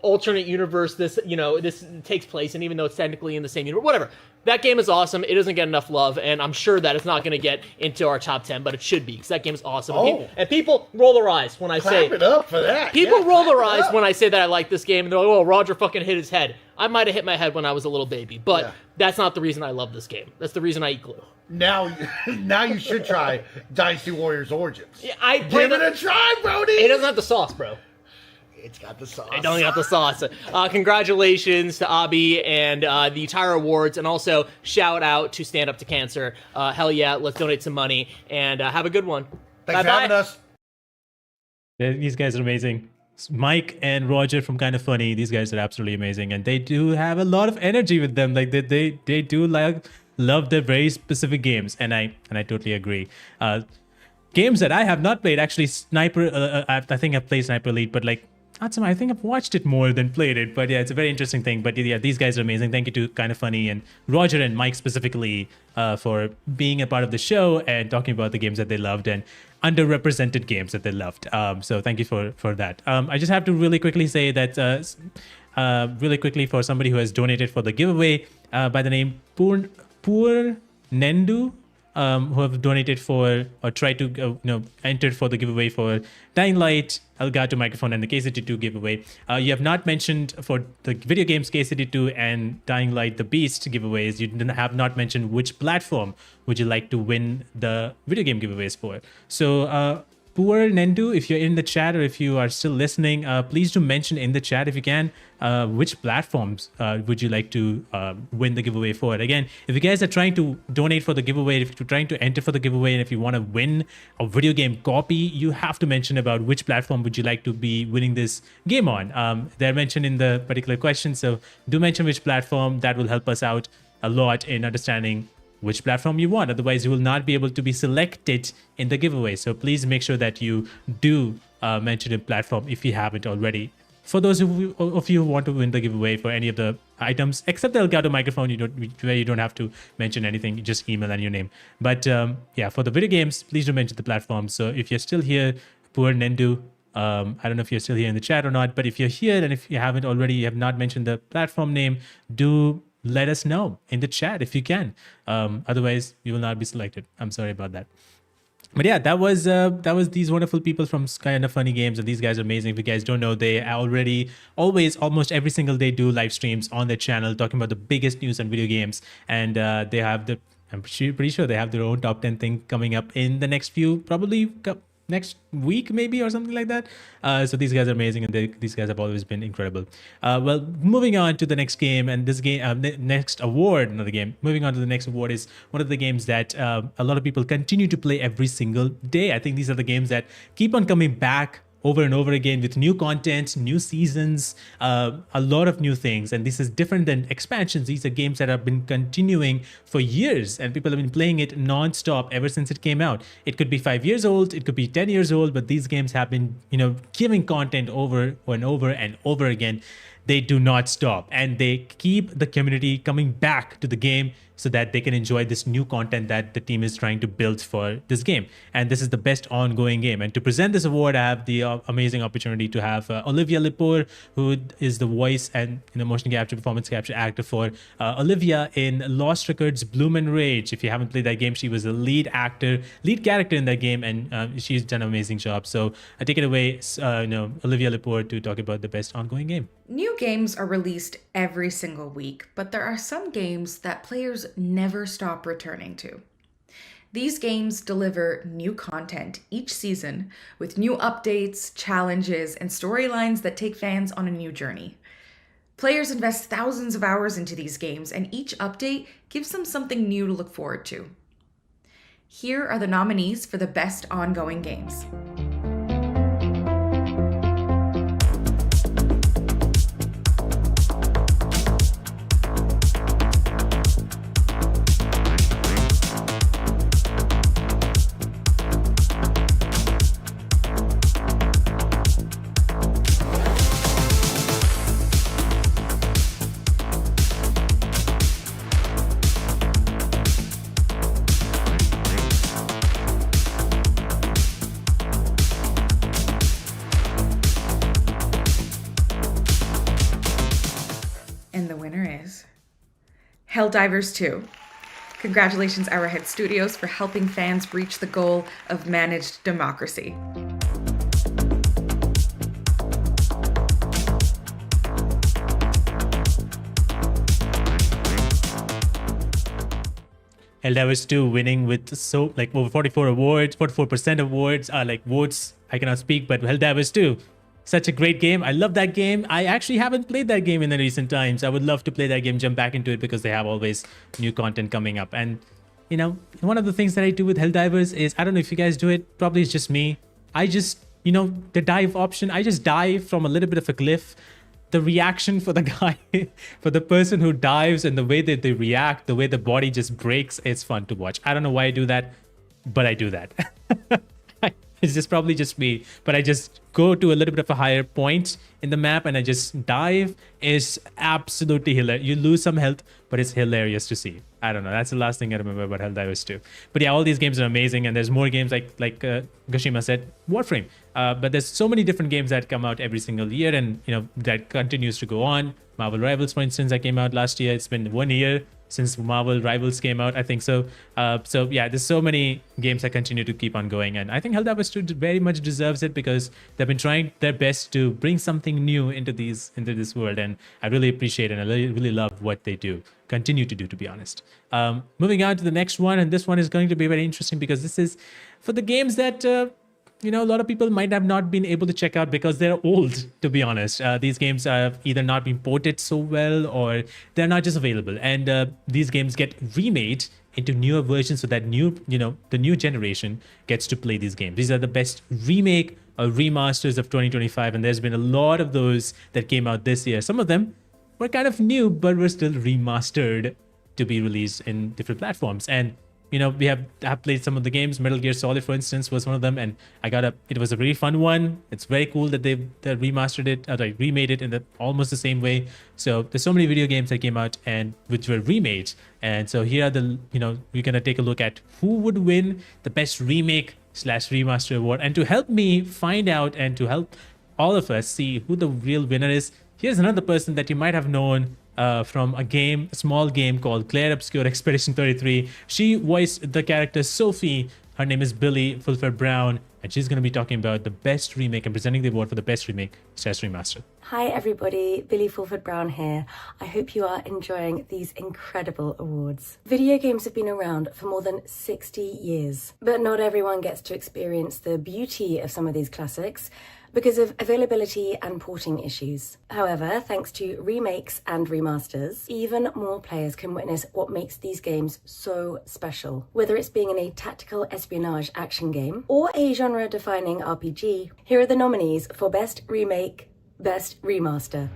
alternate universe this takes place in, even though it's technically in the same universe, whatever. That game is awesome. It doesn't get enough love, and I'm sure that it's not going to get into our top 10, but it should be, because that game is awesome. Oh. And people roll their eyes when I say... Clap it up for that. People Yeah, roll their clap it eyes up. when I say that I like this game, and they're like, oh, Roger fucking hit his head. I might have hit my head when I was a little baby, but that's not the reason I love this game. That's the reason I eat glue. Now you should try Dynasty Warriors Origins. Yeah, Give it a try, Brody. It doesn't have the sauce, bro. It's got the sauce. It don't got the sauce. Congratulations to Abi and the entire awards, and also shout out to Stand Up to Cancer. Hell yeah, let's donate some money, and have a good one. Thanks for having us. These guys are amazing. Mike and Roger from Kind of Funny, these guys are absolutely amazing, and they do have a lot of energy with them. Like they do love their very specific games, and I totally agree. Games that I have not played, actually, Sniper. I think I've played Sniper Elite, but not so much. I think I've watched it more than played it. But yeah, it's a very interesting thing. But yeah, these guys are amazing. Thank you to Kind of Funny and Roger and Mike specifically for being a part of the show and talking about the games that they loved and underrepresented games that they loved. So thank you for that. I just have to really quickly say that really quickly for somebody who has donated for the giveaway by the name Poor Nendu. Who have donated for or tried to entered for the giveaway for Dying Light, Elgato microphone, and the KCT2 giveaway. You have not mentioned for the video games KCT2 and Dying Light the Beast giveaways. You have not mentioned which platform would you like to win the video game giveaways for. So Poor Nendu, if you're in the chat or if you are still listening, please do mention in the chat if you can which platforms would you like to win the giveaway for. Again, if you guys are trying to donate for the giveaway, if you're trying to enter for the giveaway, and if you want to win a video game copy, you have to mention about which platform would you like to be winning this game on. They're mentioned in the particular question, so do mention which platform. That will help us out a lot in understanding which platform you want. Otherwise, you will not be able to be selected in the giveaway. So please make sure that you do mention a platform if you haven't already. For those of you who want to win the giveaway for any of the items, except the Elgato microphone, where you don't have to mention anything, you just email and your name. But yeah, for the video games, please do mention the platform. So if you're still here, Poor Nendu, I don't know if you're still here in the chat or not, but if you're here and if you haven't already, you have not mentioned the platform name, do let us know in the chat if you can. Otherwise, you will not be selected. I'm sorry about that. But yeah, that was these wonderful people from Kind of Funny Games, and these guys are amazing. If you guys don't know, they already almost every single day do live streams on their channel talking about the biggest news on video games, and they have I'm pretty sure they have their own top 10 thing coming up in the next few, probably next week maybe or something like that. So these guys are amazing, and these guys have always been incredible. Well, moving on to the next game, and this game next award, another game. Moving on to the next award is one of the games that a lot of people continue to play every single day. I think these are the games that keep on coming back over and over again with new content, new seasons, a lot of new things. And this is different than expansions. These are games that have been continuing for years, and people have been playing it non-stop ever since it came out. It could be 5 years old, it could be 10 years old, but these games have been, giving content over and over and over again. They do not stop, and they keep the community coming back to the game so that they can enjoy this new content that the team is trying to build for this game. And this is the best ongoing game. And to present this award, I have the amazing opportunity to have Olivia Lepore, who is the voice and motion capture, performance capture actor for Olivia in Lost Records Bloom and Rage. If you haven't played that game, she was the lead character in that game, and she's done an amazing job. So I take it away, Olivia Lepore, to talk about the best ongoing game. New games are released every single week, but there are some games that players never stop returning to. These games deliver new content each season with new updates, challenges, and storylines that take fans on a new journey. Players invest thousands of hours into these games, and each update gives them something new to look forward to. Here are the nominees for the best ongoing games. Helldivers 2. Congratulations, Arrowhead Studios, for helping fans reach the goal of managed democracy. Helldivers 2 winning with over 44 awards, 44% awards, votes. I cannot speak, but Helldivers 2, such a great game. I love that game. I actually haven't played that game in the recent times. I would love to play that game, jump back into it, because they have always new content coming up. And you know, one of the things that I do with Helldivers is, I don't know if you guys do it, probably it's just me. I just, the dive option, I just dive from a little bit of a cliff. The reaction for the guy, for the person who dives, and the way that they react, the way the body just breaks, it's fun to watch. I don't know why I do that, but I do that. It's just probably just me, but I just go to a little bit of a higher point in the map and I just dive. It's absolutely hilarious. You lose some health, but it's hilarious to see. I don't know. That's the last thing I remember about Helldivers 2. But yeah, all these games are amazing, and there's more games like Gashima said, Warframe. But there's so many different games that come out every single year, and that continues to go on. Marvel Rivals, for instance, that came out last year. It's been 1 year since Marvel Rivals came out, I think so. So yeah, there's so many games that continue to keep on going, and I think Helldivers 2 very much deserves it, because they've been trying their best to bring something new into this world, and I really appreciate it, and I really love what they continue to do, to be honest. Moving on to the next one, and this one is going to be very interesting, because this is for the games that a lot of people might have not been able to check out because they're old, to be honest. These games have either not been ported so well, or they're not just available. And these games get remade into newer versions, so that the new generation gets to play these games. These are the best remake or remasters of 2025, and there's been a lot of those that came out this year. Some of them were kind of new, but were still remastered to be released in different platforms. And we have played some of the games. Metal Gear Solid, for instance, was one of them, and it was a really fun one. It's very cool that they remastered it, remade it in almost the same way. So there's so many video games that came out and which were remade. And so here are we're gonna take a look at who would win the best remake / remaster award. And to help me find out, and to help all of us see who the real winner is, here's another person that you might have known from a small game called Clair Obscur Expedition 33. She voiced the character Sophie. Her name is Billy Fulford Brown, and she's going to be talking about the best remake and presenting the award for the best remake / remaster. Hi everybody, Billy Fulford Brown here. I hope you are enjoying these incredible awards. Video games have been around for more than 60 years, but not everyone gets to experience the beauty of some of these classics because of availability and porting issues. However, thanks to remakes and remasters, even more players can witness what makes these games so special. Whether it's being in a tactical espionage action game or a genre-defining RPG, here are the nominees for Best Remake, Best Remaster.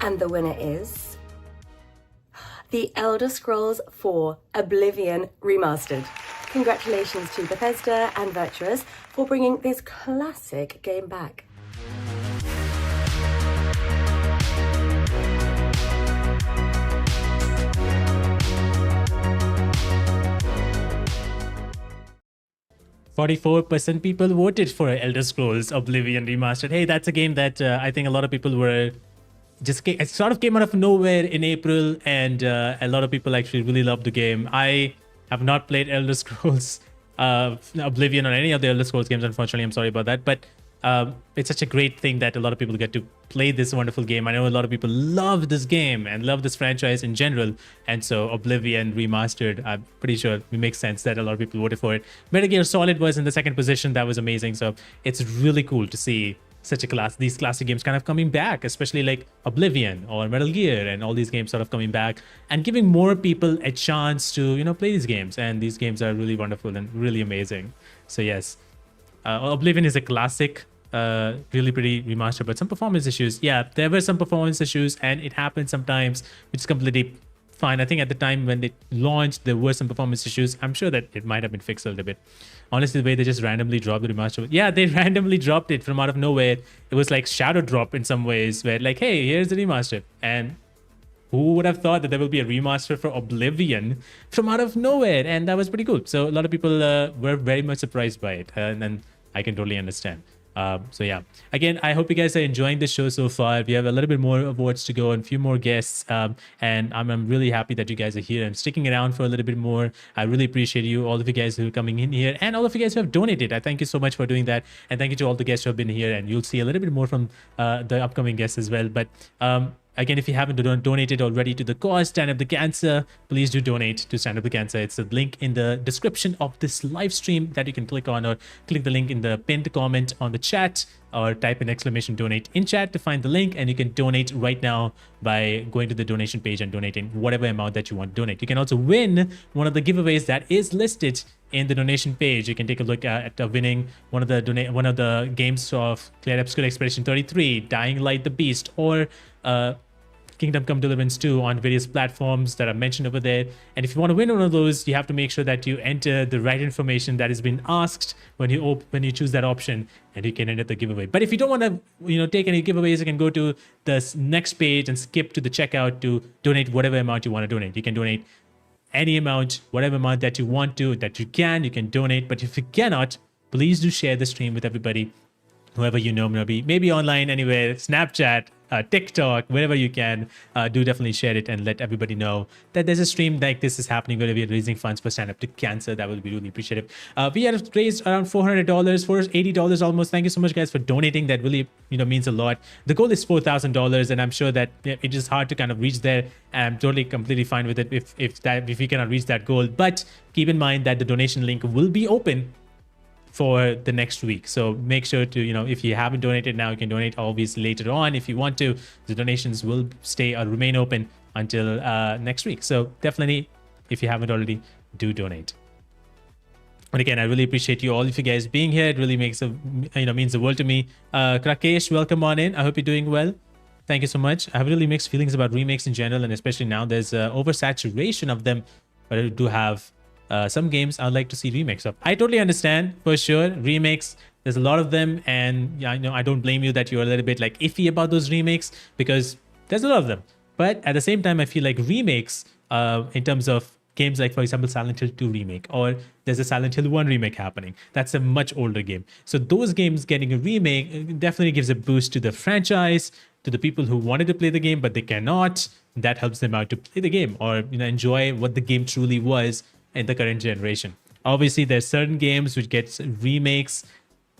And the winner is The Elder Scrolls 4 Oblivion Remastered. Congratulations to Bethesda and Virtuous for bringing this classic game back. %44% people voted for Elder Scrolls Oblivion Remastered. Hey, that's a game that I think a lot of people were it sort of came out of nowhere in April, and a lot of people actually really loved the game. I have not played Elder Scrolls Oblivion or any of the Elder Scrolls games, unfortunately. I'm sorry about that, but it's such a great thing that a lot of people get to play this wonderful game. I know a lot of people love this game and love this franchise in general, and so Oblivion Remastered, I'm pretty sure it makes sense that a lot of people voted for it. Metal Gear Solid was in the second position. That was amazing. So it's really cool to see these classic games kind of coming back, especially like Oblivion or Metal Gear, and all these games sort of coming back and giving more people a chance to play these games. And these games are really wonderful and really amazing. So yes, Oblivion is a classic really pretty remaster, but some performance issues. Yeah, there were some performance issues, and it happens sometimes, which is completely fine. I think at the time when it launched, there were some performance issues. I'm sure that it might have been fixed a little bit. Honestly, the way they just randomly dropped the remaster. Yeah, they randomly dropped it from out of nowhere. It was like shadow drop in some ways, where like, hey, here's the remaster. And who would have thought that there will be a remaster for Oblivion from out of nowhere? And that was pretty cool. So a lot of people were very much surprised by it. And I can totally understand. So yeah, again, I hope you guys are enjoying the show so far. We have a little bit more awards to go and a few more guests. And I'm really happy that you guys are here and sticking around for a little bit more. I really appreciate you, all of you guys who are coming in here, and all of you guys who have donated. I thank you so much for doing that. And thank you to all the guests who have been here. And you'll see a little bit more from the upcoming guests as well. But again, if you haven't donated already to the cause, Stand Up the Cancer, please do donate to Stand Up the Cancer. It's a link in the description of this live stream that you can click on, or click the link in the pinned comment on the chat, or type in !donate in chat to find the link, and you can donate right now by going to the donation page and donating whatever amount that you want to donate. You can also win one of the giveaways that is listed in the donation page. You can take a look at winning one of the games of Clair Obscur Expedition 33, Dying Light the Beast, or Kingdom Come Deliverance 2 on various platforms that are mentioned over there. And if you want to win one of those, you have to make sure that you enter the right information that has been asked when you choose that option, and you can enter the giveaway. But if you don't want to take any giveaways, you can go to the next page and skip to the checkout to donate whatever amount you want to donate. You can donate any amount, whatever amount that you want to, that you can donate. But if you cannot, please do share the stream with everybody, whoever you know, maybe online anywhere, Snapchat, TikTok, wherever you can. Do definitely share it and let everybody know that there's a stream like this is happening where we are raising funds for Stand Up to Cancer. That will be really appreciative. We have raised around $400, $480 almost. Thank you so much, guys, for donating. That really means a lot. The goal is $4,000, and I'm sure that it is hard to kind of reach there. I'm totally completely fine with it if we cannot reach that goal. But keep in mind that the donation link will be open for the next week. So make sure to, if you haven't donated now, you can donate always later on if you want to. The donations will remain open until next week. So definitely, if you haven't already, do donate. And again, I really appreciate all of you guys being here. It really means the world to me. Rakesh, welcome on in. I hope you're doing well. Thank you so much. I have really mixed feelings about remakes in general, and especially now there's oversaturation of them. But I do have some games I'd like to see remakes of. I totally understand, for sure. Remakes, there's a lot of them, and I don't blame you that you're a little bit like iffy about those remakes, because there's a lot of them. But at the same time, I feel like remakes, in terms of games like, for example, Silent Hill 2 remake, or there's a Silent Hill 1 remake happening. That's a much older game. So those games getting a remake definitely gives a boost to the franchise, to the people who wanted to play the game, but they cannot. That helps them out to play the game, or enjoy what the game truly was in the current generation. Obviously, there's certain games which gets remakes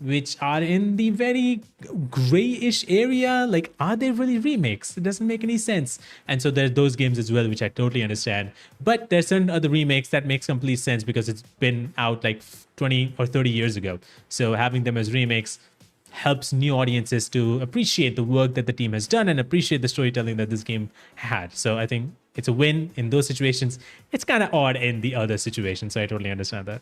which are in the very grayish area. Like, are they really remakes? It doesn't make any sense. And so there's those games as well, which I totally understand. But there's certain other remakes that makes complete sense because it's been out like 20 or 30 years ago. So having them as remakes helps new audiences to appreciate the work that the team has done and appreciate the storytelling that this game had. So I think it's a win in those situations. It's kind of odd in the other situations, so I totally understand that.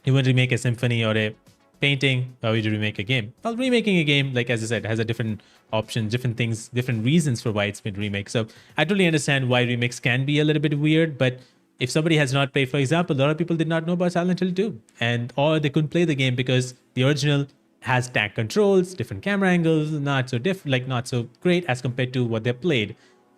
You want to remake a symphony or a painting, or would you remake a game? Well, remaking a game, like as I said, has a different options, different things, different reasons for why it's been remade. So I totally understand why remakes can be a little bit weird, but if somebody has not played, for example, a lot of people did not know about Silent Hill 2, or they couldn't play the game because the original has tank controls, different camera angles, not so great as compared to what they played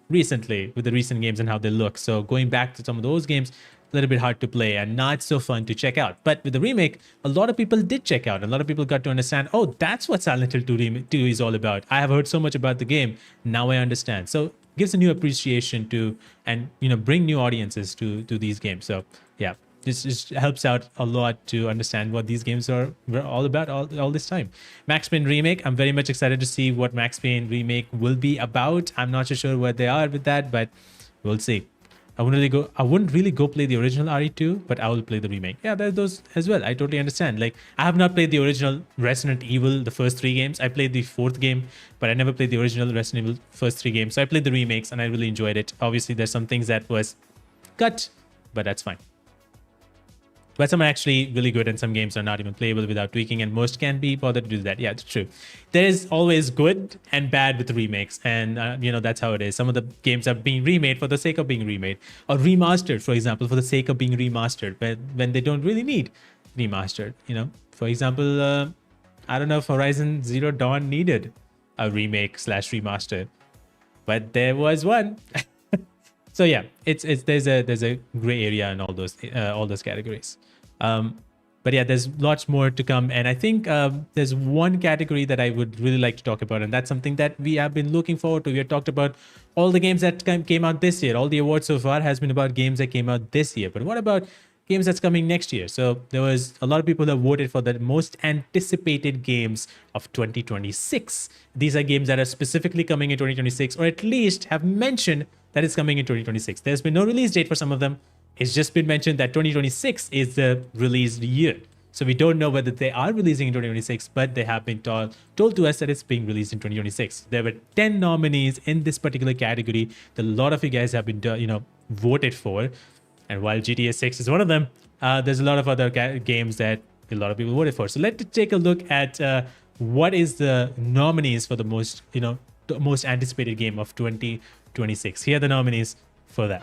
recently with the recent games and how they look. So going back to some of those games, a little bit hard to play and not so fun to check out. But with the remake, a lot of people did check out. A lot of people got to understand, oh, that's what Silent Hill 2 is all about. I have heard so much about the game. Now I understand. So gives a new appreciation to, and bring new audiences to these games. So yeah, this just helps out a lot to understand what these games were all about all this time. Max Payne remake, I'm very much excited to see what Max Payne remake will be about. I'm not so sure where they are with that, but we'll see. I wouldn't really go play the original RE2, but I will play the remake. Yeah, there's those as well. I totally understand. Like, I have not played the original Resident Evil, the first 3 games. I played the 4th game, but I never played the original Resident Evil first 3 games. So I played the remakes and I really enjoyed it. Obviously, there's some things that was cut, but that's fine. But some are actually really good, and some games are not even playable without tweaking, and most can be bothered to do that. Yeah, it's true. There is always good and bad with remakes, and that's how it is. Some of the games are being remade for the sake of being remade, or remastered, for example, for the sake of being remastered, when they don't really need remastered. For example, I don't know if Horizon Zero Dawn needed a remake / remaster, but there was one. So yeah, there's a gray area in all those categories. But yeah, there's lots more to come, and I think there's one category that I would really like to talk about, and that's something that we have been looking forward to. We have talked about all the games that came out this year. All the awards so far has been about games that came out this year. But what about games that's coming next year? So there was a lot of people that voted for the most anticipated games of 2026. These are games that are specifically coming in 2026, or at least have mentioned that it's coming in 2026. There's been no release date for some of them. It's just been mentioned that 2026 is the released year. So we don't know whether they are releasing in 2026, but they have been told to us that it's being released in 2026. There were 10 nominees in this particular category that a lot of you guys have been voted for. And while GTA 6 is one of them, there's a lot of other games that a lot of people voted for. So let's take a look at what is the nominees for the most anticipated game of 2026. Here are the nominees for that.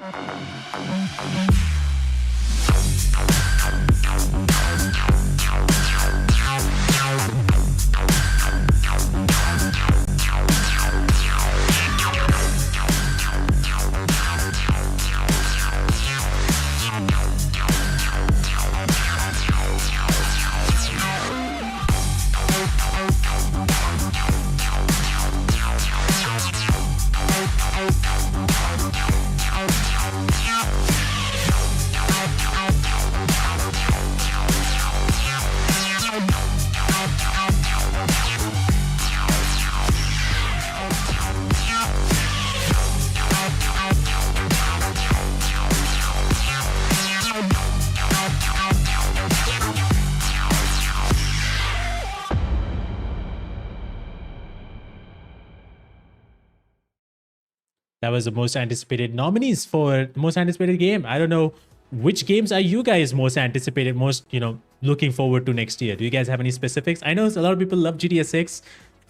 That was the most anticipated nominees for the most anticipated game. I don't know, which games are you guys most anticipated, most, looking forward to next year? Do you guys have any specifics? I know a lot of people love GTA 6.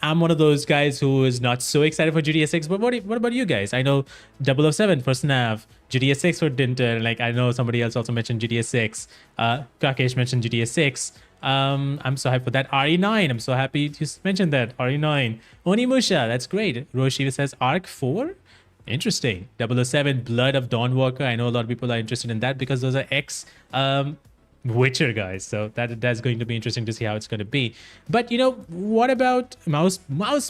I'm one of those guys who is not so excited for GTA 6, but what about you guys? I know 007 for Snav, GTA 6 for Dinter, I know somebody else also mentioned GTA 6. Kakesh mentioned GTA 6. I'm so hyped for that. RE9, I'm so happy you mentioned that. RE9. Onimusha, that's great. Roshi says Arc 4? Interesting. 007 Blood of Dawnwalker. I know a lot of people are interested in that because those are Witcher guys. So that's going to be interesting to see how it's going to be. But what about Mouse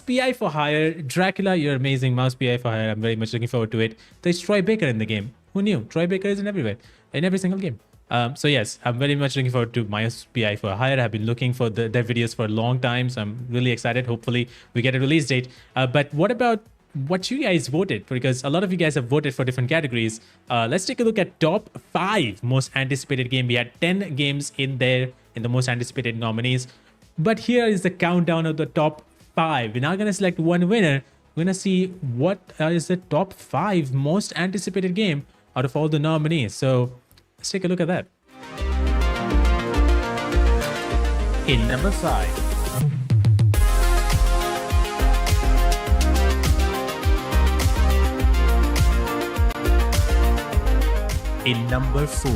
PI for Hire? Dracula, you're amazing. Mouse PI for Hire. I'm very much looking forward to it. There's Troy Baker in the game. Who knew? Troy Baker is in everywhere, in every single game. So yes, I'm very much looking forward to Mouse PI for Hire. I've been looking for their videos for a long time, so I'm really excited. Hopefully we get a release date. But what about what you guys voted? Because a lot of you guys have voted for different categories. Let's take a look at top 5 most anticipated game. We had 10 games in there in the most anticipated nominees. But here is the countdown of the top 5. We're now going to select one winner. We're going to see what is the top 5 most anticipated game out of all the nominees. So let's take a look at that. In number 5. In number 4.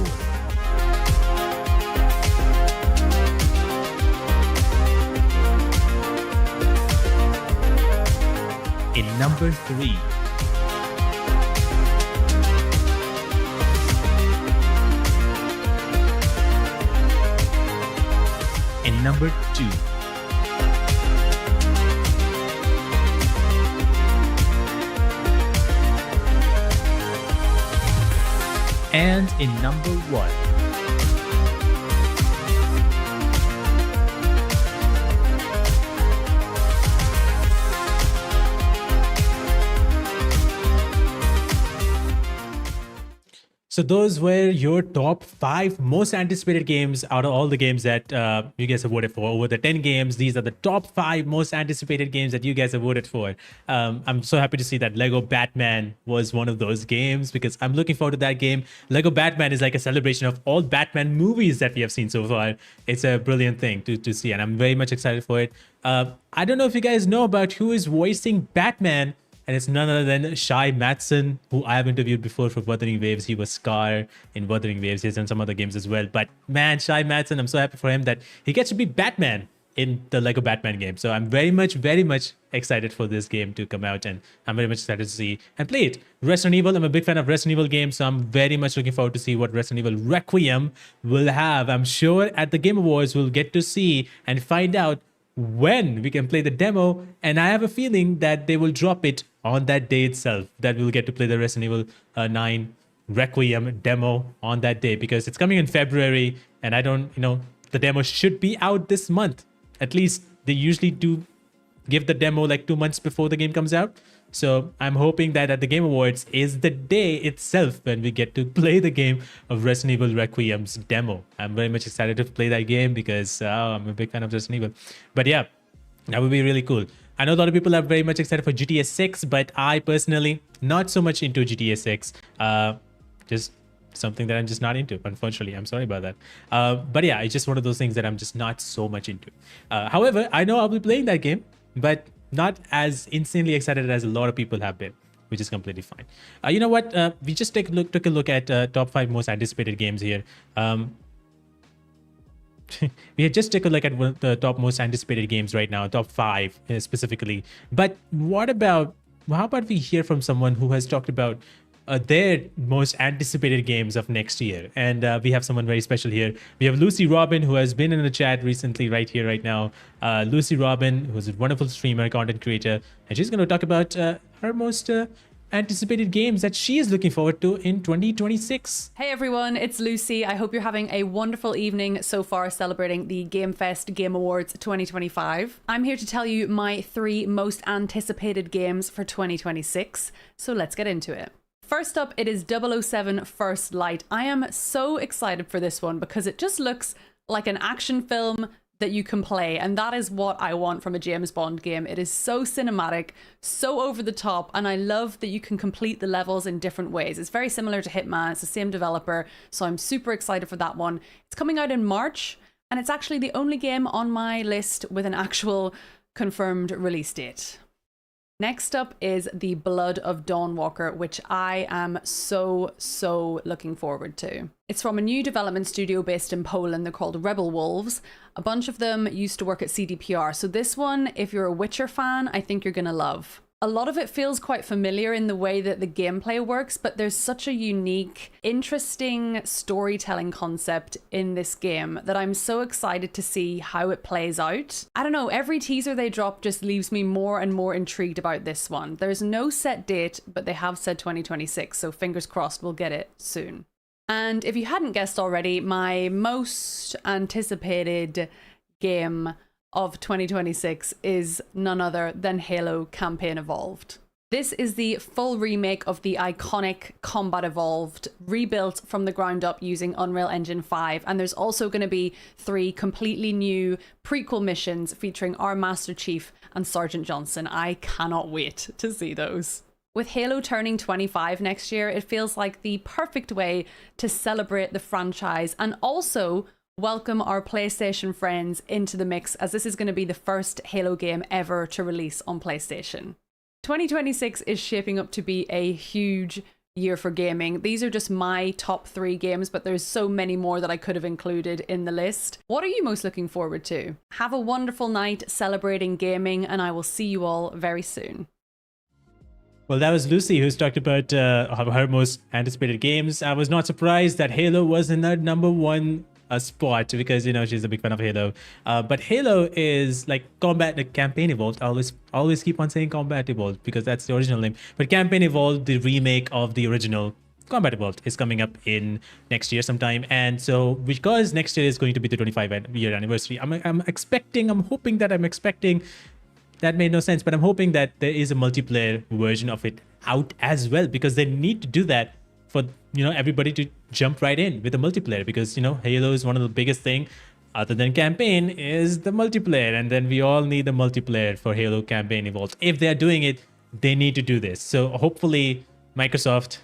In number 3. In number 2. And in number 1. So those were your top 5 most anticipated games out of all the games that you guys have voted for. Over the 10 games, these are the top 5 most anticipated games that you guys have voted for. I'm so happy to see that Lego Batman was one of those games because I'm looking forward to that game. Lego Batman is like a celebration of all Batman movies that we have seen so far. It's a brilliant thing to see, and I'm very much excited for it. I don't know if you guys know about who is voicing Batman, and it's none other than Shai Matson, who I have interviewed before for Wuthering Waves. He was Scar in Wuthering Waves. He's done some other games as well. But man, Shai Matson, I'm so happy for him that he gets to be Batman in the Lego Batman game. So I'm very much excited for this game to come out, and I'm very much excited to see and play it. Resident Evil, I'm a big fan of Resident Evil games, so I'm very much looking forward to see what Resident Evil Requiem will have. I'm sure at the Game Awards we'll get to see and find out when we can play the demo, and I have a feeling that they will drop it on that day itself, that we'll get to play the Resident Evil 9 Requiem demo on that day, because it's coming in February, and I don't, the demo should be out this month. At least they usually do give the demo like 2 months before the game comes out. So I'm hoping that at the Game Awards is the day itself when we get to play the game of Resident Evil Requiem's demo. I'm very much excited to play that game because I'm a big fan of Resident Evil. But yeah, that would be really cool. I know a lot of people are very much excited for GTA 6, but I personally not so much into GTA 6. Just something that I'm just not into, unfortunately. I'm sorry about that. But yeah, it's just one of those things that I'm just not so much into. However, I know I'll be playing that game, but not as insanely excited as a lot of people have been, which is completely fine. You know what? We just took a look at top 5 most anticipated games here. We had just taken a look at one of the top most anticipated games right now, top 5 specifically. But how about we hear from someone who has talked about their most anticipated games of next year? And we have someone very special here. We have Lucy Robin, who has been in the chat recently, right here, right now. Lucy Robin, who's a wonderful streamer, content creator, and she's going to talk about her most anticipated games that she is looking forward to in 2026. Hey everyone, it's Lucy. I hope you're having a wonderful evening so far celebrating the GameFest Game Awards 2025. I'm here to tell you my 3 most anticipated games for 2026, so let's get into it. First up, it is 007 First Light. I am so excited for this one because it just looks like an action film that you can play, and that is what I want from a James Bond game. It is so cinematic, so over the top, and I love that you can complete the levels in different ways. It's very similar to Hitman. It's the same developer, so I'm super excited for that one. It's coming out in March, and it's actually the only game on my list with an actual confirmed release date. Next up is The Blood of Dawnwalker, which I am so looking forward to. It's from a new development studio based in Poland. They're called Rebel Wolves. A bunch of them used to work at CDPR. So this one, if you're a Witcher fan, I think you're gonna love. A lot of it feels quite familiar in the way that the gameplay works, but there's such a unique, interesting storytelling concept in this game that I'm so excited to see how it plays out. I don't know, every teaser they drop just leaves me more and more intrigued about this one. There's no set date, but they have said 2026, so fingers crossed we'll get it soon. And if you hadn't guessed already, my most anticipated game of 2026 is none other than Halo Campaign Evolved. This is the full remake of the iconic Combat Evolved, rebuilt from the ground up using Unreal Engine 5, and there's also going to be 3 completely new prequel missions featuring our Master Chief and Sergeant Johnson. I cannot wait to see those. With Halo turning 25 next year, it feels like the perfect way to celebrate the franchise and also welcome our PlayStation friends into the mix, as this is going to be the first Halo game ever to release on PlayStation. 2026 is shaping up to be a huge year for gaming. These are just my top 3 games, but there's so many more that I could have included in the list. What are you most looking forward to? Have a wonderful night celebrating gaming, and I will see you all very soon. Well, that was Lucy who's talked about her most anticipated games. I was not surprised that Halo was in her number 1 spot because she's a big fan of Halo, but Halo is like Campaign Evolved. I always keep on saying Combat Evolved because that's the original name, but Campaign Evolved, the remake of the original Combat Evolved, is coming up in next year sometime. And so because next year is going to be the 25-year anniversary, I'm hoping that made no sense, but I'm hoping that there is a multiplayer version of it out as well, because they need to do that for everybody to jump right in with the multiplayer, because Halo is one of the biggest thing other than campaign is the multiplayer, and then we all need the multiplayer for Halo campaign evolved. If they are doing it, they need to do this. So hopefully Microsoft,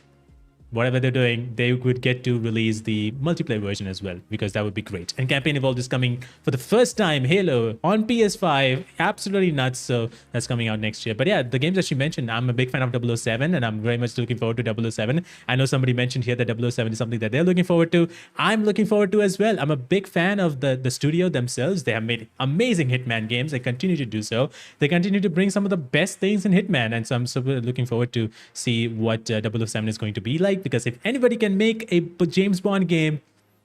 whatever they're doing, they would get to release the multiplayer version as well, because that would be great. And Campaign Evolved is coming for the first time, Halo, on PS5. Absolutely nuts. So that's coming out next year. But yeah, the games that she mentioned, I'm a big fan of 007, and I'm very much looking forward to 007. I know somebody mentioned here that 007 is something that they're looking forward to. I'm looking forward to as well. I'm a big fan of the studio themselves. They have made amazing Hitman games. They continue to do so. They continue to bring some of the best things in Hitman. And so I'm super looking forward to see what 007 is going to be like. Because if anybody can make a James Bond game,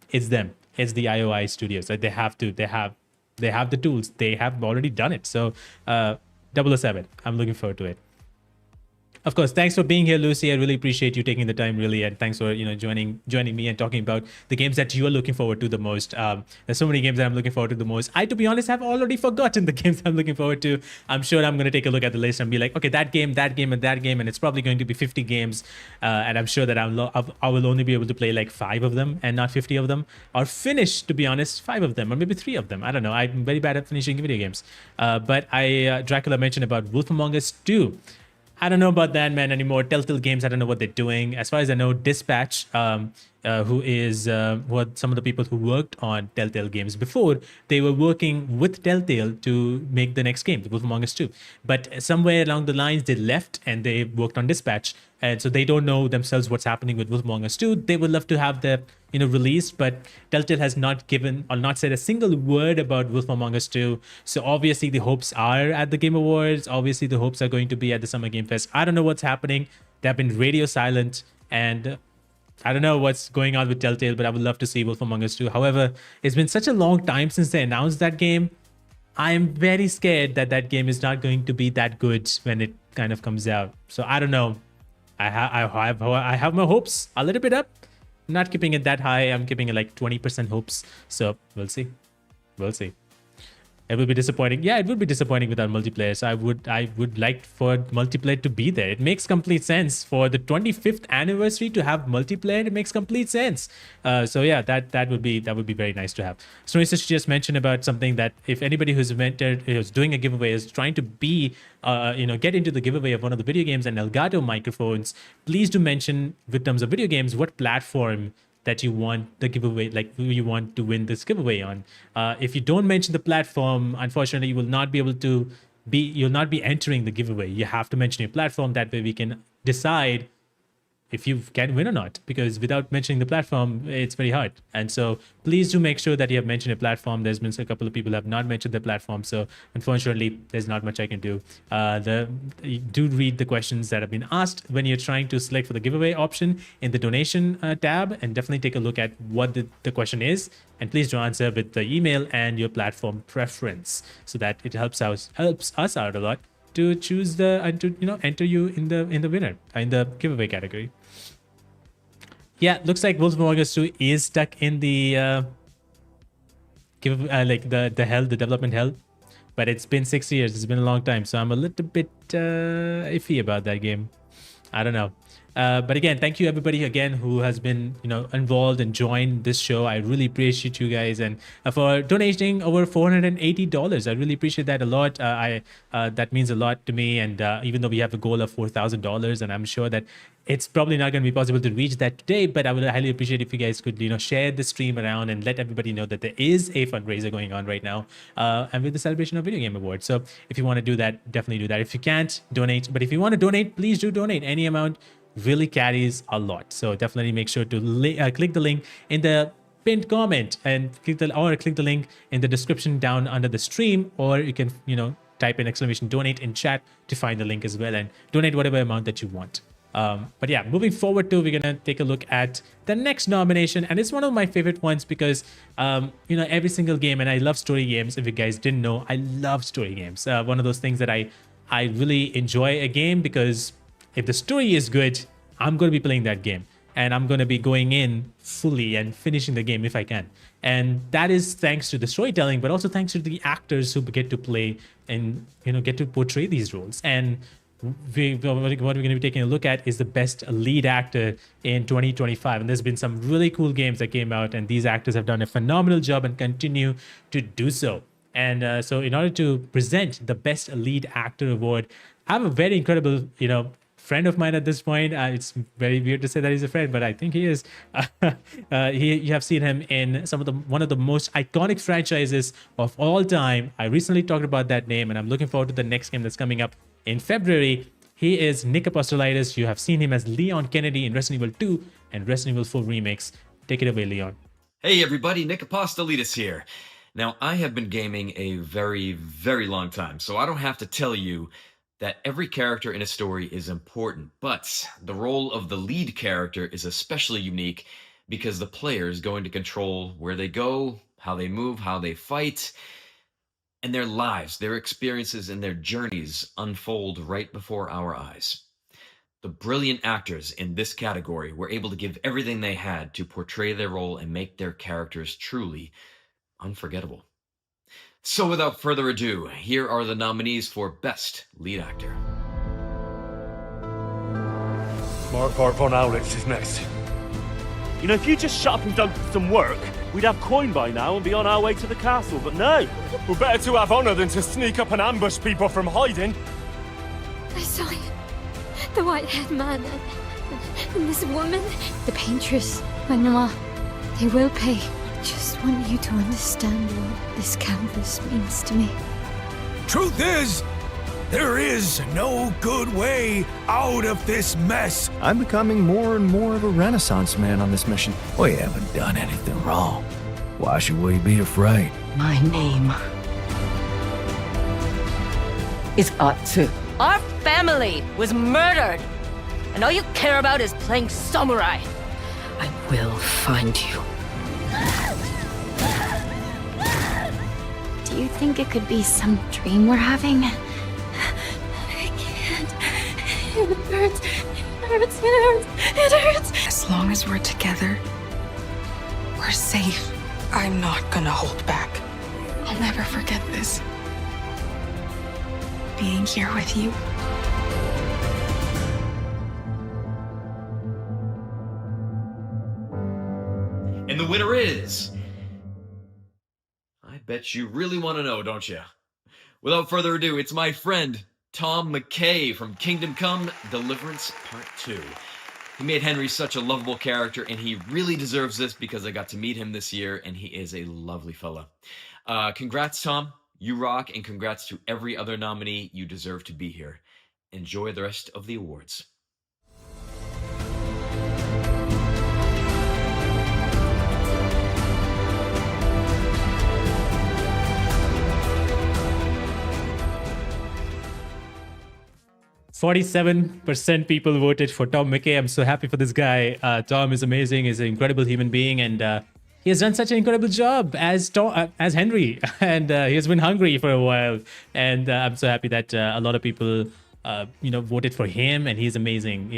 it's them. It's the IOI studios. They have the tools. They have already done it. So 007, I'm looking forward to it. Of course, thanks for being here, Lucy. I really appreciate you taking the time, really, and thanks for joining me and talking about the games that you are looking forward to the most. There's so many games that I'm looking forward to the most. I, to be honest, have already forgotten the games I'm looking forward to. I'm sure I'm going to take a look at the list and be like, okay, that game, and that game, and it's probably going to be 50 games. And I'm sure that I will only be able to play like 5 of them and not 50 of them, or finish, to be honest, 5 of them, or maybe 3 of them. I don't know. I'm very bad at finishing video games. But Dracula mentioned about Wolf Among Us 2. I don't know about that, man, anymore. Telltale Games, I don't know what they're doing. As far as I know, Dispatch, who are some of the people who worked on Telltale Games before, they were working with Telltale to make the next game, The Wolf Among Us 2. But somewhere along the lines, they left and they worked on Dispatch. And so they don't know themselves what's happening with Wolf Among Us 2. They would love to have that, released, but Telltale has not given or not said a single word about Wolf Among Us 2. So obviously the hopes are at the Game Awards. Obviously the hopes are going to be at the Summer Game Fest. I don't know what's happening. They have been radio silent, and I don't know what's going on with Telltale, but I would love to see Wolf Among Us 2. However, it's been such a long time since they announced that game. I am very scared that that game is not going to be that good when it kind of comes out. So I don't know. I have my hopes a little bit up. Not keeping it that high. I'm keeping it like 20% hopes. So we'll see. We'll see. It will be disappointing. Yeah, it would be disappointing without multiplayer. So I would like for multiplayer to be there. It makes complete sense for the 25th anniversary to have multiplayer. It makes complete sense. So yeah, that would be very nice to have. So Research just mentioned about something that if anybody who's doing a giveaway is trying to be get into the giveaway of one of the video games and Elgato microphones, please do mention with terms of video games what platform that you want the giveaway, like who you want to win this giveaway on. If you don't mention the platform, unfortunately, you will not be able to you'll not be entering the giveaway. You have to mention your platform. That way we can decide if you can win or not, because without mentioning the platform, it's very hard. And so please do make sure that you have mentioned a platform. There's been a couple of people who have not mentioned the platform. So unfortunately, there's not much I can do. Do read the questions that have been asked when you're trying to select for the giveaway option in the donation tab, and definitely take a look at what the question is. And please do answer with the email and your platform preference, so that it helps us out a lot to choose and to enter you in the winner in the giveaway category. Yeah, looks like Wolf Among Us 2 is stuck in the the development hell, but it's been 6 years. It's been a long time, so I'm a little bit iffy about that game. I don't know. But again, thank you everybody again who has been involved and joined this show. I really appreciate you guys, and for donating over $480. I really appreciate that a lot. That means a lot to me, and even though we have a goal of $4,000, and I'm sure that it's probably not going to be possible to reach that today, but I would highly appreciate if you guys could share the stream around and let everybody know that there is a fundraiser going on right now, and with the celebration of Video Game Awards. So if you want to do that, definitely do that. If you can't, donate. But if you want to donate, please do donate. Any amount really carries a lot. So definitely make sure to click the link in the pinned comment, and click the link in the description down under the stream, or you can type in !donate in chat to find the link as well, and donate whatever amount that you want. But yeah, moving forward we're gonna take a look at the next nomination, and it's one of my favorite ones because every single game, and I love story games. If you guys didn't know, I love story games. One of those things that I really enjoy a game, because if the story is good, I'm going to be playing that game, and I'm going to be going in fully and finishing the game if I can. And that is thanks to the storytelling, but also thanks to the actors who get to play and get to portray these roles. And what we're going to be taking a look at is the best lead actor in 2025. And there's been some really cool games that came out, and these actors have done a phenomenal job and continue to do so. And so in order to present the best lead actor award, I have a very incredible, friend of mine at this point. It's very weird to say that he's a friend, but I think he is. You have seen him in one of the most iconic franchises of all time. I recently talked about that name, and I'm looking forward to the next game that's coming up in February. He is Nick Apostolitis. You have seen him as Leon Kennedy in Resident Evil 2 and Resident Evil 4 Remix. Take it away, Leon. Hey everybody, Nick Apostolitis here. Now, I have been gaming a very, very long time, so I don't have to tell you that every character in a story is important, but the role of the lead character is especially unique because the player is going to control where they go, how they move, how they fight, and their lives, their experiences, and their journeys unfold right before our eyes. The brilliant actors in this category were able to give everything they had to portray their role and make their characters truly unforgettable. So without further ado, here are the nominees for Best Lead Actor. Mark von Aulitz is next. You know, if you just shut up and done some work, we'd have coin by now and be on our way to the castle, but no. We're better to have honor than to sneak up and ambush people from hiding. I saw it. The white-haired man and this woman. The paintress, Manuel. They will pay. Just want you to understand what this canvas means to me. Truth is, there is no good way out of this mess. I'm becoming more and more of a Renaissance man on this mission. We haven't done anything wrong. Why should we be afraid? My name is Atsu. Our family was murdered, and all you care about is playing samurai. I will find you. Do you think it could be some dream we're having? I can't. It hurts. It hurts. It hurts. It hurts. As long as we're together, we're safe. I'm not gonna hold back. I'll never forget this. Being here with you. And the winner is... I bet you really want to know, don't you? Without further ado, it's my friend, Tom McKay from Kingdom Come: Deliverance Part 2. He made Henry such a lovable character, and he really deserves this because I got to meet him this year, and he is a lovely fella. Congrats, Tom. You rock, and congrats to every other nominee. You deserve to be here. Enjoy the rest of the awards. %47% people voted for Tom McKay. I'm so happy for this guy. Tom is amazing. He's an incredible human being, and he has done such an incredible job as Henry, and he has been hungry for a while. And I'm so happy that a lot of people, voted for him, and he's amazing.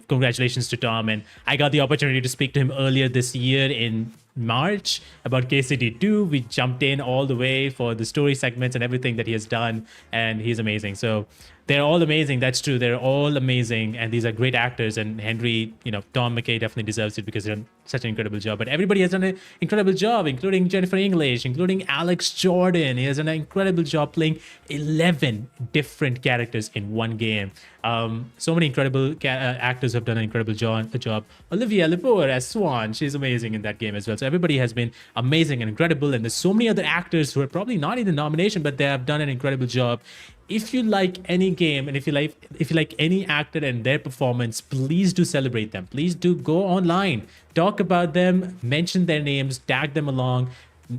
Congratulations to Tom. And I got the opportunity to speak to him earlier this year in March about KCD2. We jumped in all the way for the story segments and everything that he has done, and he's amazing. So they're all amazing. That's true. They're all amazing. And these are great actors. And Henry, Tom McKay definitely deserves it because they've done such an incredible job. But everybody has done an incredible job, including Jennifer English, including Alex Jordan. He has done an incredible job playing 11 different characters in one game. So many incredible actors have done an incredible job. Olivia Lepore as Swan. She's amazing in that game as well. So everybody has been amazing and incredible. And there's so many other actors who are probably not in the nomination, but they have done an incredible job. If you like any game and if you like any actor and their performance, please do celebrate them. Please do go online, talk about them, mention their names, tag them along,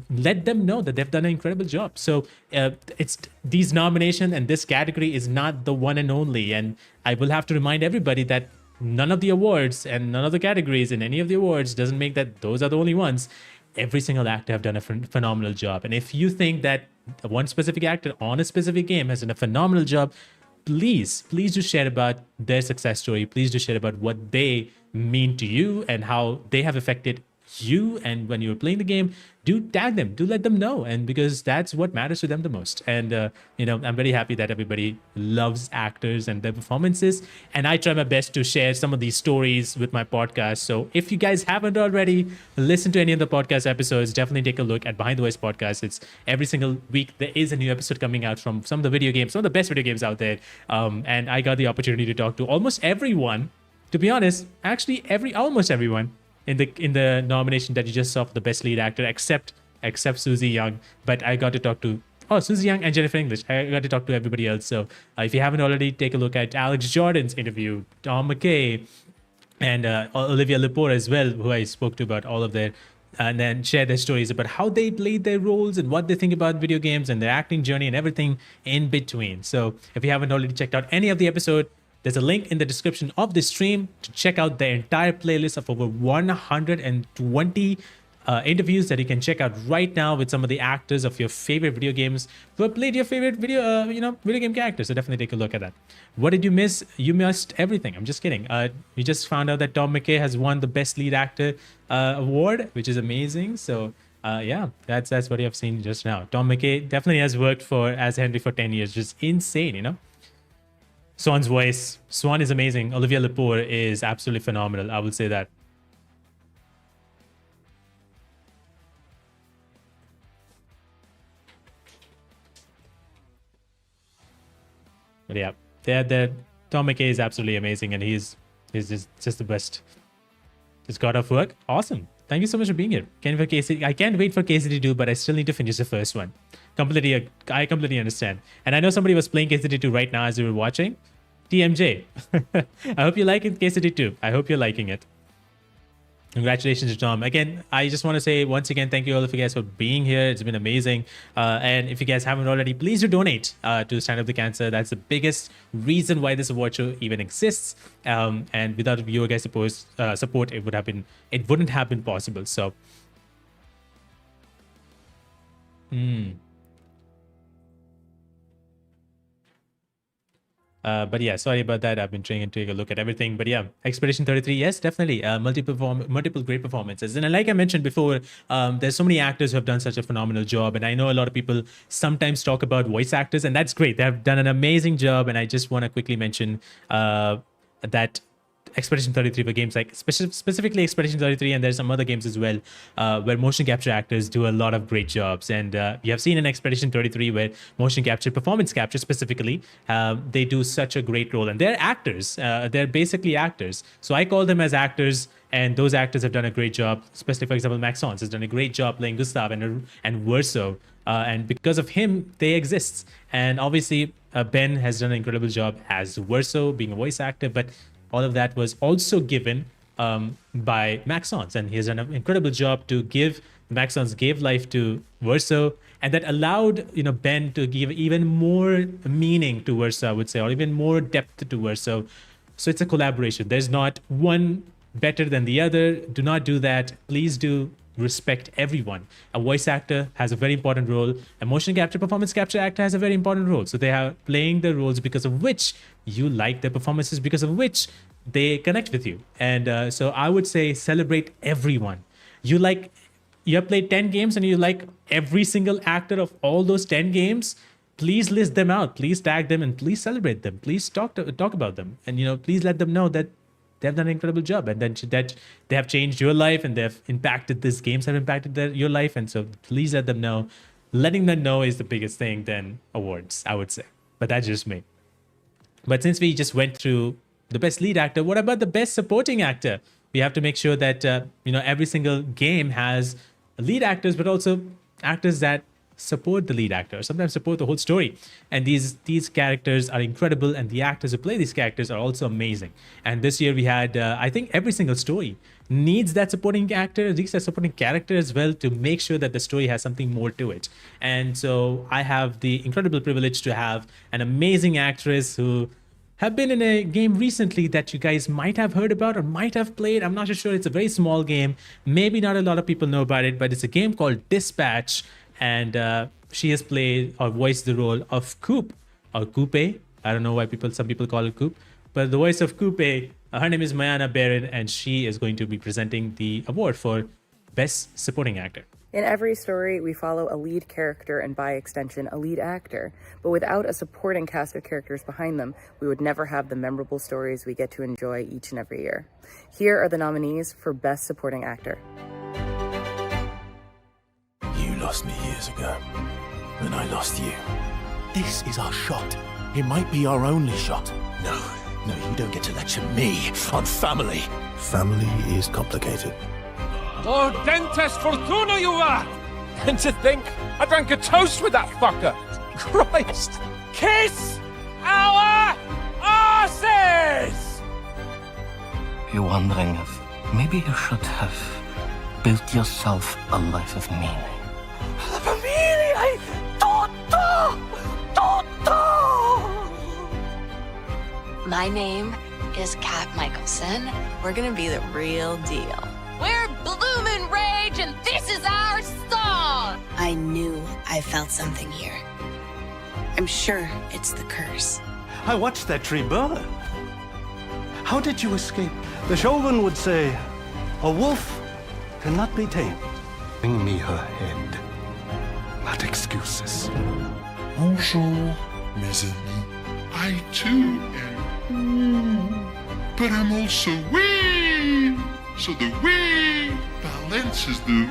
let them know that they've done an incredible job. So it's these nominations and this category is not the one and only. And I will have to remind everybody that none of the awards and none of the categories in any of the awards doesn't make that those are the only ones. Every single actor have done a phenomenal job. And if you think that one specific actor on a specific game has done a phenomenal job, please do share about their success story. Please do share about what they mean to you and how they have affected you, and when you're playing the game, do tag them, do let them know, and because that's what matters to them the most. And I'm very happy that everybody loves actors and their performances, and I try my best to share some of these stories with my podcast. So if you guys haven't already listened to any of the podcast episodes, definitely take a look at Behind the Voice podcast. It's every single week there is a new episode coming out from some of the video games, some of the best video games out there, and I got the opportunity to talk to almost everyone, to be honest, actually almost everyone in the nomination that you just saw for the best lead actor, except Susie Young. But I got to talk to Susie Young and Jennifer English. I got to talk to everybody else. So if you haven't already, take a look at Alex Jordan's interview, Tom McKay, and Olivia Lepore as well, who I spoke to about all of their, and then share their stories about how they played their roles and what they think about video games and their acting journey and everything in between. So if you haven't already checked out any of the episode, there's a link in the description of this stream to check out the entire playlist of over 120 interviews that you can check out right now with some of the actors of your favorite video games who have played your favorite video game characters. So definitely take a look at that. What did you miss? You missed everything. I'm just kidding. You just found out that Tom McKay has won the Best Lead Actor award, which is amazing. So yeah, that's what you have seen just now. Tom McKay definitely has worked as Henry for 10 years. Just insane, Swan's voice. Swan is amazing. Olivia Lepore is absolutely phenomenal. I will say that. But yeah, Tom McKay is absolutely amazing, and he's just the best. Just got off work. Awesome. Thank you so much for being here. I can't wait for KCD2, but I still need to finish the first one. I completely understand. And I know somebody was playing KCD2 right now as we were watching. TMJ. I hope you like it, KCD2. I hope you're liking it. Congratulations to Tom. Again, I just want to say once again, thank you all of you guys for being here. It's been amazing. And if you guys haven't already, please do donate to Stand Up the Cancer. That's the biggest reason why this award show even exists. And without your guys' support, it wouldn't have been possible. So, but yeah, sorry about that. I've been trying to take a look at everything. But yeah, Expedition 33, yes, definitely. Multiple great performances. And like I mentioned before, there's so many actors who have done such a phenomenal job. And I know a lot of people sometimes talk about voice actors, and that's great. They have done an amazing job. And I just want to quickly mention that Expedition 33 for games like specifically Expedition 33, and there's some other games as well where motion capture actors do a lot of great jobs. And you have seen in Expedition 33 where motion capture, performance capture specifically, they do such a great role, and they're actors. They're basically actors. So I call them as actors, and those actors have done a great job. Especially, for example, Maxence has done a great job playing Gustav and Verso, and because of him, they exist. And obviously, Ben has done an incredible job as Verso, being a voice actor, but all of that was also given by Maxence, and he has done an incredible job to give Maxence gave life to Verso, and that allowed Ben to give even more meaning to Verso, I would say, or even more depth to Verso. So it's a collaboration. There's not one better than the other. Do not do that. Please do respect everyone. A voice actor has a very important role. A motion capture, performance capture actor has a very important role. So they are playing the roles because of which you like their performances, because of which they connect with you. And so I would say celebrate everyone. You have played 10 games and you like every single actor of all those 10 games. Please list them out. Please tag them and please celebrate them. Please talk about them. And please let them know that they've done an incredible job, and then that they have changed your life, and they've impacted these games have impacted your life. And so please let them know. Letting them know is the biggest thing than awards, I would say. But that's just me. But since we just went through the best lead actor, what about the best supporting actor? We have to make sure that every single game has lead actors, but also actors that support the lead actor, sometimes support the whole story. And these characters are incredible, and the actors who play these characters are also amazing. And this year we had, I think every single story needs that supporting actor, needs that supporting character as well, to make sure that the story has something more to it. And so I have the incredible privilege to have an amazing actress who have been in a game recently that you guys might have heard about or might have played. I'm not sure. It's a very small game. Maybe not a lot of people know about it, but it's a game called Dispatch. And she has played or voiced the role of Coop or Coupe. I don't know why some people call it Coop, but the voice of Coupe, her name is Mayana Baron, and she is going to be presenting the award for Best Supporting Actor. In every story, we follow a lead character and by extension, a lead actor. But without a supporting cast of characters behind them, we would never have the memorable stories we get to enjoy each and every year. Here are the nominees for Best Supporting Actor. You lost me years ago, and I lost you. This is our shot. It might be our only shot. No, you don't get to lecture me on family. Family is complicated. Oh, Dentes Fortuna you are! And to think, I drank a toast with that fucker! Christ! Kiss our asses! You're wondering if maybe you should have built yourself a life of meaning. La famiglia! My name is Kat Michelson. We're gonna be the real deal. We're bloomin' rage, and this is our song! I knew I felt something here. I'm sure it's the curse. I watched that tree burn. How did you escape? The showman would say, a wolf cannot be tamed. Bring me her head, not excuses. Bonjour, mes amis. I too am. But I'm also wee. So the wee balances the.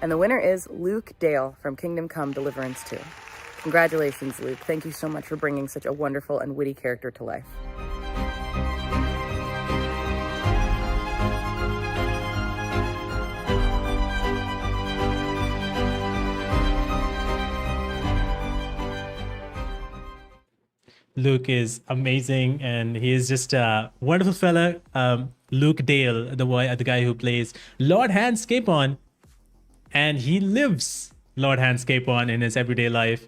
And the winner is Luke Dale from Kingdom Come Deliverance 2. Congratulations, Luke. Thank you so much for bringing such a wonderful and witty character to life. Luke is amazing, and he is just a wonderful fella. Luke Dale, the guy who plays Lord Hans Capon, and he lives Lord Hans Capon in his everyday life.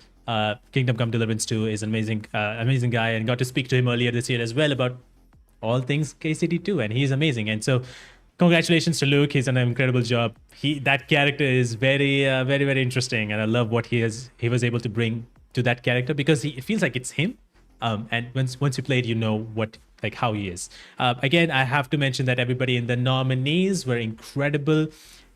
Kingdom Come Deliverance 2 is an amazing guy, and got to speak to him earlier this year as well about all things KCD2, and he's amazing. And so congratulations to Luke. He's done an incredible job. That character is very interesting, and I love what he was able to bring to that character, because it feels like it's him. And once you play it, you know how he is. Again, I have to mention that everybody in the nominees were incredible.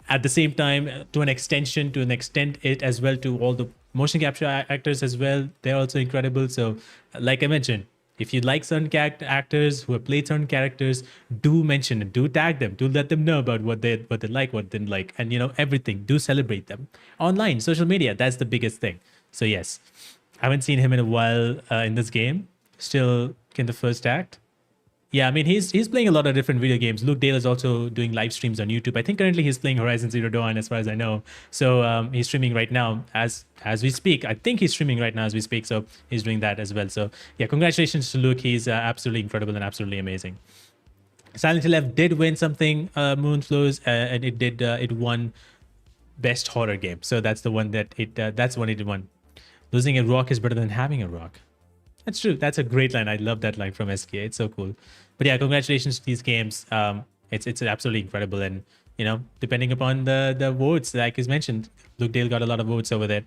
At the same time, to an extent it as well to all the motion capture actors as well. They're also incredible. So like I mentioned, if you like certain actors who have played certain characters, do mention it, do tag them, do let them know about what they like, what they didn't like, and everything. Do celebrate them online, social media. That's the biggest thing. So yes, I haven't seen him in a while in this game. Still in the first act. Yeah, I mean, he's playing a lot of different video games. Luke Dale is also doing live streams on YouTube. I think currently he's playing Horizon Zero Dawn, as far as I know. So he's streaming right now as we speak. I think he's streaming right now as we speak. So he's doing that as well. So yeah, congratulations to Luke. He's absolutely incredible and absolutely amazing. Silent Hill F did win something, Moonflows, and it won Best Horror Game. So that's the one that that's the one it won. Losing a rock is better than having a rock. That's true. That's a great line. I love that line from SK. It's so cool. But yeah, congratulations to these games. It's absolutely incredible. And, depending upon the votes, like is mentioned, Luke Dale got a lot of votes over there.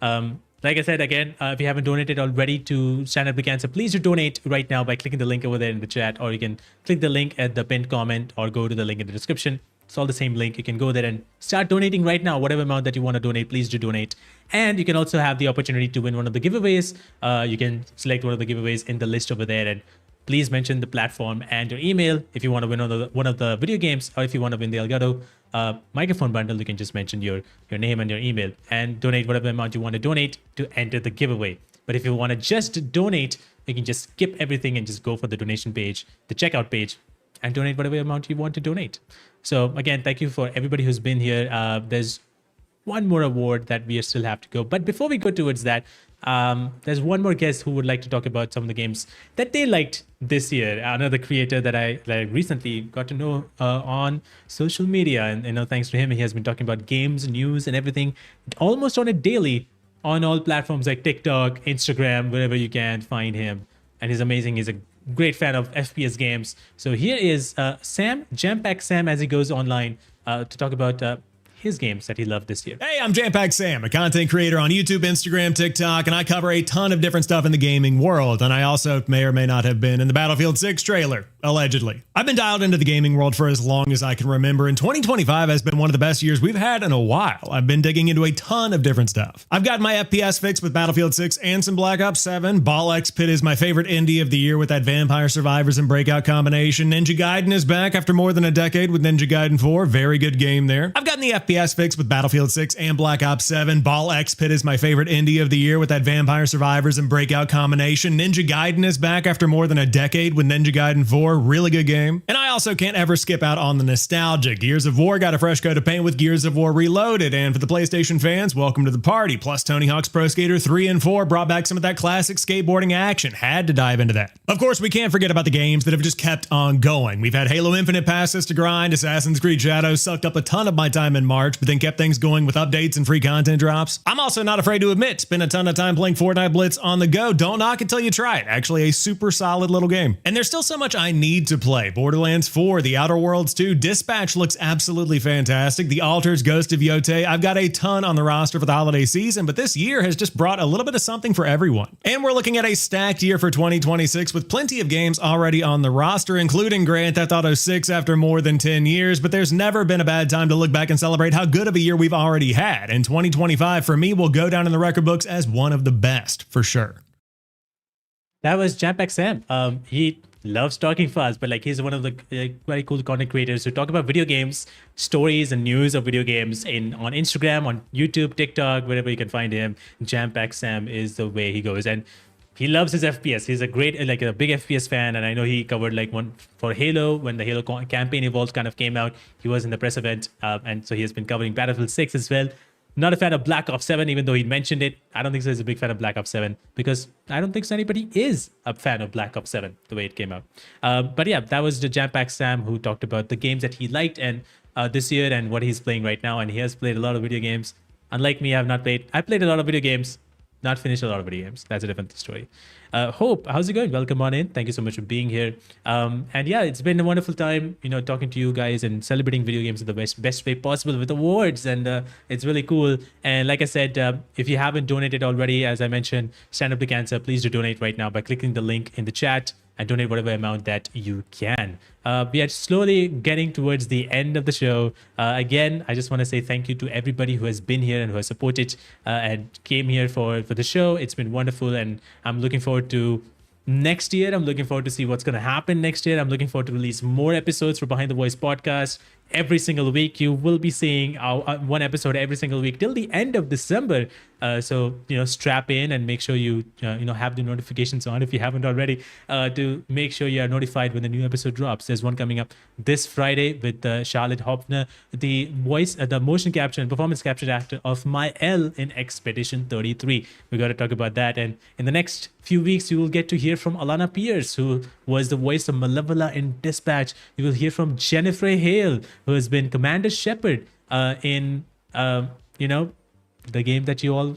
Like I said, again, if you haven't donated already to Stand Up to Cancer, please do donate right now by clicking the link over there in the chat, or you can click the link at the pinned comment or go to the link in the description. It's all the same link. You can go there and start donating right now. Whatever amount that you want to donate, please do donate. And you can also have the opportunity to win one of the giveaways. You can select one of the giveaways in the list over there, and please mention the platform and your email if you want to win one of the video games, or if you want to win the Elgato microphone bundle. You can just mention your name and your email and donate whatever amount you want to donate to enter the giveaway. But if you want to just donate, you can just skip everything and just go for the donation page, the checkout page, and donate whatever amount you want to donate. So again, thank you for everybody who's been here. There's one more award that we still have to go. But before we go towards that, there's one more guest who would like to talk about some of the games that they liked this year. Another creator that I recently got to know on social media. And thanks to him, he has been talking about games, news, and everything almost on a daily on all platforms like TikTok, Instagram, wherever you can find him. And he's amazing. He's a great fan of FPS games. So here is Sam, Jampack Sam, as he goes online to talk about his games that he loved this year. Hey, I'm Jam-Packed Sam, a content creator on YouTube, Instagram, TikTok, and I cover a ton of different stuff in the gaming world. And I also may or may not have been in the Battlefield 6 trailer, allegedly. I've been dialed into the gaming world for as long as I can remember, and 2025 has been one of the best years we've had in a while. I've been digging into a ton of different stuff. I've got my FPS fix with Battlefield 6 and some Black Ops 7. Ball X Pit is my favorite indie of the year with that Vampire Survivors and Breakout combination. Ninja Gaiden is back after more than a decade with Ninja Gaiden 4. Very good game there. I've gotten the FPS fix with Battlefield 6 and Black Ops 7. Ball X Pit is my favorite indie of the year with that Vampire Survivors and Breakout combination. Ninja Gaiden is back after more than a decade with Ninja Gaiden 4. Really good game. And I also can't ever skip out on the nostalgia. Gears of War got a fresh coat of paint with Gears of War Reloaded. And for the PlayStation fans, welcome to the party. Plus Tony Hawk's Pro Skater 3 and 4 brought back some of that classic skateboarding action. Had to dive into that. Of course, we can't forget about the games that have just kept on going. We've had Halo Infinite passes to grind. Assassin's Creed Shadows sucked up a ton of my time in March, but then kept things going with updates and free content drops. I'm also not afraid to admit, spent a ton of time playing Fortnite Blitz on the go. Don't knock it till you try it. Actually, a super solid little game. And there's still so much I need to play. Borderlands 4, The Outer Worlds 2, Dispatch looks absolutely fantastic. The Alters, Ghost of Yotei. I've got a ton on the roster for the holiday season, but this year has just brought a little bit of something for everyone. And we're looking at a stacked year for 2026 with plenty of games already on the roster, including Grand Theft Auto 6 after more than 10 years, but there's never been a bad time to look back and celebrate how good of a year we've already had. And 2025 for me will go down in the record books as one of the best for sure. That was Jam-Packed Sam. He loves talking fast, but like he's one of the very cool content creators who talk about video games, stories and news of video games on Instagram, on YouTube, TikTok, wherever you can find him. Jam-Packed Sam is the way he goes. And he loves his FPS. He's a great, like a big FPS fan. And I know he covered like one for Halo when the Halo campaign Evolved kind of came out. He was in the press event. And so he has been covering Battlefield 6 as well. Not a fan of Black Ops 7, even though he mentioned it. I don't think so he's a big fan of Black Ops 7 because I don't think so anybody is a fan of Black Ops 7 the way it came out. But yeah, that was the Jam-Packed Sam who talked about the games that he liked and this year and what he's playing right now. And he has played a lot of video games. Unlike me, I played a lot of video games, not finished a lot of video games. That's a different story. Hope, how's it going? Welcome on in. Thank you so much for being here. And yeah, it's been a wonderful time, talking to you guys and celebrating video games in the best way possible with awards. And it's really cool. And like I said, if you haven't donated already, as I mentioned, Stand Up to Cancer, please do donate right now by clicking the link in the chat and donate whatever amount that you can. We are slowly getting towards the end of the show. Again, I just want to say thank you to everybody who has been here and who has supported and came here for the show. It's been wonderful, and I'm looking forward to next year. I'm looking forward to see what's going to happen next year. I'm looking forward to release more episodes for Behind the Voice podcast. Every single week, you will be seeing one episode every single week till the end of December. So, strap in and make sure you, have the notifications on if you haven't already to make sure you are notified when the new episode drops. There's one coming up this Friday with Charlotte Hopner, the motion capture and performance capture actor of my L in Expedition 33. We got to talk about that. And in the next few weeks, you will get to hear from Alana Pierce, who was the voice of Malevola in Dispatch. You will hear from Jennifer Hale, who has been Commander Shepard in, the game that you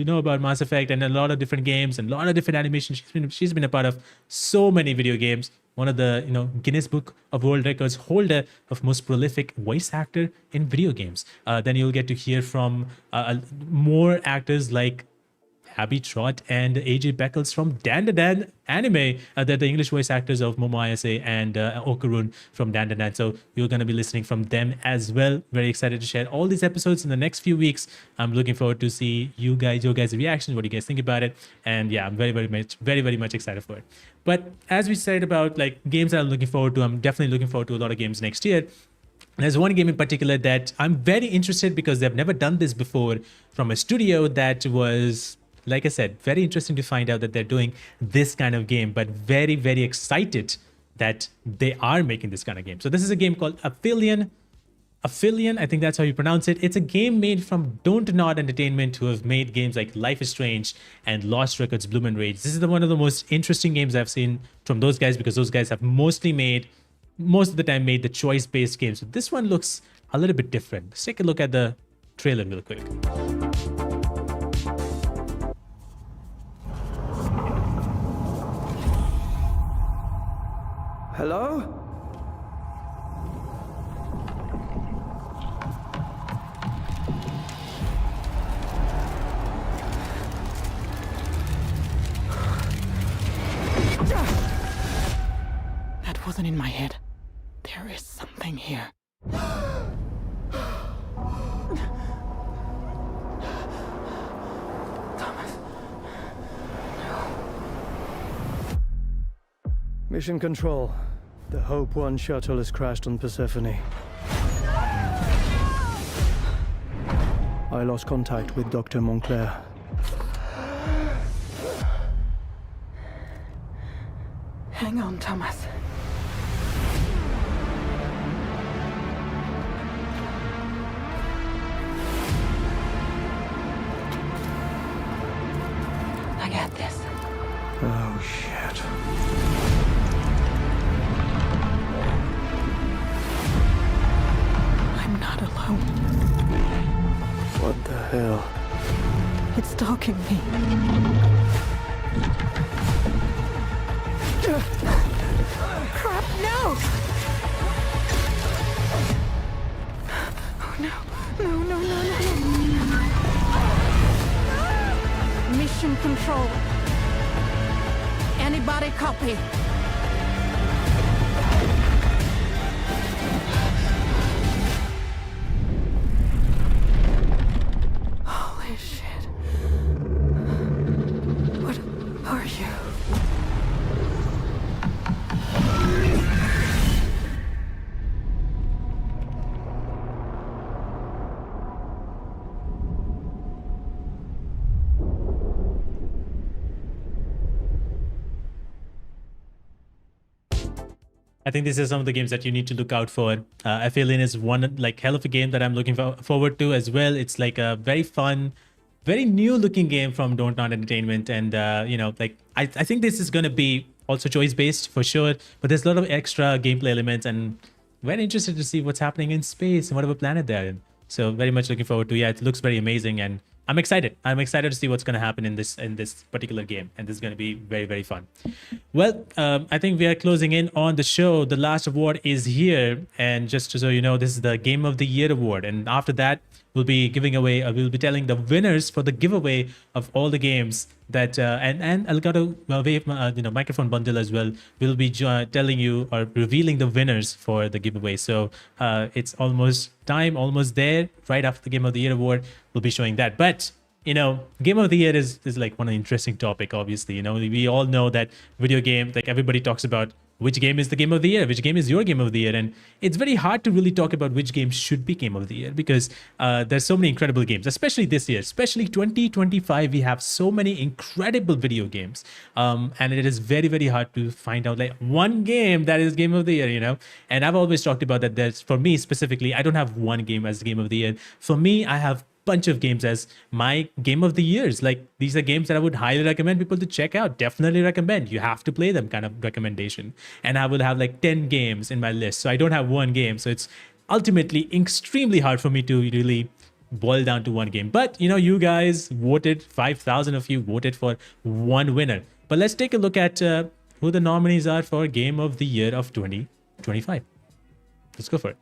know about, Mass Effect, and a lot of different games and a lot of different animations. She's been a part of so many video games. One of the Guinness Book of World Records holder of most prolific voice actor in video games. Then you'll get to hear from more actors like Abby Trott and AJ Beckles from Dan Da Dan Anime. They're the English voice actors of Momo Ayase and Okarun from Dan Da Dan. So you're going to be listening from them as well. Very excited to share all these episodes in the next few weeks. I'm looking forward to see your guys' reactions, what you guys think about it. And yeah, I'm very, very much excited for it. But as we said about like games that I'm looking forward to, I'm definitely looking forward to a lot of games next year. There's one game in particular that I'm very interested because they've never done this before from a studio that was, like I said, very interesting to find out that they're doing this kind of game, but very, very excited that they are making this kind of game. So this is a game called Aphelion. I think that's how you pronounce it. It's a game made from Don't Nod Entertainment, who have made games like Life is Strange and Lost Records, Bloom and Rage. This is one of the most interesting games I've seen from those guys because those guys have most of the time made the choice-based games. So this one looks a little bit different. Let's take a look at the trailer real quick. Hello? That wasn't in my head. There is something here. Thomas. Mission Control. The Hope 1 shuttle has crashed on Persephone. I lost contact with Dr. Montclair. Hang on, Thomas. I got this. Oh, shit. I'm not alone. What the hell? It's stalking me. Crap, no! Oh, no. No, no, no, no. Mission Control. Anybody copy? Holy shit. What are you? I think these are some of the games that you need to look out for. Alien is one like hell of a game that I'm looking forward to as well. It's like a very fun, very new looking game from Don't Not Entertainment, and you know, like I think this is going to be also choice based for sure, but there's a lot of extra gameplay elements, and very interested to see what's happening in space and whatever planet they're in. So very much looking forward to. Yeah, it looks very amazing, and I'm excited. I'm excited to see what's going to happen in this particular game, and this is going to be very, very fun. Well, I think we are closing in on the show. The last award is here, and just so you know, this is the Game of the Year award, and after that, we'll be giving away. We'll be telling the winners for the giveaway of all the games that and Elgato Wave, microphone bundle as well. We'll be telling you or revealing the winners for the giveaway. So it's almost time, almost there. Right after the Game of the Year award, we'll be showing that. But you know, Game of the Year is like one interesting topic. Obviously, you know, we all know that video game, like everybody talks about which game is the Game of the Year, which game is your Game of the Year, and it's very hard to really talk about which game should be Game of the Year because there's so many incredible games, especially this year, especially 2025. We have so many incredible video games, and it is very, very hard to find out like one game that is Game of the Year, you know. And I've always talked about that. There's, for me specifically, I don't have one game as the Game of the Year. For me, I have bunch of games as my Game of the Years. Like these are games that I would highly recommend people to check out. Definitely recommend. You have to play them kind of recommendation. And I will have like 10 games in my list. So I don't have one game. So it's ultimately extremely hard for me to really boil down to one game. But you know, you guys voted, 5,000 of you voted for one winner. But let's take a look at who the nominees are for Game of the Year of 2025. Let's go for it.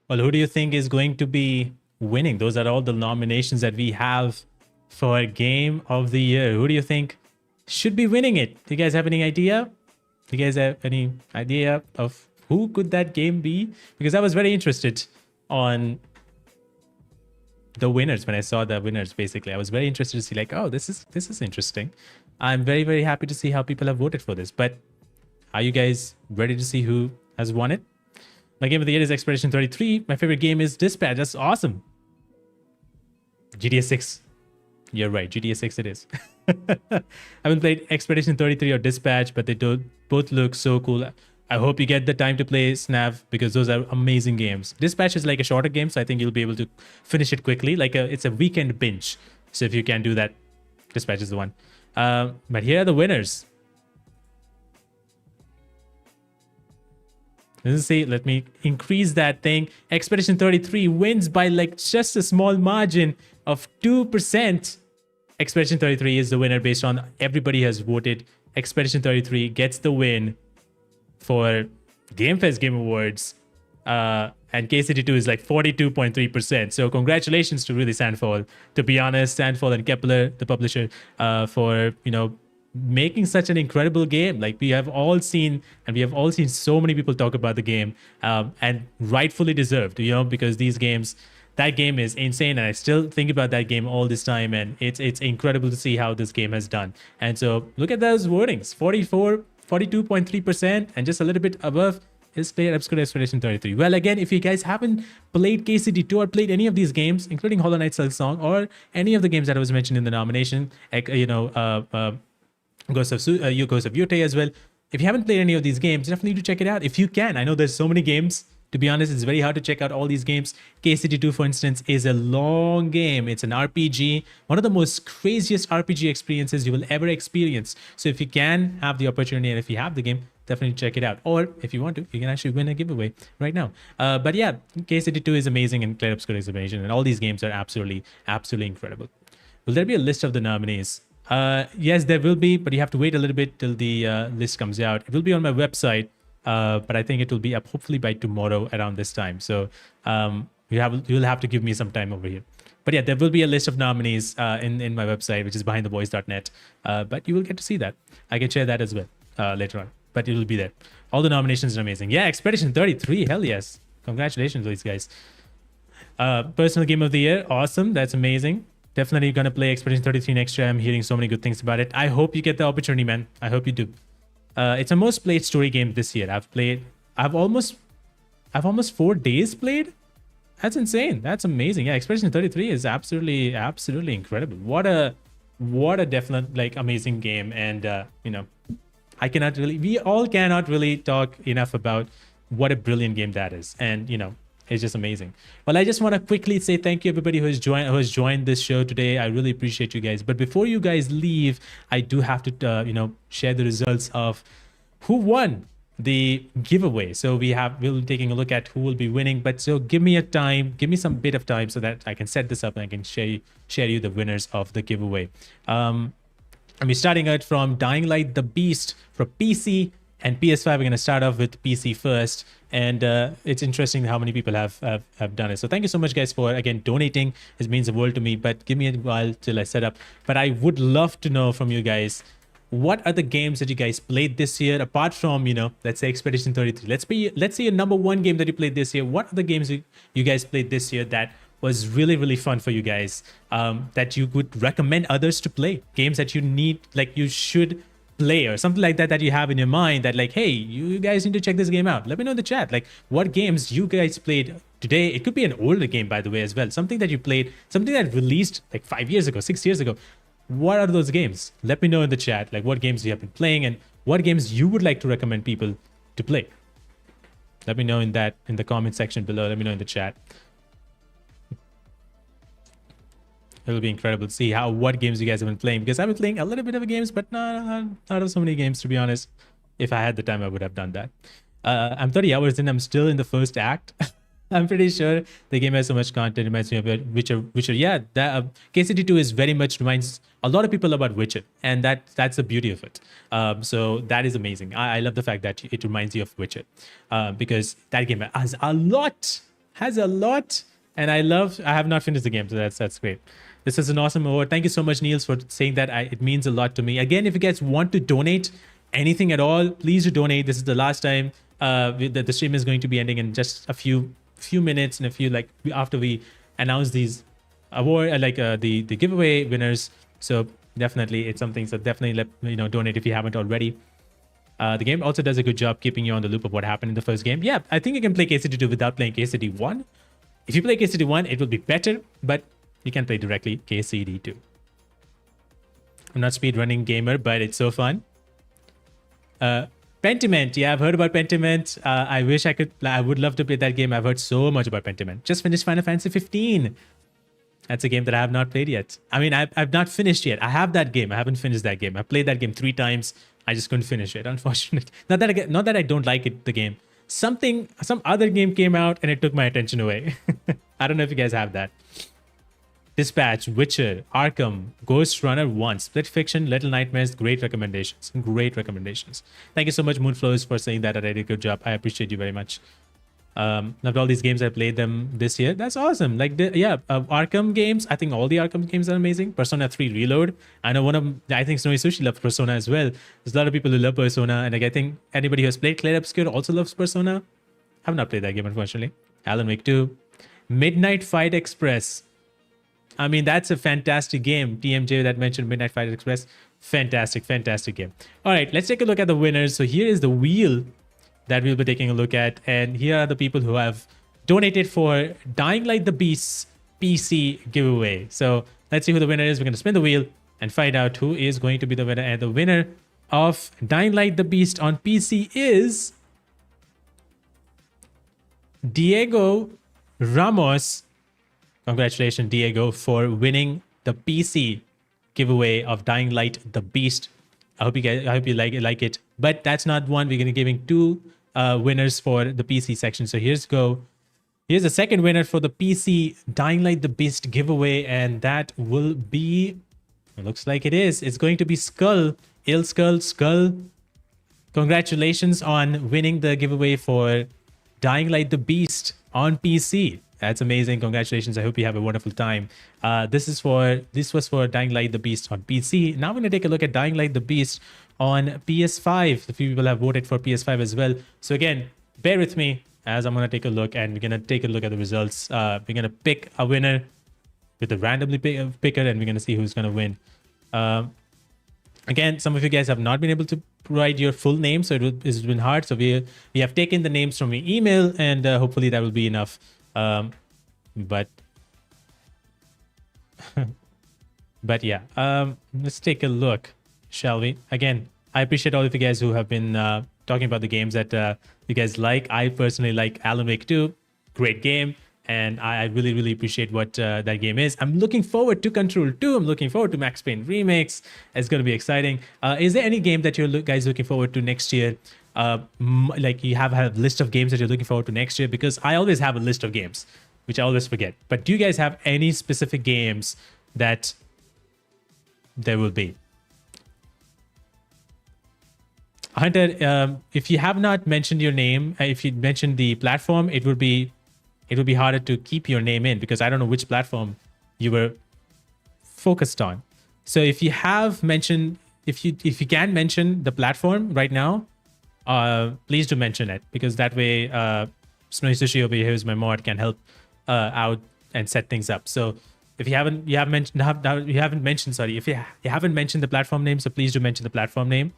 Well, who do you think is going to be winning? Those are all the nominations that we have for Game of the Year. Who do you think should be winning it? Do you guys have any idea? Do you guys have any idea of who could that game be? Because I was very interested on the winners when I saw the winners. Basically, I was very interested to see like, oh, this is interesting. I'm very, very happy to see how people have voted for this. But are you guys ready to see who has won it? My Game of the Year is Expedition 33. My favorite game is Dispatch. That's awesome. GTA 6. You're right. GTA 6 it is. I haven't played Expedition 33 or Dispatch, but they both look so cool. I hope you get the time to play Snav because those are amazing games. Dispatch is like a shorter game, so I think you'll be able to finish it quickly. It's a weekend binge. So if you can do that, Dispatch is the one. But here are the winners. Let's see, let me increase that thing. Expedition 33 wins by like just a small margin of 2%. Expedition 33 is the winner based on everybody has voted. Expedition 33 gets the win for GameFest Game Awards. And KCD2 is like 42.3%. So congratulations to really Sandfall. To be honest, Sandfall and Kepler, the publisher, for, you know, making such an incredible game. Like we have all seen so many people talk about the game, and rightfully deserved, you know, because these games, that game is insane, and I still think about that game all this time, and it's incredible to see how this game has done. And so look at those votings, 42.3%, and just a little bit above is Clair Obscur Expedition 33. Well, again, if you guys haven't played KCD2 or played any of these games, including Hollow Knight Silksong or any of the games that I was mentioned in the nomination, Ghost of Yute as well. If you haven't played any of these games, definitely do check it out if you can. I know there's so many games. To be honest, it's very hard to check out all these games. KCD2, for instance, is a long game. It's an RPG, one of the most craziest RPG experiences you will ever experience. So if you can have the opportunity and if you have the game, definitely check it out. Or if you want to, you can actually win a giveaway right now. But yeah, KCD2 is amazing, and Clair Obscur Expedition, and all these games are absolutely incredible. Will there be a list of the nominees? Yes, there will be, but you have to wait a little bit till the list comes out. It will be on my website, but I think it will be up hopefully by tomorrow around this time. So you'll have to give me some time over here. But yeah, there will be a list of nominees in my website, which is behindthevoice.net. But you will get to see that. I can share that as well later on, but it will be there. All the nominations are amazing. Yeah, Expedition 33, hell yes. Congratulations to these guys. Personal Game of the Year, awesome. That's amazing. Definitely gonna play Expedition 33 next year. I'm hearing so many good things about it. I hope you get the opportunity, man. I hope you do. It's a most played story game this year. I've almost 4 days played. That's insane. That's amazing. Yeah, Expedition 33 is absolutely incredible. What a definite like amazing game. And you know, we all cannot really talk enough about what a brilliant game that is. And you know, it's just amazing. Well, I just want to quickly say thank you everybody who has joined this show today. I really appreciate you guys. But before you guys leave, I do have to share the results of who won the giveaway. So we'll be taking a look at who will be winning. But so give me some bit of time so that I can set this up and I can share you the winners of the giveaway. I'm starting out from Dying Light the Beast for PC and PS5. We're going to start off with PC first. And it's interesting how many people have done it. So thank you so much, guys, for, again, donating. It means the world to me. But give me a while till I set up. But I would love to know from you guys, what are the games that you guys played this year, apart from, let's say Expedition 33. Let's say your number one game that you played this year. What are the games you guys played this year that was really, really fun for you guys, that you would recommend others to play? Games that you should play, or something like that you have in your mind that like, hey, you guys need to check this game out. Let me know in the chat, like what games you guys played today. It could be an older game, by the way, as well. Something that you played, something that released like 5 years ago, 6 years ago. What are those games? Let me know in the chat, like what games you have been playing and what games you would like to recommend people to play. Let me know in the comment section below. Let me know in the chat. It'll be incredible to see what games you guys have been playing, because I've been playing a little bit of games, but not of so many games, to be honest. If I had the time, I would have done that. I'm 30 hours in. I'm still in the first act. I'm pretty sure the game has so much content. It reminds me of Witcher. Yeah, KCD2 is very much reminds a lot of people about Witcher, and that's the beauty of it. So that is amazing. I love the fact that it reminds you of Witcher, because that game has a lot, and I have not finished the game, so that's great. This is an awesome award. Thank you so much, Niels, for saying that. It means a lot to me. Again, if you guys want to donate anything at all, please do donate. This is the last time. The stream is going to be ending in just a few minutes, and after we announce these award, the giveaway winners. So definitely, it's something. So definitely donate if you haven't already. The game also does a good job keeping you on the loop of what happened in the first game. Yeah, I think you can play KCD2 without playing KCD1. If you play KCD1, it will be better, but You can play directly KCD too. I'm not speedrunning gamer, but it's so fun. Pentiment. Yeah, I've heard about Pentiment. I wish I would love to play that game. I've heard so much about Pentiment. Just finished Final Fantasy 15. That's a game that I have not played yet. I mean, I've not finished yet. I have that game. I haven't finished that game. I played that game 3 times. I just couldn't finish it, unfortunately. Not that I don't like it, the game. Some other game came out and it took my attention away. I don't know if you guys have that. Dispatch, Witcher, Arkham, Ghost Runner 1, Split Fiction, Little Nightmares. Great recommendations. Great recommendations. Thank you so much, Moonflows, for saying that. I did a good job. I appreciate you very much. Loved all these games. I played them this year. That's awesome. Like, Arkham games. I think all the Arkham games are amazing. Persona 3 Reload. I know I think Snowy Sushi loves Persona as well. There's a lot of people who love Persona. And like, I think anybody who has played Clair Obscur also loves Persona. I have not played that game, unfortunately. Alan Wake 2. Midnight Fight Express. I mean, that's a fantastic game. TMJ that mentioned Midnight Fight Express. Fantastic, fantastic game. All right, let's take a look at the winners. So here is the wheel that we'll be taking a look at. And here are the people who have donated for Dying Light the Beast's PC giveaway. So let's see who the winner is. We're going to spin the wheel and find out who is going to be the winner. And the winner of Dying Light the Beast on PC is Diego Ramos. Congratulations, Diego, for winning the PC giveaway of Dying Light the Beast. I hope you like it. But that's not one. We're going to be giving 2 winners for the PC section. So here's the second winner for the PC Dying Light the Beast giveaway, and that will be, it looks like it's going to be Skull. Skull. Congratulations on winning the giveaway for Dying Light the Beast on PC. That's amazing. Congratulations. I hope you have a wonderful time. This was for Dying Light the Beast on PC. Now we're going to take a look at Dying Light the Beast on PS5. A few people have voted for PS5 as well. So again, bear with me as I'm going to take a look, and we're going to take a look at the results. We're going to pick a winner with a randomly picker, and we're going to see who's going to win. Again, some of you guys have not been able to provide your full name, so it's been hard. So we have taken the names from your email, and hopefully that will be enough. But yeah, let's take a look, shall we? Again, I appreciate all of you guys who have been talking about the games that you guys like. I personally like Alan Wake 2. Great game. And I really, really appreciate what that game is. I'm looking forward to Control 2. I'm looking forward to Max Payne remakes. It's going to be exciting. Is there any game that you're guys looking forward to next year? Like you have a list of games that you're looking forward to next year? Because I always have a list of games, which I always forget. But do you guys have any specific games that there will be? Hunter, if you have not mentioned your name, if you mentioned the platform, it would be harder to keep your name in, because I don't know which platform you were focused on. So if you have mentioned, if you can mention the platform right now, please do mention it, because that way Snowy Sushi over here, who's my mod, can help out and set things up. So if you haven't mentioned the platform name, so please do mention the platform name.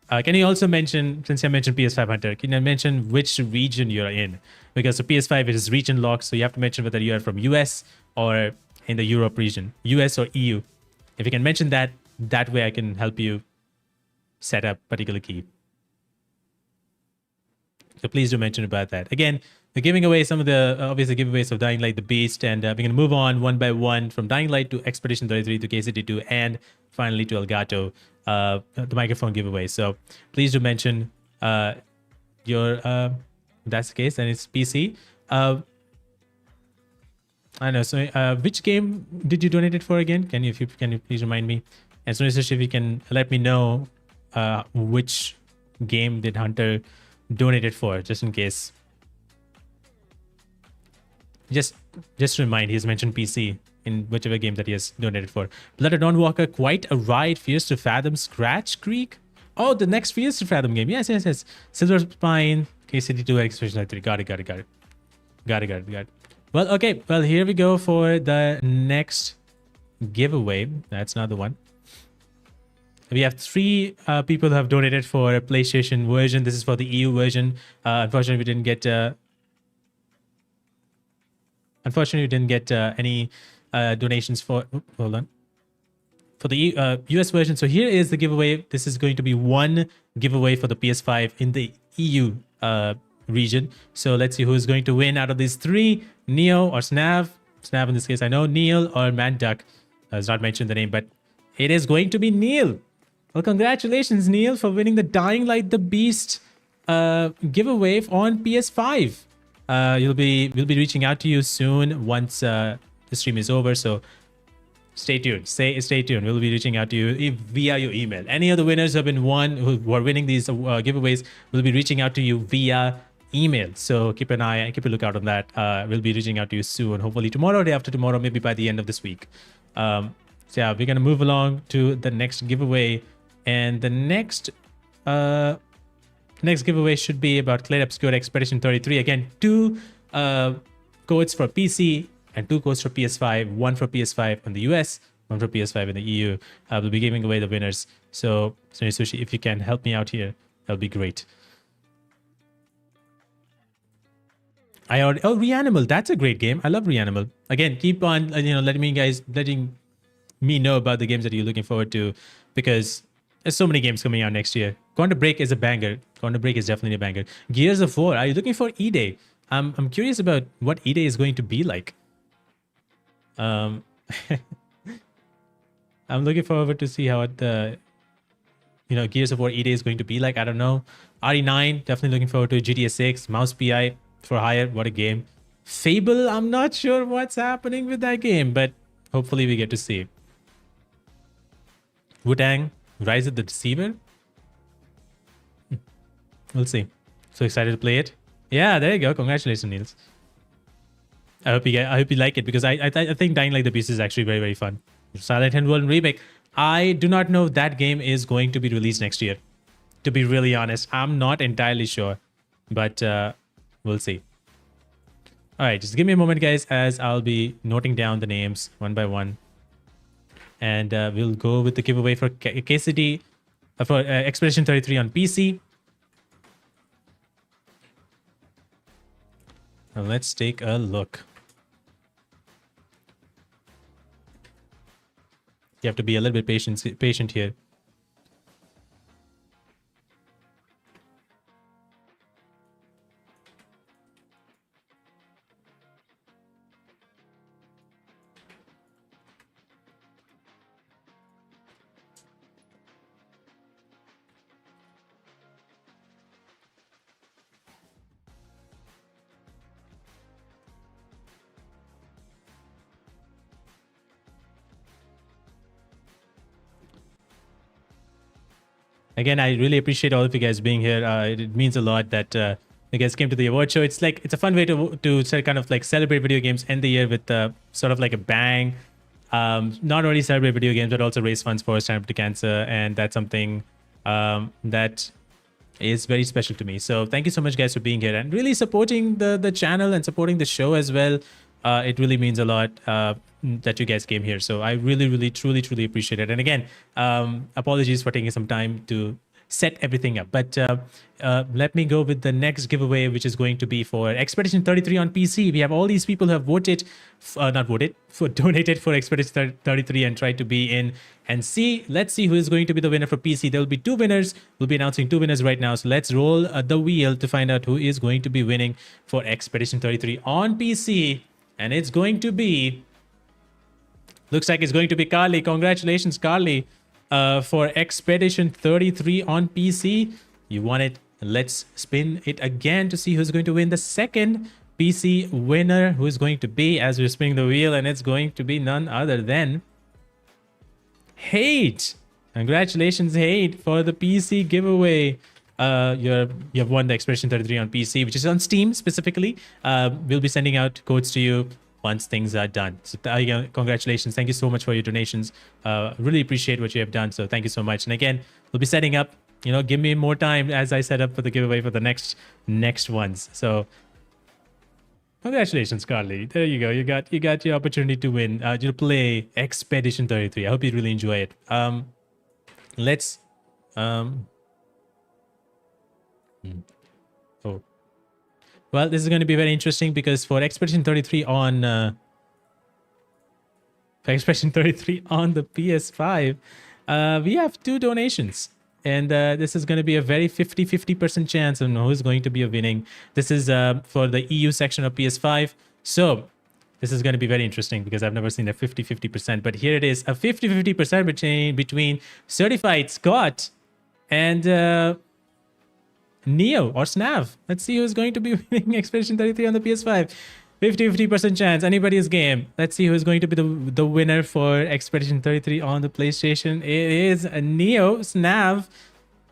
Can you also mention, since I mentioned PS5 Hunter, can you mention which region you're in? Because the PS5 is region locked, so you have to mention whether you are from US or in the Europe region, US or EU. If you can mention that way I can help you set up particular key. So please do mention about that. Again, we're giving away some of the obviously giveaways of Dying Light the Beast, and we're going to move on one by one from Dying Light to Expedition 33 to KCD2, and finally to Elgato, the microphone giveaway. So please do mention your if that's the case, then it's PC. I know. So which game did you donate it for again? Can you please remind me? And so if you can let me know which game did Hunter donate it for, just in case. Just remind, he's mentioned PC in whichever game that he has donated for. Blood of Dawnwalker, quite a ride. Fears to Fathom, Scratch Creek. Oh, the next Fears to Fathom game. Yes. Silver Spine, KCD2, Expedition 3. Got it. Well, okay. Well, here we go for the next giveaway. That's not the one. We have 3 people who have donated for a PlayStation version. This is for the EU version. Unfortunately, we didn't get any donations for. Hold on. For the US version. So here is the giveaway. This is going to be one giveaway for the PS5 in the EU region. So let's see who's going to win out of these three: Neo or Snav. Snav in this case, I know. Neil or Mad Duck. Has not mentioned the name, but it is going to be Neil. Well, congratulations, Neil, for winning the Dying Light the Beast giveaway on PS5. We'll be reaching out to you soon once the stream is over. So stay tuned. Stay tuned. We'll be reaching out to you via your email. Any of the winners who are winning these giveaways will be reaching out to you via email. So keep a lookout on that. We'll be reaching out to you soon. Hopefully tomorrow, or day after tomorrow, maybe by the end of this week. So yeah, we're gonna move along to the next giveaway, and the next giveaway should be about Clair Obscur Expedition 33. Again, 2 codes for PC and 2 codes for PS5. 1 for PS5 in the US, 1 for PS5 in the EU. We'll be giving away the winners. So Sushi, if you can help me out here, that'll be great. Reanimal. That's a great game. I love Reanimal. Again, keep on letting me know about the games that you're looking forward to, because there's so many games coming out next year. Quantum Break is a banger. Quantum Break is definitely a banger. Gears of War. Are you looking for E-Day? I'm curious about what E-Day is going to be like. I'm looking forward to see how the Gears of War E-Day is going to be like. I don't know. RE9, definitely looking forward to GTA 6. Mouse PI for hire. What a game. Fable, I'm not sure what's happening with that game, but hopefully we get to see. Wu-Tang, Rise of the Deceiver. We'll see. So excited to play it. Yeah, there you go. Congratulations, Niels. I hope you like it, because I think Dying Light the Beast is actually very, very fun. Silent Hill World Remake. I do not know if that game is going to be released next year. To be really honest, I'm not entirely sure, but we'll see. All right, just give me a moment, guys, as I'll be noting down the names one by one, and we'll go with the giveaway for KCD for Expedition 33 on PC. Now let's take a look. You have to be a little bit patient here. Again, I really appreciate all of you guys being here. It means a lot that you guys came to the award show. It's a fun way to kind of like celebrate video games, end the year with sort of like a bang. Not only celebrate video games, but also raise funds for Stand Up to Cancer, and that's something that is very special to me. So thank you so much, guys, for being here and really supporting the channel and supporting the show as well. It really means a lot that you guys came here. So I really, truly appreciate it. And again, apologies for taking some time to set everything up. But let me go with the next giveaway, which is going to be for Expedition 33 on PC. We have all these people who have donated for Expedition 33 and tried to be in and see. Let's see who is going to be the winner for PC. There will be 2 winners. We'll be announcing 2 winners right now. So let's roll the wheel to find out who is going to be winning for Expedition 33 on PC. And it's going to be, looks like it's going to be Carly. Congratulations, Carly, for Expedition 33 on PC. You won it. Let's spin it again to see who's going to win the second PC winner, who is going to be, as we're spinning the wheel, and it's going to be none other than Hate. Congratulations, Hate, for the PC giveaway. You have won the Expedition 33 on PC, which is on Steam specifically. We'll be sending out codes to you once things are done. So congratulations. Thank you so much for your donations. Really appreciate what you have done. So thank you so much. And again, we'll be setting up, give me more time as I set up for the giveaway for the next ones. So congratulations, Carly. There you go. You got your opportunity to win, to play Expedition 33. I hope you really enjoy it. Let's well, this is going to be very interesting, because for Expedition 33 on for Expression 33 on the PS5. We have 2 donations. And this is going to be a very 50-50% chance on who's going to be winning. This is for the EU section of PS5. So this is going to be very interesting because I've never seen a 50-50%. But here it is, a 50-50% between Certified Scott and Neo or Snav. Let's see who's going to be winning Expedition 33 on the PS5. 50-50% chance, anybody's game. Let's see who's going to be the winner for Expedition 33 on the PlayStation. It is Neo Snav.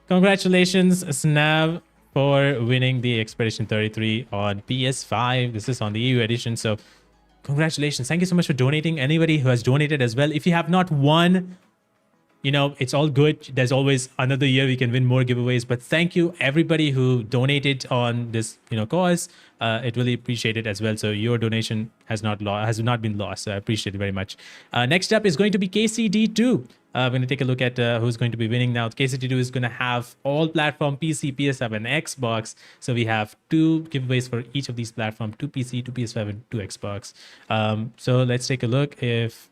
Congratulations, Snav, for winning the Expedition 33 on PS5. This is on the EU edition, so congratulations. Thank you so much for donating. Anybody who has donated as well. If you have not won, you know, it's all good. There's always another year we can win more giveaways. But thank you everybody who donated on this, you know, cause. It really appreciated as well. So your donation has not been lost. So I appreciate it very much. Next up is going to be KCD2. We're going to take a look at who's going to be winning now. KCD2 is going to have all platform PC, PS5, and Xbox. So we have 2 giveaways for each of these platforms: 2 PC, 2 PS5, and 2 Xbox. So let's take a look if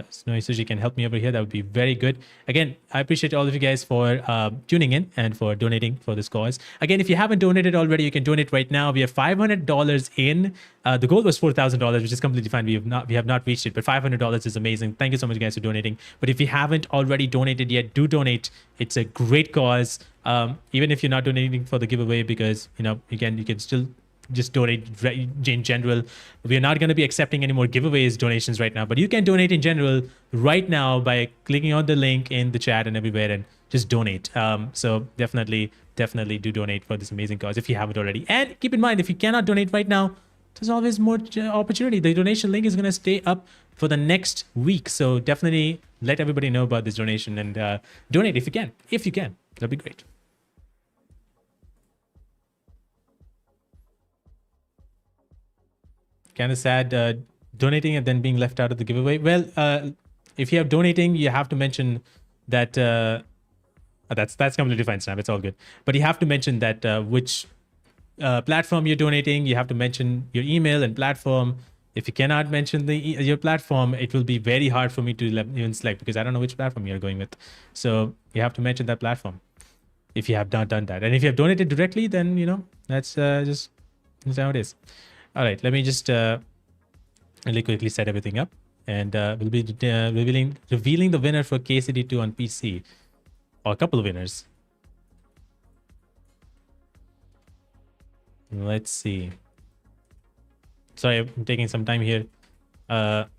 Snowy Sushi can help me over here. That would be very good. Again, I appreciate all of you guys for tuning in and for donating for this cause. Again, if you haven't donated already, you can donate right now. We have $500 in. The goal was $4,000, which is completely fine. We have not reached it, but $500 is amazing. Thank you so much, guys, for donating. But if you haven't already donated yet, do donate. It's a great cause. Even if you're not donating for the giveaway, because you know, again, you can still just donate in general. We are not going to be accepting any more giveaways donations right now, but you can donate in general right now by clicking on the link in the chat and everywhere and just donate. So definitely do donate for this amazing cause if you haven't already. And keep in mind, if you cannot donate right now, there's always more opportunity. The donation link is going to stay up for the next week. So definitely let everybody know about this donation and donate if you can. That'd be great. Kind of sad donating and then being left out of the giveaway. Well, if you have donating, you have to mention that that's completely fine, Snap. It's all good. But you have to mention that which platform you're donating. You have to mention your email and platform. If you cannot mention your platform, it will be very hard for me to even select because I don't know which platform you're going with. So you have to mention that platform if you have not done that. And if you have donated directly, then you know that's just how it is. All right, let me just really quickly set everything up, and we'll be revealing the winner for KCD2 on PC, or a couple of winners. Let's see. Sorry, I'm taking some time here. Wow.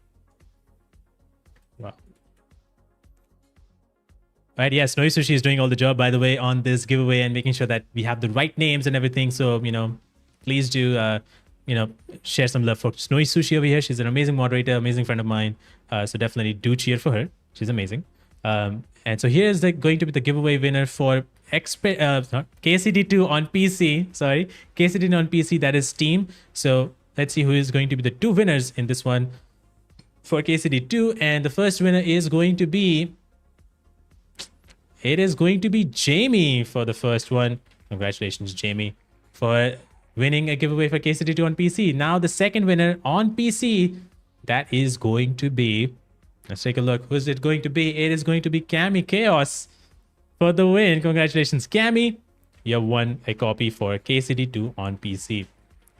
Right, yeah, Snowy Sushi is doing all the job, by the way, on this giveaway and making sure that we have the right names and everything. So, you know, please do you know, share some love for Snowy Sushi over here. She's an amazing moderator, amazing friend of mine. So definitely do cheer for her. She's amazing. And so here's going to be the giveaway winner for KCD2 on PC. Sorry, KCD2 on PC. That is Steam. So let's see who is going to be the 2 winners in this one for KCD2. And the first winner is going to be... It is going to be Jamie for the first one. Congratulations, Jamie, for winning a giveaway for KCD2 on PC. Now the second winner on PC, that is going to be, let's take a look. Who's it going to be? It is going to be Cami Chaos for the win. Congratulations, Cami. You have won a copy for KCD2 on PC.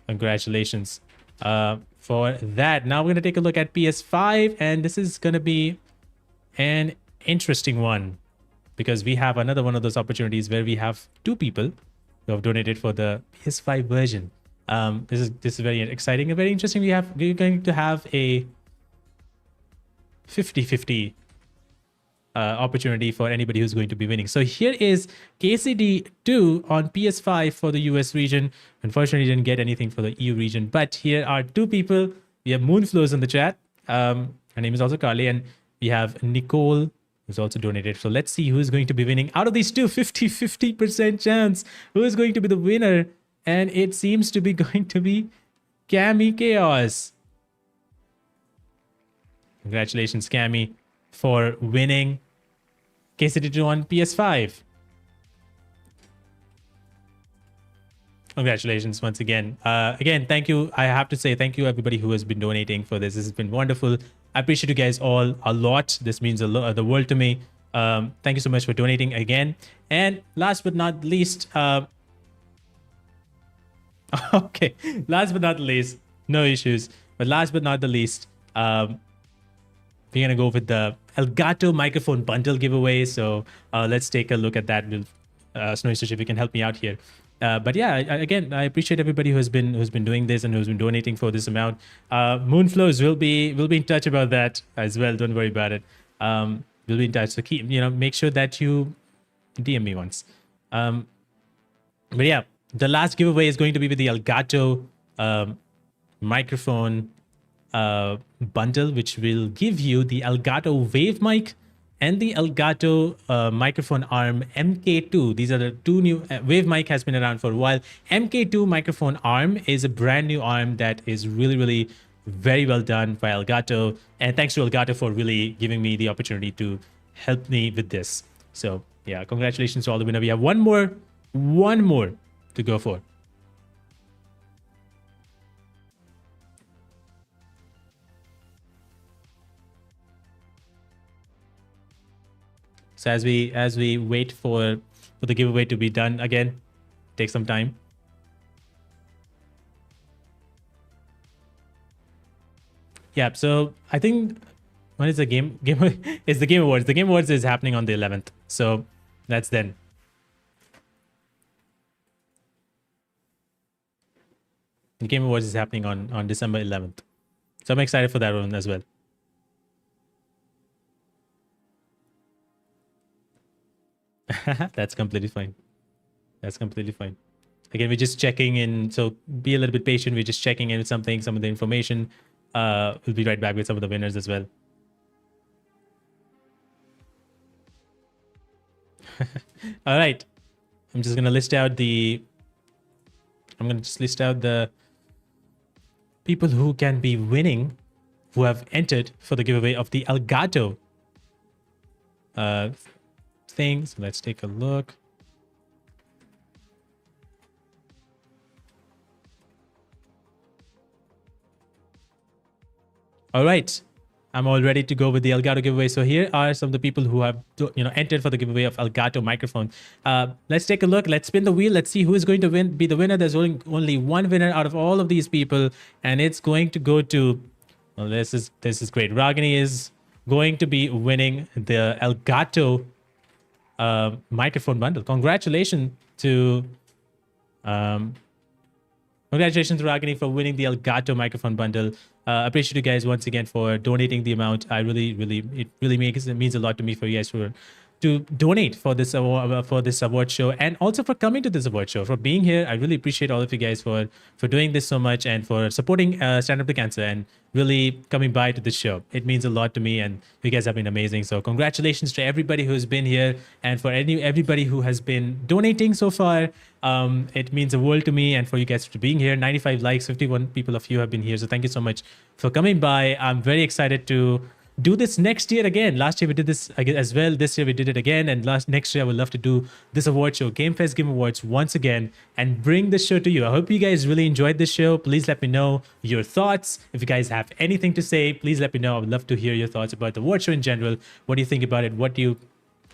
Congratulations for that. Now we're going to take a look at PS5, and this is going to be an interesting one because we have another one of those opportunities where we have 2 people who have donated for the PS5 version. This is very exciting and very interesting. We're going to have a 50-50 opportunity for anybody who's going to be winning. So here is KCD2 on PS5 for the US region. Unfortunately, didn't get anything for the EU region, but here are 2 people. We have Moonflows in the chat. Her name is also Carly, and we have Nicole, who's also donated. So let's see who's going to be winning. Out of these 2, 50% chance. Who is going to be the winner? And it seems to be going to be Cami Chaos. Congratulations, Cami, for winning KCD2 on PS5. Congratulations once again. Again, thank you. I have to say thank you everybody who has been donating for this. This has been wonderful. I appreciate you guys all a lot. This means the world to me. Thank you so much for donating again. And last but not least, okay, last but not least, no issues. But last but not the least, we're gonna go with the Elgato microphone bundle giveaway. So let's take a look at that. Snowy Sushi, if you can help me out here. But yeah, again, I appreciate everybody who's been doing this and who's been donating for this amount. Moonflows will be in touch about that as well. Don't worry about it. We'll be in touch. So keep make sure that you DM me once. But yeah, the last giveaway is going to be with the Elgato microphone bundle, which will give you the Elgato Wave mic and the Elgato microphone arm MK2. These are the two new. Wave mic has been around for a while. MK2 microphone arm is a brand new arm that is really very well done by Elgato. And thanks to Elgato for really giving me the opportunity to help me with this. So yeah, congratulations to all the winners. We have one more to go for. So as we wait for the giveaway to be done again, take some time. Yeah, so I think when is the game is the Game Awards. The Game Awards is happening on the 11th. So that's then. The Game Awards is happening on December 11th. So I'm excited for that one as well. That's completely fine. That's completely fine. Again, we're just checking in. So be a little bit patient. We're just checking in with some of the information. We'll be right back with some of the winners as well. All right. I'm just going to list out the people who can be winning, who have entered for the giveaway of the Elgato thing. So let's take a look. All right, I'm all ready to go with the Elgato giveaway. So here are some of the people who have entered for the giveaway of Elgato microphone. Let's take a look. Let's spin the wheel. Let's see who is going to be the winner. There's only one winner out of all of these people, and it's going to go to. Well, this is great. Ragini is going to be winning the Elgato microphone bundle. Congratulations to Ragini for winning the Elgato microphone bundle. Appreciate you guys once again for donating the amount. It really means a lot to me for you guys to donate for this award show, and also for coming to this award show, for being here. I really appreciate all of you guys for doing this so much and for supporting Stand Up to Cancer and really coming by to this show. It means a lot to me, and you guys have been amazing. So congratulations to everybody who's been here, and for everybody who has been donating so far. It means the world to me, and for you guys for being here. 95 likes, 51 people of you have been here. So thank you so much for coming by. I'm very excited to do this next year again. Last year we did this as well. This year we did it again, and next year I would love to do this award show, GameFest Game Awards, once again, and bring this show to you. I hope you guys really enjoyed this show. Please let me know your thoughts. If you guys have anything to say, please let me know. I would love to hear your thoughts about the award show in general. What do you think about it? What do you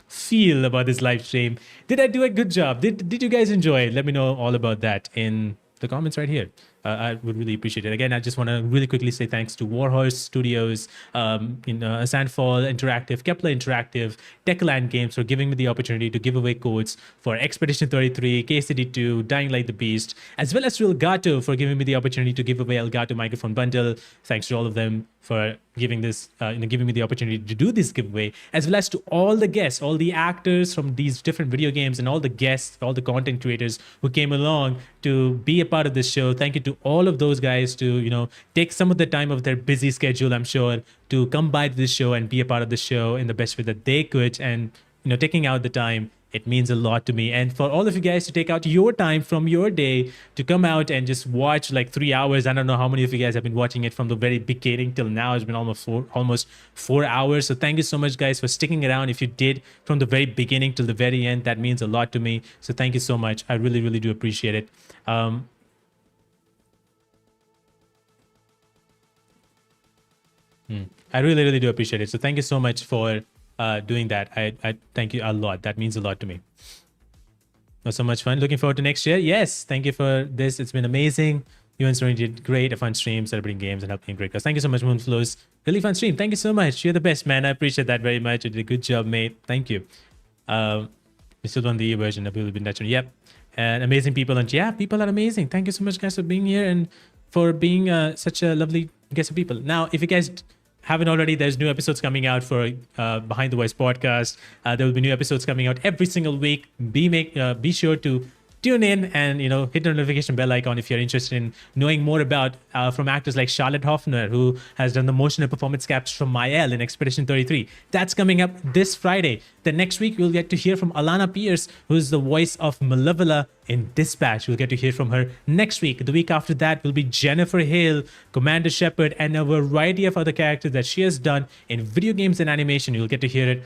feel about this live stream? Did I do a good job? Did you guys enjoy it? Let me know all about that in the comments right here. I would really appreciate it. Again, I just want to really quickly say thanks to Warhorse Studios, Sandfall Interactive, Kepler Interactive, Techland Games for giving me the opportunity to give away codes for Expedition 33, KCD2, Dying Light the Beast, as well as to Elgato for giving me the opportunity to give away Elgato microphone bundle. Thanks to all of them for giving this, giving me the opportunity to do this giveaway, as well as to all the guests, all the actors from these different video games, and all the guests, all the content creators who came along to be a part of this show. Thank you to all of those guys to take some of the time of their busy schedule, I'm sure, to come by to this show and be a part of the show in the best way that they could. And taking out the time, it means a lot to me. And for all of you guys to take out your time from your day to come out and just watch like 3 hours. I don't know how many of you guys have been watching it from the very beginning till now. It's been almost 4 hours. So thank you so much, guys, for sticking around. If you did from the very beginning till the very end, that means a lot to me. So thank you so much. I really, really do appreciate it. I really, really do appreciate it. So thank you so much for doing that. I thank you a lot. That means a lot to me. It was so much fun. Looking forward to next year. Yes, thank you for this. It's been amazing. You and Story did great. A fun stream, celebrating games and helping great cause. Thank you so much, Moonflows. Really fun stream. Thank you so much. You're the best, man. I appreciate that very much. You did a good job, mate. Thank you. We still want the version of People Been Dutch. Yep. And amazing people. And yeah, people are amazing. Thank you so much, guys, for being here and for being such a lovely guest of people. Now, if you guys haven't already, there's new episodes coming out for Behind the Voice podcast. There will be new episodes coming out every single week. Be sure to tune in and hit the notification bell icon if you're interested in knowing more about from actors like Charlotte Hoffner, who has done the motion and performance capture from Mael in Expedition 33. That's coming up this Friday. Then next week we'll get to hear from Alana Pierce, who's the voice of Malevola in Dispatch. We'll get to hear from her next week. The week after that will be Jennifer Hale, Commander Shepard, and a variety of other characters that she has done in video games and animation. You'll get to hear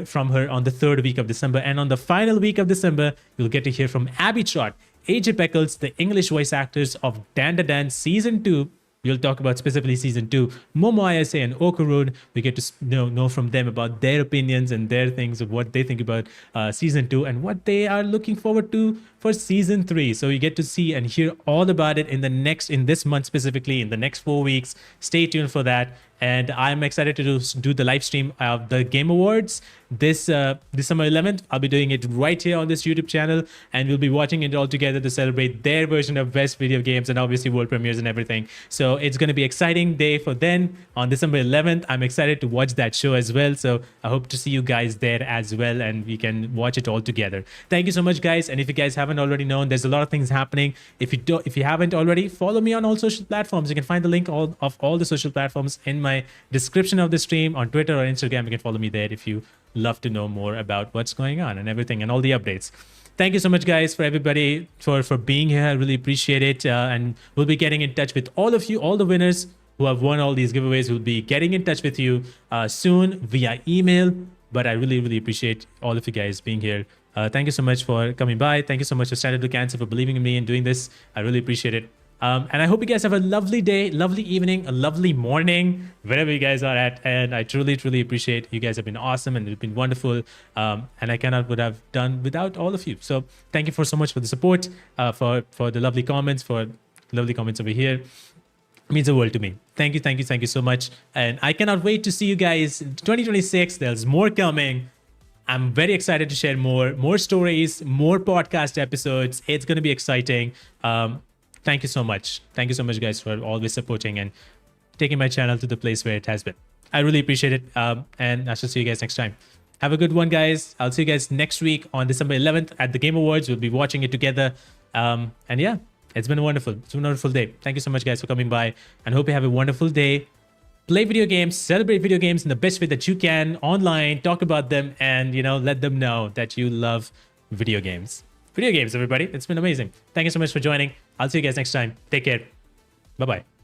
from her on the 3rd week of December. And on the final week of December, you'll get to hear from Abby Trott, AJ Peckles, the English voice actors of Dan Da Dan Season 2. We'll talk about specifically Season 2. Momo Ayase and Okurun. We get to know from them about their opinions and their things of what they think about Season 2 and what they are looking forward to for Season 3. So you get to see and hear all about it in this month specifically, in the next 4 weeks. Stay tuned for that. And I'm excited to do the live stream of the Game Awards this December 11th. I'll be doing it right here on this YouTube channel, and we'll be watching it all together to celebrate their version of best video games and obviously world premieres and everything. So it's going to be an exciting day for them on December 11th. I'm excited to watch that show as well. So I hope to see you guys there as well, and we can watch it all together. Thank you so much, guys. And if you guys haven't already known, there's a lot of things happening. If you haven't already, follow me on all social platforms. You can find the link of all the social platforms in my description of the stream. On Twitter or Instagram, you can follow me there if you love to know more about what's going on and everything and all the updates. Thank you so much, guys, for everybody for being here. I really appreciate it. And we'll be getting in touch with all of you, all the winners who have won all these giveaways. We'll be getting in touch with you soon via email. But I really, really appreciate all of you guys being here. Thank you so much for coming by. Thank you so much to Standard to Cancer for believing in me and doing this. I really appreciate it. And I hope you guys have a lovely day, lovely evening, a lovely morning, wherever you guys are at. And I truly, truly appreciate you guys have been awesome and it's been wonderful. And I cannot would have done without all of you. So thank you so much for the support, for the lovely comments, over here. It means the world to me. Thank you so much. And I cannot wait to see you guys in 2026. There's more coming. I'm very excited to share more stories, more podcast episodes. It's going to be exciting. Thank you so much. Thank you so much, guys, for always supporting and taking my channel to the place where it has been. I really appreciate it. And I shall see you guys next time. Have a good one, guys. I'll see you guys next week on December 11th at the Game Awards. We'll be watching it together. And yeah, it's been a wonderful day. Thank you so much, guys, for coming by, and hope you have a wonderful day. Play video games, celebrate video games in the best way that you can online, talk about them, and, let them know that you love video games. Video games, everybody. It's been amazing. Thank you so much for joining. I'll see you guys next time. Take care. Bye-bye.